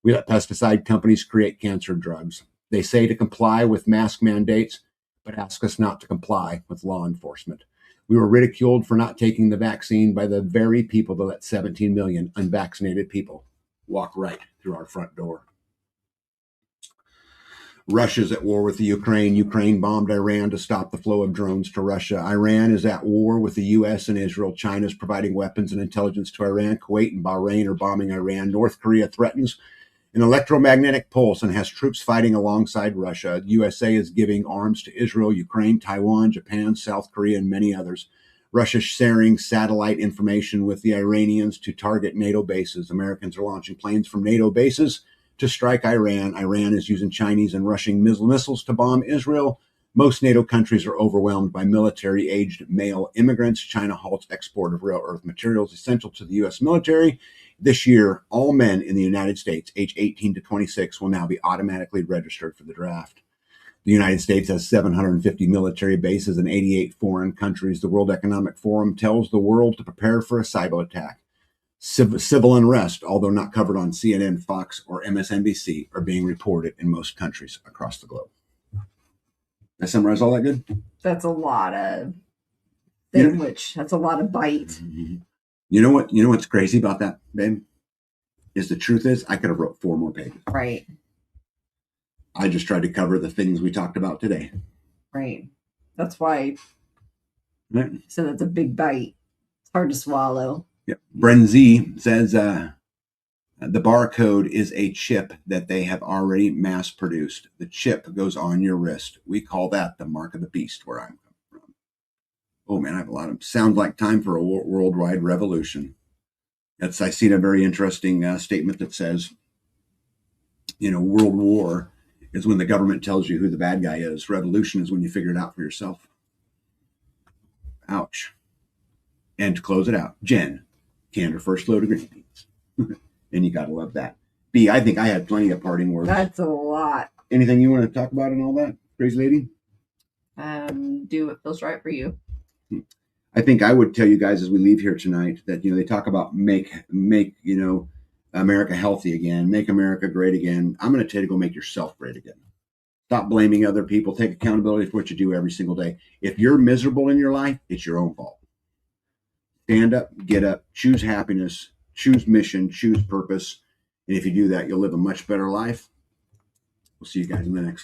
We let pesticide companies create cancer drugs. They say to comply with mask mandates, but ask us not to comply with law enforcement. We were ridiculed for not taking the vaccine by the very people that let 17 million unvaccinated people walk right through our front door. Russia's at war with the Ukraine. Ukraine bombed Iran to stop the flow of drones to Russia. Iran is at war with the U.S. and Israel. China is providing weapons and intelligence to Iran. Kuwait and Bahrain are bombing Iran. North Korea threatens an electromagnetic pulse and has troops fighting alongside Russia. The USA is giving arms to Israel, Ukraine, Taiwan, Japan, South Korea, and many others. Russia sharing satellite information with the Iranians to target NATO bases. Americans are launching planes from NATO bases to strike Iran. Iran is using Chinese and Russian missiles to bomb Israel. Most NATO countries are overwhelmed by military-aged male immigrants. China halts export of rare earth materials essential to the U.S. military. This year, all men in the United States, age 18 to 26, will now be automatically registered for the draft. The United States has 750 military bases in 88 foreign countries. The World Economic Forum tells the world to prepare for a cyber attack. Civil unrest, although not covered on CNN, Fox, or MSNBC, are being reported in most countries across the globe. Did I summarize all that good? That's a lot of sandwich. That's a lot of bite. Mm-hmm. You know what's crazy about that, babe? Is the truth is I could have wrote 4 more pages. Right. I just tried to cover the things we talked about today. Right. That's why. Right. So that's a big bite. It's hard to swallow. Yeah. Bren Z says the barcode is a chip that they have already mass produced. The chip goes on your wrist. We call that the mark of the beast where I'm from. Oh man, I have a lot of sounds like time for a worldwide revolution. I seen a very interesting statement that says, world war is when the government tells you who the bad guy is. Revolution is when you figure it out for yourself. Ouch. And to close it out, Jen canned her first load of green beans. And you got to love that. B, I think I had plenty of parting words. That's a lot. Anything you want to talk about and all that, crazy lady? Do what feels right for you. I think I would tell you guys as we leave here tonight that, they talk about make America healthy again, make America great again. I'm going to tell you to go make yourself great again. Stop blaming other people. Take accountability for what you do every single day. If you're miserable in your life, it's your own fault. Stand up, get up, choose happiness, choose mission, choose purpose. And if you do that, you'll live a much better life. We'll see you guys in the next one.